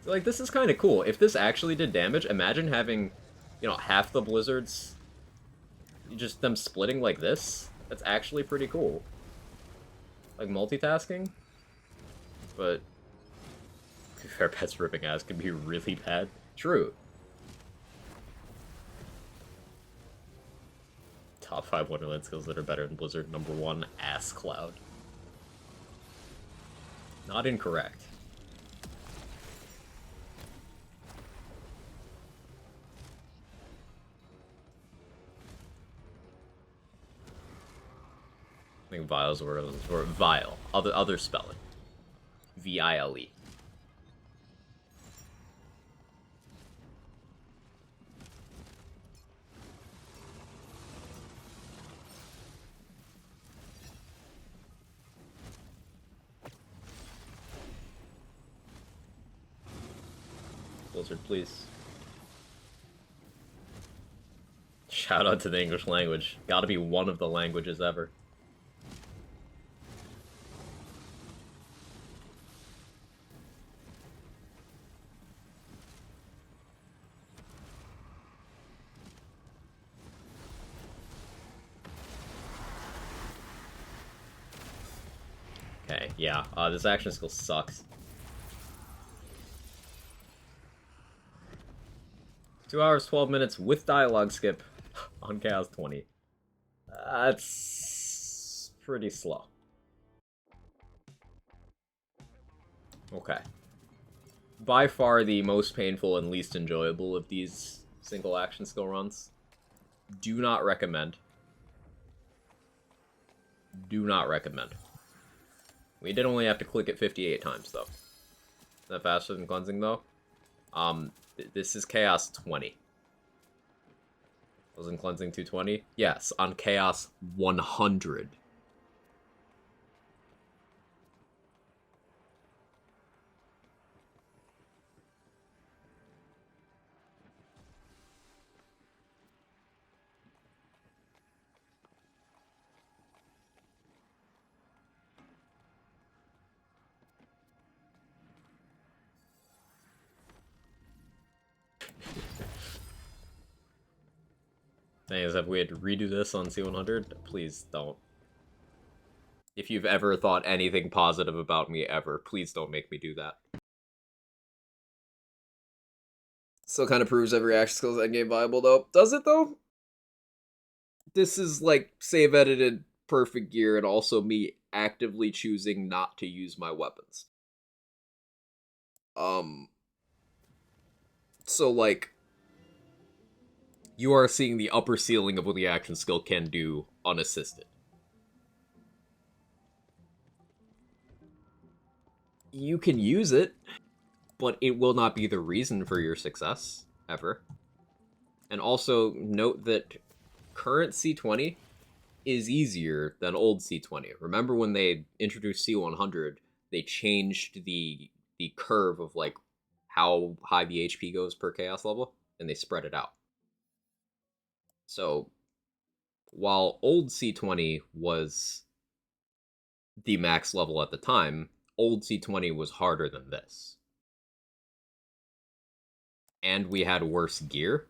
So, like, this is kind of cool. If this actually did damage, imagine having, you know, half the blizzards, just them splitting like this. That's actually pretty cool. Like, multitasking. But Fair Pet's ripping ass can be really bad. True. Top 5 Wonderland skills that are better than Blizzard. Number 1, Ass Cloud. Not incorrect. I think Vile's word, or Vile. Other spelling. V-I-L-E. Blizzard, please. Shout out to the English language. Gotta be one of the languages ever. Okay, yeah, this action skill sucks. 2 hours, 12 minutes with dialogue skip on Chaos 20. That's pretty slow. Okay. By far the most painful and least enjoyable of these single action skill runs. Do not recommend. Do not recommend. We did only have to click it 58 times, though. Is that faster than cleansing, though? This is Chaos 20. Wasn't cleansing 220? Yes, on Chaos 100. Thing is, if we had to redo this on C100, please don't. If you've ever thought anything positive about me ever, please don't make me do that. Still kind of proves every action skill that game viable, though. Does it, though? This is, like, save edited perfect gear and also me actively choosing not to use my weapons. So, like, you are seeing the upper ceiling of what the action skill can do unassisted. You can use it, but it will not be the reason for your success, ever. And also, note that current C20 is easier than old C20. Remember when they introduced C100, they changed the curve of, like, how high the HP goes per chaos level, and they spread it out. So, while old C20 was the max level at the time, old C20 was harder than this. And we had worse gear,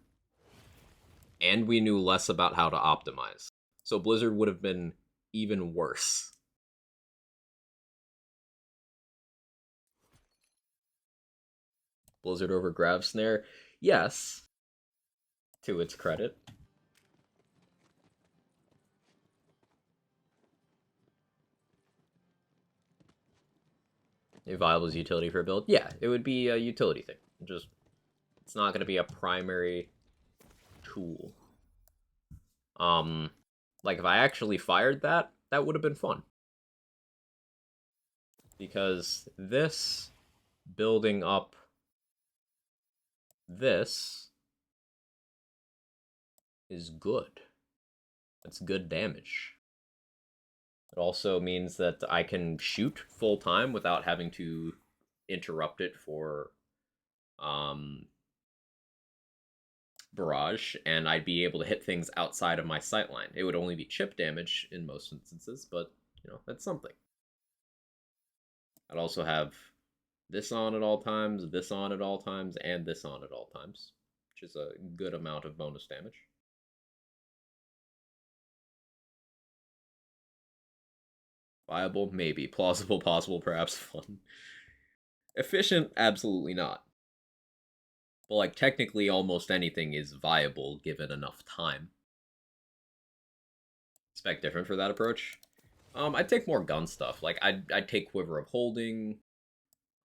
and we knew less about how to optimize. So Blizzard would have been even worse. Blizzard over Grav Snare? Yes, to its credit. A viable utility for a build? Yeah, it would be a utility thing. It's not going to be a primary tool. Like, if I actually fired that, that would have been fun. Because this building up this is good. That's good damage. It also means that I can shoot full time without having to interrupt it for barrage, and I'd be able to hit things outside of my sightline. It would only be chip damage in most instances, but, you know, that's something. I'd also have this on at all times, this on at all times, and this on at all times, which is a good amount of bonus damage. Viable? Maybe. Plausible? Possible? Perhaps. Fun. Efficient? Absolutely not. But, like, technically almost anything is viable given enough time. Expect different for that approach? I'd take more gun stuff. Like, I'd take Quiver of Holding.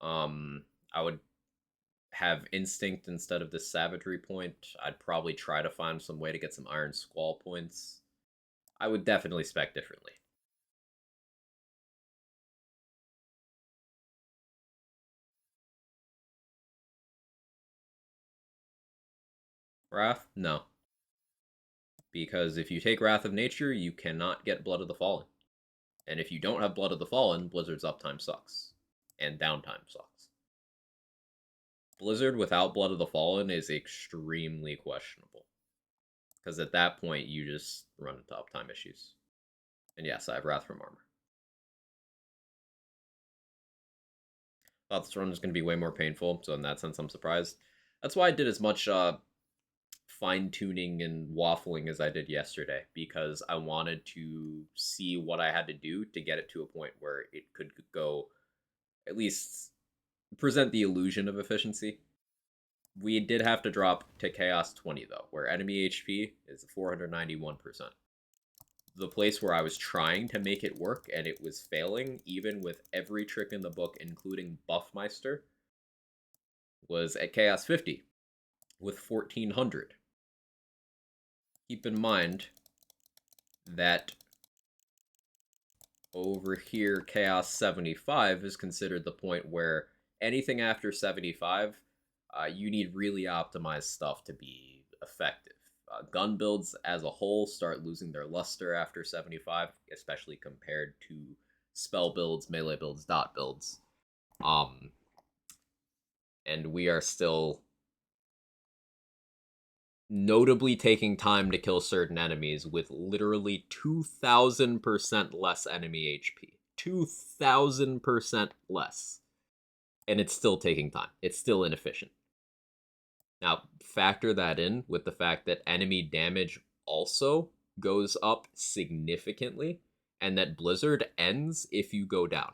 I would have Instinct instead of this Savagery point. I'd probably try to find some way to get some Iron Squall points. I would definitely spec differently. Wrath? No. Because if you take Wrath of Nature, you cannot get Blood of the Fallen. And if you don't have Blood of the Fallen, Blizzard's uptime sucks. And downtime sucks. Blizzard without Blood of the Fallen is extremely questionable. Because at that point, you just run into uptime issues. And yes, I have Wrath from Armor. Thought this run was going to be way more painful, so in that sense, I'm surprised. That's why I did as much fine-tuning and waffling as I did yesterday, because I wanted to see what I had to do to get it to a point where it could go, at least present the illusion of efficiency. We did have to drop to Chaos 20, though, where enemy HP is 491%. The place where I was trying to make it work, and it was failing, even with every trick in the book, including Buffmeister, was at Chaos 50, with 1400. Keep in mind that over here, Chaos 75 is considered the point where anything after 75, you need really optimized stuff to be effective. Gun builds as a whole start losing their luster after 75, especially compared to spell builds, melee builds, dot builds. And we are still notably taking time to kill certain enemies with literally 2,000% less enemy HP. 2,000% less. And it's still taking time. It's still inefficient. Now, factor that in with the fact that enemy damage also goes up significantly, and that Blizzard ends if you go down.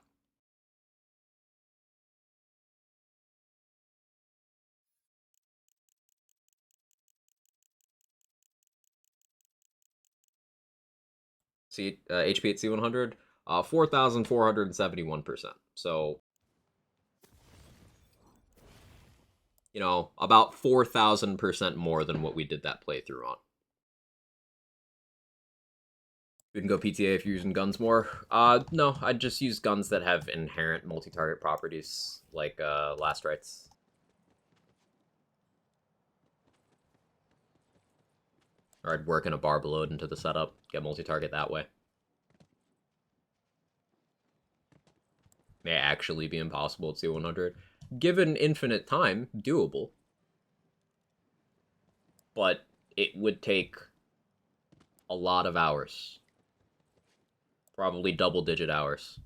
See, HP at C100, 4,471%. So, you know, about 4,000% more than what we did that playthrough on. You can go PTA if you're using guns more. No, I'd just use guns that have inherent multi-target properties, like Last Rites. Or I'd work in a barb load into the setup, get multi-target that way. May actually be impossible at C100. Given infinite time, doable. But it would take a lot of hours. Probably double-digit hours.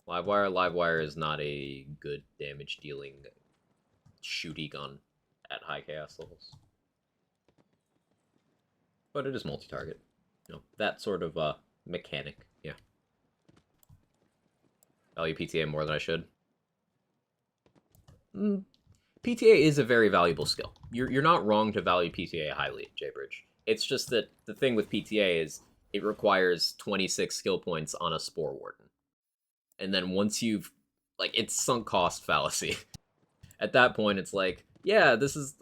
Livewire is not a good damage-dealing shooty gun at high chaos levels. But it is multi-target. You know, that sort of mechanic, yeah. Value PTA more than I should. PTA is a very valuable skill. You're not wrong to value PTA highly, J-Bridge. It's just that the thing with PTA is it requires 26 skill points on a Spore Warden. And then once you've, like, it's sunk cost fallacy. At that point, it's like, yeah, this is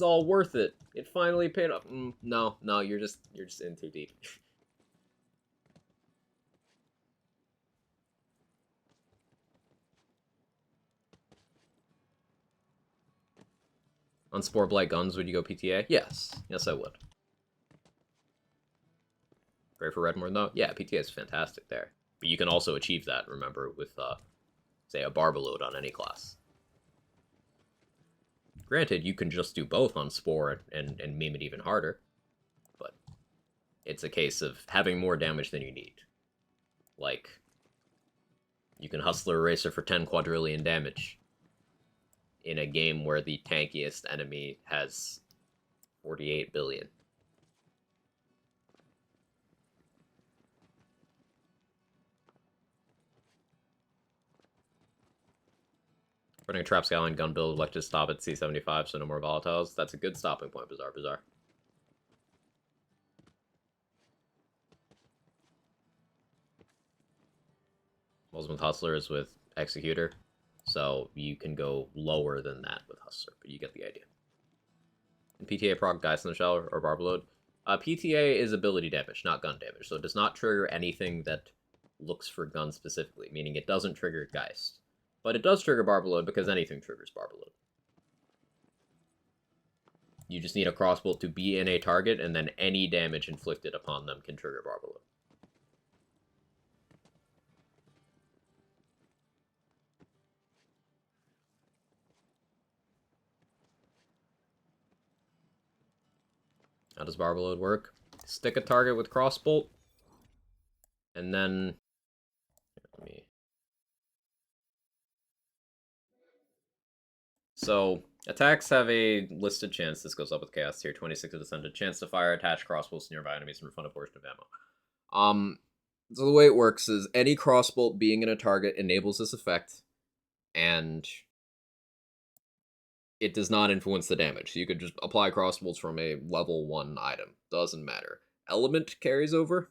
all worth it. It finally paid off. No, you're just in too deep. On Spore Blight guns, would you go PTA? Yes, I would. Great for Redmore though? Yeah, PTA is fantastic there. But you can also achieve that, remember, with, say, a Barbaload on any class. Granted, you can just do both on Spore and meme it even harder. But it's a case of having more damage than you need. Like, you can Hustler Eraser for 10 quadrillion damage in a game where the tankiest enemy has 48 billion. Running a Trap Skyline gun build, like to stop at C75 so no more volatiles. That's a good stopping point, Bizarre. Ultimate Hustler is with Executor, so you can go lower than that with Hustler, but you get the idea. And PTA proc Geist in the Shell or Barbaload. PTA is ability damage, not gun damage, so it does not trigger anything that looks for gun specifically, meaning it doesn't trigger Geist. But it does trigger Barbaload because anything triggers Barbaload. You just need a crossbolt to be in a target, and then any damage inflicted upon them can trigger Barbaload. How does Barbaload work? Stick a target with crossbolt, and then So, attacks have a listed chance, this goes up with Chaos Tier 26 of Descended, chance to fire attached crossbolts to nearby enemies and refund a portion of ammo. So the way it works is any crossbolt being in a target enables this effect, and it does not influence the damage. So you could just apply crossbolts from a level 1 item. Doesn't matter. Element carries over,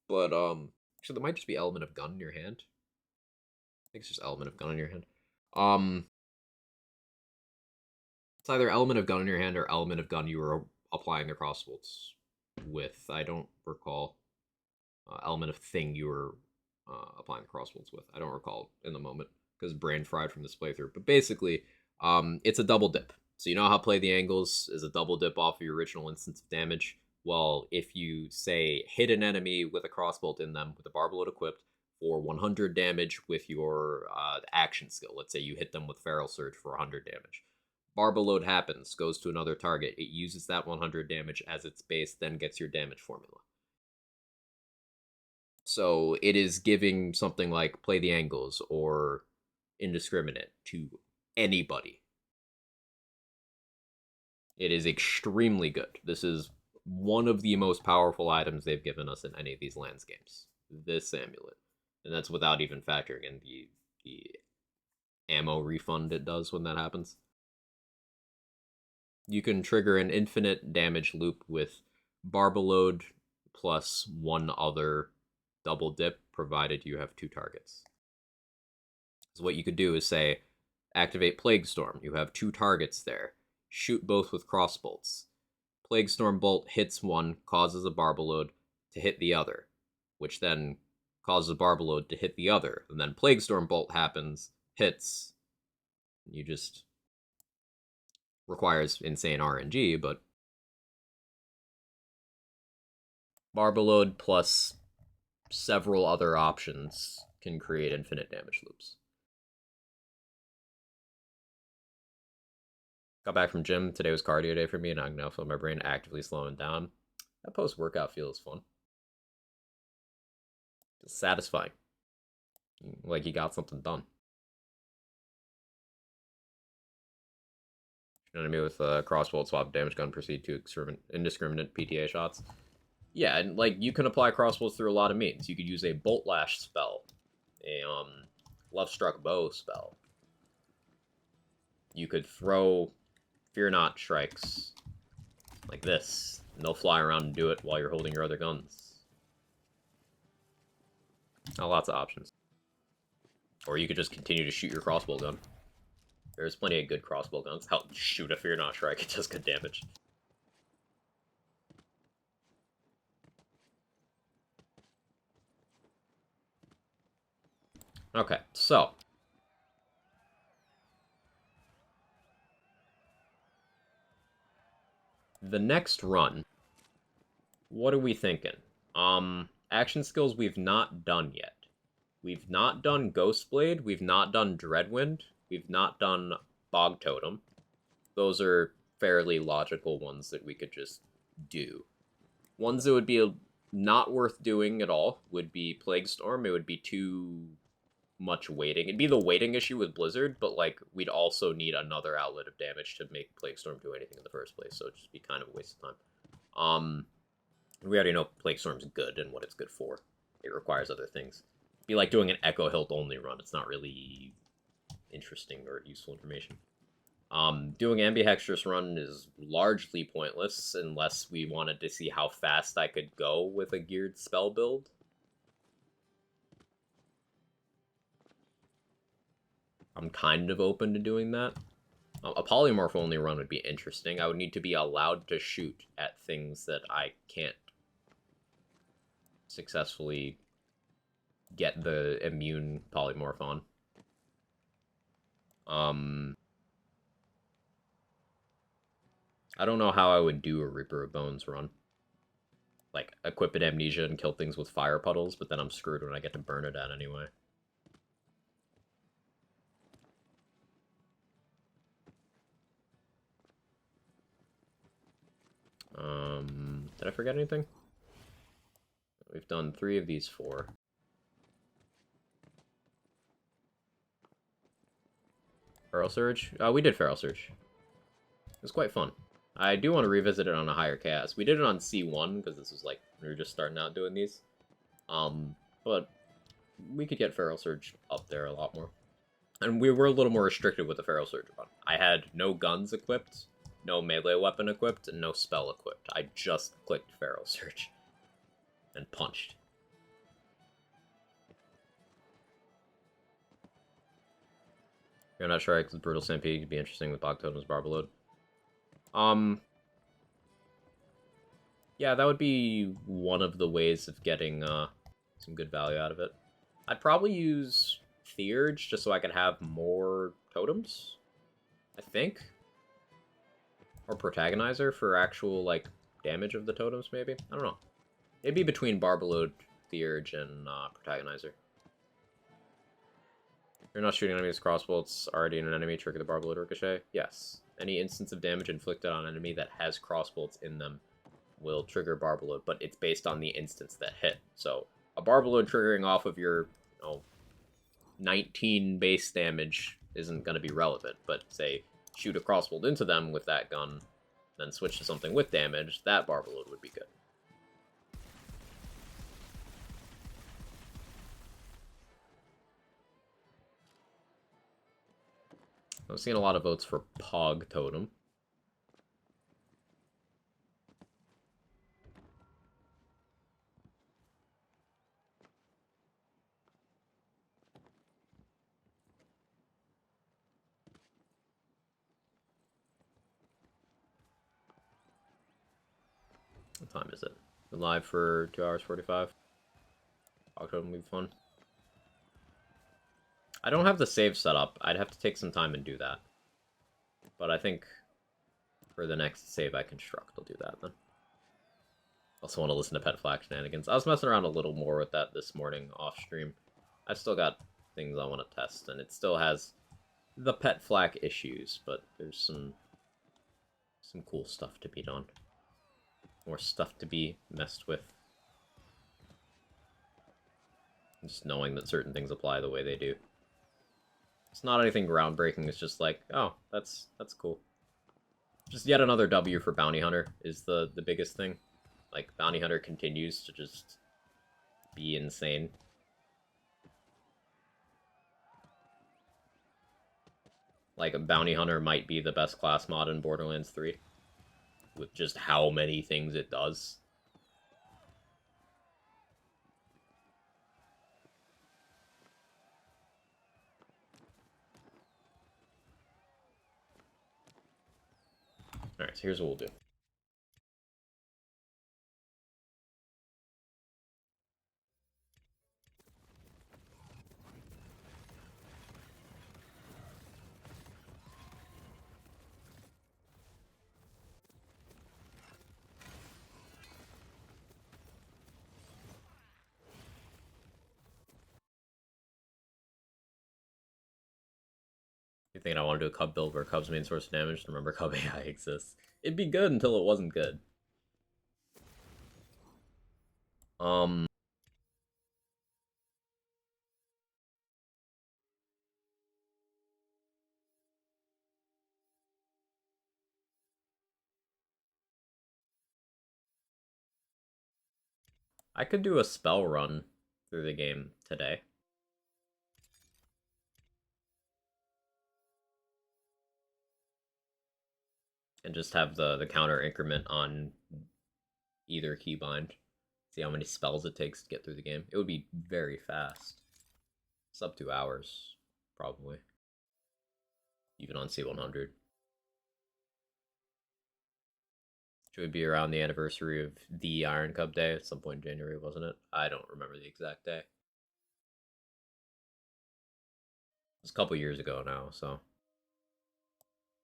but, actually there might just be Element of Gun in your hand. I think it's just Element of Gun in your hand. It's either Element of Gun in your hand or Element of Gun you were applying the crossbolts with. I don't recall. Element of Thing you were applying the crossbolts with. I don't recall in the moment because brain fried from this playthrough. But basically, it's a double dip. So you know how Play the Angles is a double dip off of your original instance of damage? Well, if you, say, hit an enemy with a crossbolt in them with a Barbaload equipped for 100 damage with your action skill, let's say you hit them with Feral Surge for 100 damage. Barbaload happens, goes to another target. It uses that 100 damage as its base, then gets your damage formula. So it is giving something like Play the Angles or Indiscriminate to anybody. It is extremely good. This is one of the most powerful items they've given us in any of these lands games. This amulet. And that's without even factoring in the ammo refund it does when that happens. You can trigger an infinite damage loop with Barbaload, plus one other double dip, provided you have 2 targets. So what you could do is say, activate Plague Storm. You have 2 targets there. Shoot both with crossbolts. Plague Storm bolt hits one, causes a Barbalode to hit the other, which then causes a Barbalode to hit the other. And then Plague Storm bolt happens, hits. You just requires insane RNG, but Barbalode plus several other options can create infinite damage loops. Got back from gym. Today was cardio day for me, and I now feel my brain actively slowing down. That post-workout feels fun. It's satisfying. Like you got something done. Enemy with a crossbolt swap damage gun, proceed to indiscriminate PTA shots. Yeah, and like you can apply crossbows through a lot of means. You could use a bolt lash spell, a love struck bow spell. You could throw fear not strikes like this, and they'll fly around and do it while you're holding your other guns. Lots of options. Or you could just continue to shoot your crossbow gun. There's plenty of good crossbow guns. Hell, shoot a fear not strike, it does good damage. Okay, so the next run, what are we thinking? Action skills we've not done yet. We've not done Ghostblade, we've not done Dreadwind, we've not done Bog Totem. Those are fairly logical ones that we could just do. Ones that would be not worth doing at all would be Plague Storm. It would be too much waiting. It'd be the waiting issue with Blizzard, but like we'd also need another outlet of damage to make Plague Storm do anything in the first place, so it'd just be kind of a waste of time. We already know Plague Storm's good and what it's good for. It requires other things. It'd be like doing an Echo Hilt only run. It's not really interesting or useful information. Doing Ambihextrous run is largely pointless unless we wanted to see how fast I could go with a geared spell build. I'm kind of open to doing that. A polymorph only run would be interesting. I would need to be allowed to shoot at things that I can't successfully get the immune polymorph on. I don't know how I would do a Reaper of Bones run. Like, equip an Amnesia and kill things with fire puddles, but then I'm screwed when I get to burn it at anyway. Did I forget anything? We've done 3 of these 4. Feral Surge? We did Feral Surge. It was quite fun. I do want to revisit it on a higher cast. We did it on C1, because this was like, we were just starting out doing these. But we could get Feral Surge up there a lot more. And we were a little more restricted with the Feral Surge run. I had no guns equipped, no melee weapon equipped, and no spell equipped. I just clicked Feral Surge. And punched. You're not sure because Brutal Stampede could be interesting with Bog Totem's Barbalode. Yeah, that would be one of the ways of getting some good value out of it. I'd probably use Theurge just so I could have more totems, I think. Or Protagonizer for actual, like, damage of the totems, maybe? I don't know. It'd be between Barbalode, Theurge, and Protagonizer. You're not shooting enemies with crossbolts already in an enemy, trigger the Barbalode Ricochet? Yes. Any instance of damage inflicted on an enemy that has crossbolts in them will trigger Barbalode, but it's based on the instance that hit. So, a Barbalode triggering off of your, 19 base damage isn't going to be relevant, but say, shoot a crossbolt into them with that gun, then switch to something with damage, that Barbalode would be good. I'm seeing a lot of votes for Pog Totem. What time is it? Been live for 2 hours 45. October will be fun. I don't have the save set up. I'd have to take some time and do that. But I think for the next save I construct, I'll do that then. Also want to listen to Pet Flak shenanigans. I was messing around a little more with that this morning off stream. I've still got things I want to test, and it still has the Pet Flak issues, but there's some cool stuff to be done. More stuff to be messed with. Just knowing that certain things apply the way they do. It's not anything groundbreaking, it's just like, oh, that's cool. Just yet another W for Bounty Hunter is the biggest thing. Like, Bounty Hunter continues to just be insane. Like, a Bounty Hunter might be the best class mod in Borderlands 3. With just how many things it does. Alright, so here's what we'll do. You think I want to do a Cub build where Cub's main source of damage? Remember, Cub AI exists. It'd be good until it wasn't good. I could do a spell run through the game today. And just have the counter increment on either keybind. See how many spells it takes to get through the game. It would be very fast. Sub 2 hours, probably. Even on C100. Should it be around the anniversary of the Iron Cup day at some point in January, wasn't it? I don't remember the exact day. It was a couple years ago now, so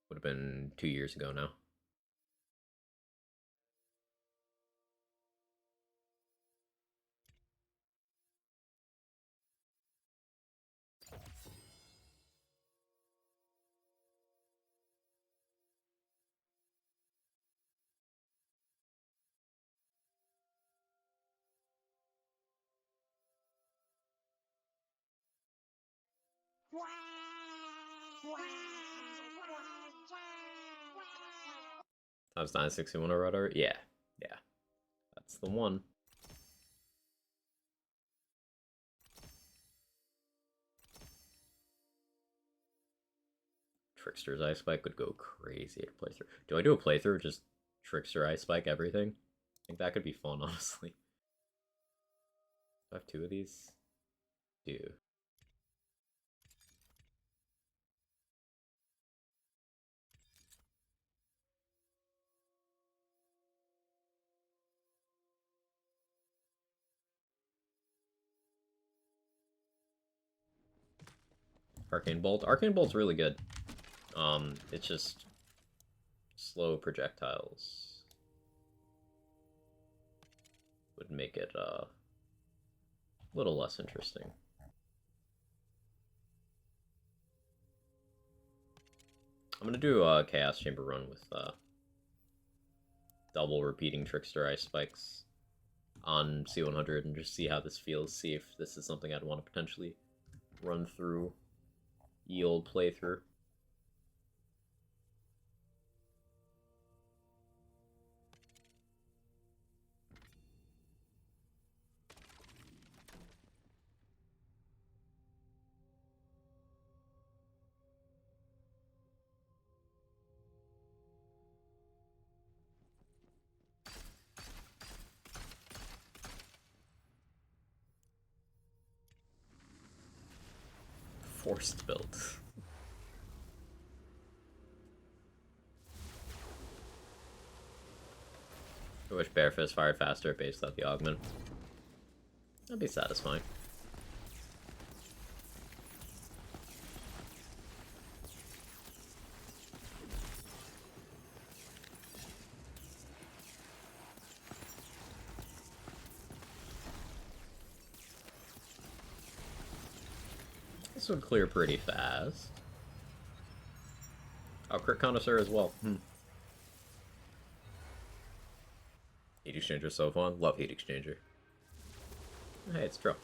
would have been 2 years ago now. That was 961 or whatever? Yeah. Yeah. That's the one. Trickster's Ice Spike would go crazy at a playthrough. Do I do a playthrough just Trickster Ice Spike everything? I think that could be fun, honestly. Do I have 2 of these? Do. Arcane Bolt. Arcane Bolt's really good. It's just slow projectiles would make it a little less interesting. I'm gonna do a Chaos Chamber run with double repeating Trickster Ice Spikes on C100 and just see how this feels. See if this is something I'd want to potentially run through ye old playthrough. Forced build. I wish Bearfist fired faster based on the augment. That'd be satisfying. This would clear pretty fast. Oh, Crit Connoisseur as well. Heat Exchanger so fun. Love Heat Exchanger. Hey, it's true.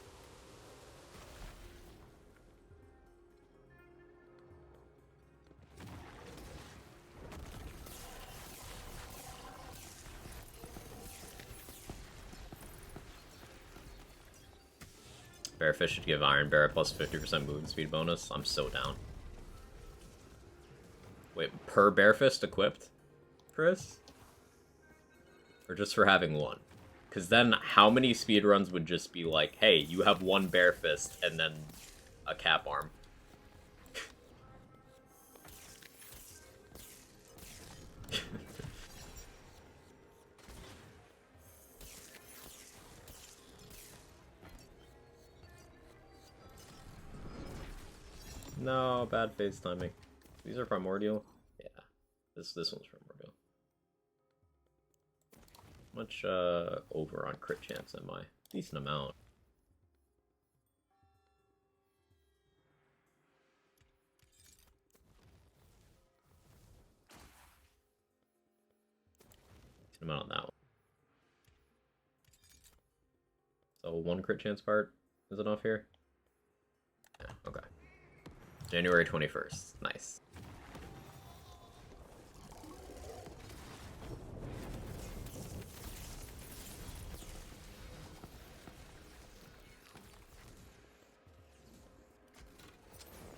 Bearfish should give Iron Bear a plus 50% movement speed bonus. I'm so down. Wait, per Bearfist equipped, Chris? Or just for having one? Because then how many speedruns would just be like, hey, you have one Bearfist and then a cap arm? No, bad face timing. These are Primordial? Yeah. This one's Primordial. Much over on crit chance am I? Decent amount. Decent amount on that one. So one crit chance part is enough here? Yeah, okay. January 21st. Nice.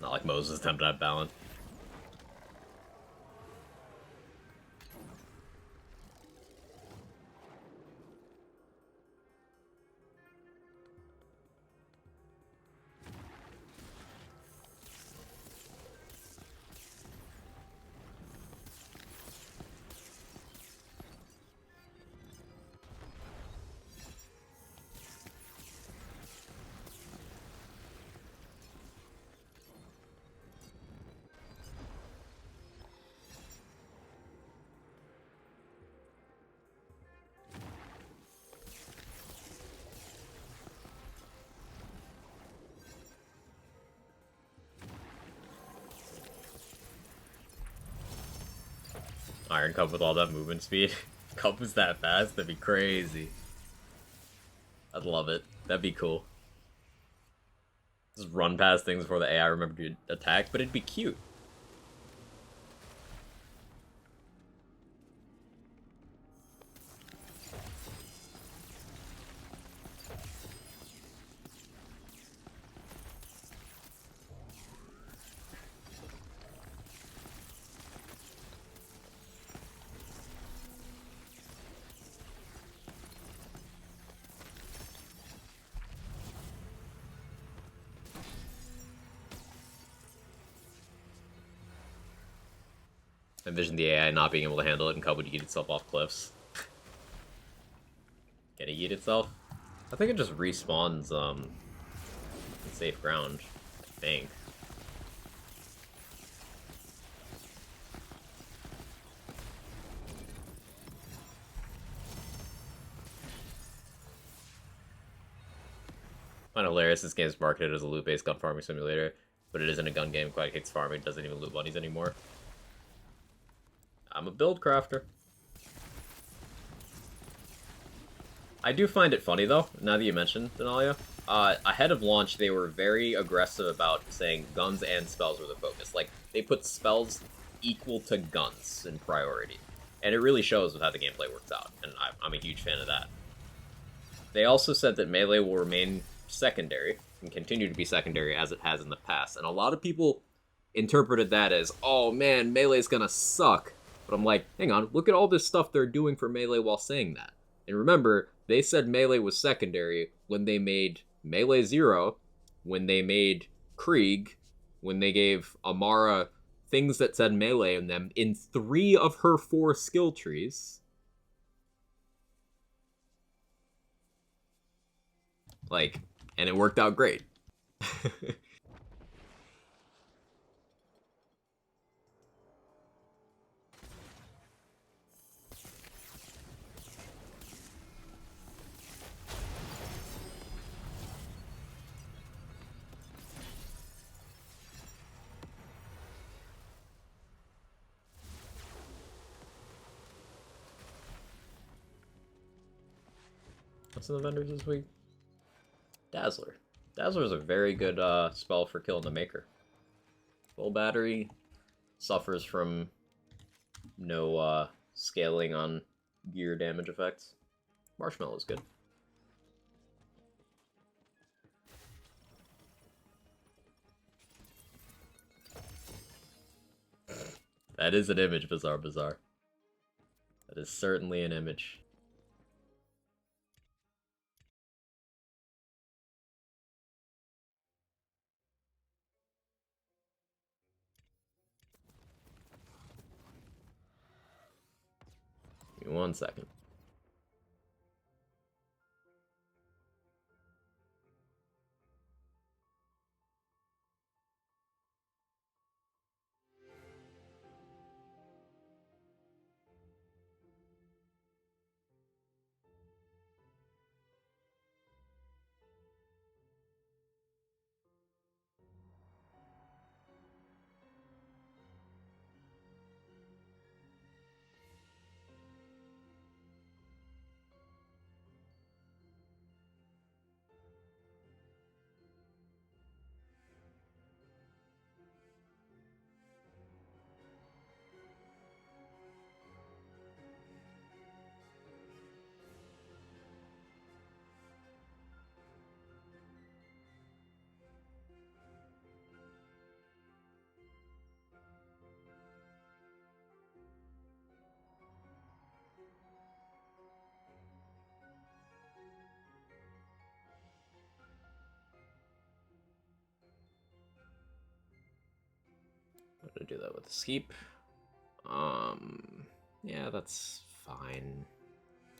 Not like Moses attempted at balance. Iron Cup with all that movement speed. Cup is that fast? That'd be crazy. I'd love it. That'd be cool. Just run past things before the AI remember to attack, but it'd be cute. Envision the AI not being able to handle it and Cub would yeet itself off cliffs. Can it yeet itself? I think it just respawns in safe ground, I think. I find it hilarious this game is marketed as a loot-based gun farming simulator, but it isn't a gun game. Quite hates farming, doesn't even loot bunnies anymore. I'm a build crafter. I do find it funny, though, now that you mentioned Denalia. Ahead of launch, they were very aggressive about saying guns and spells were the focus. Like, they put spells equal to guns in priority. And it really shows with how the gameplay works out, and I'm a huge fan of that. They also said that melee will remain secondary, and continue to be secondary as it has in the past. And a lot of people interpreted that as, oh man, melee's gonna suck. But I'm like, hang on, look at all this stuff they're doing for melee while saying that. And remember, they said melee was secondary when they made Melee Zero, when they made Krieg, when they gave Amara things that said melee in them in 3 of her 4 skill trees. Like, and it worked out great. What's in the vendors this week? Dazzler. Dazzler is a very good spell for killing the Maker. Full battery, suffers from no scaling on gear damage effects. Marshmallow is good. That is an image, Bizarre Bizarre. That is certainly an image. Give me 1 second. I'm gonna do that with the Skeep. Yeah, that's fine.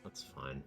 That's fine.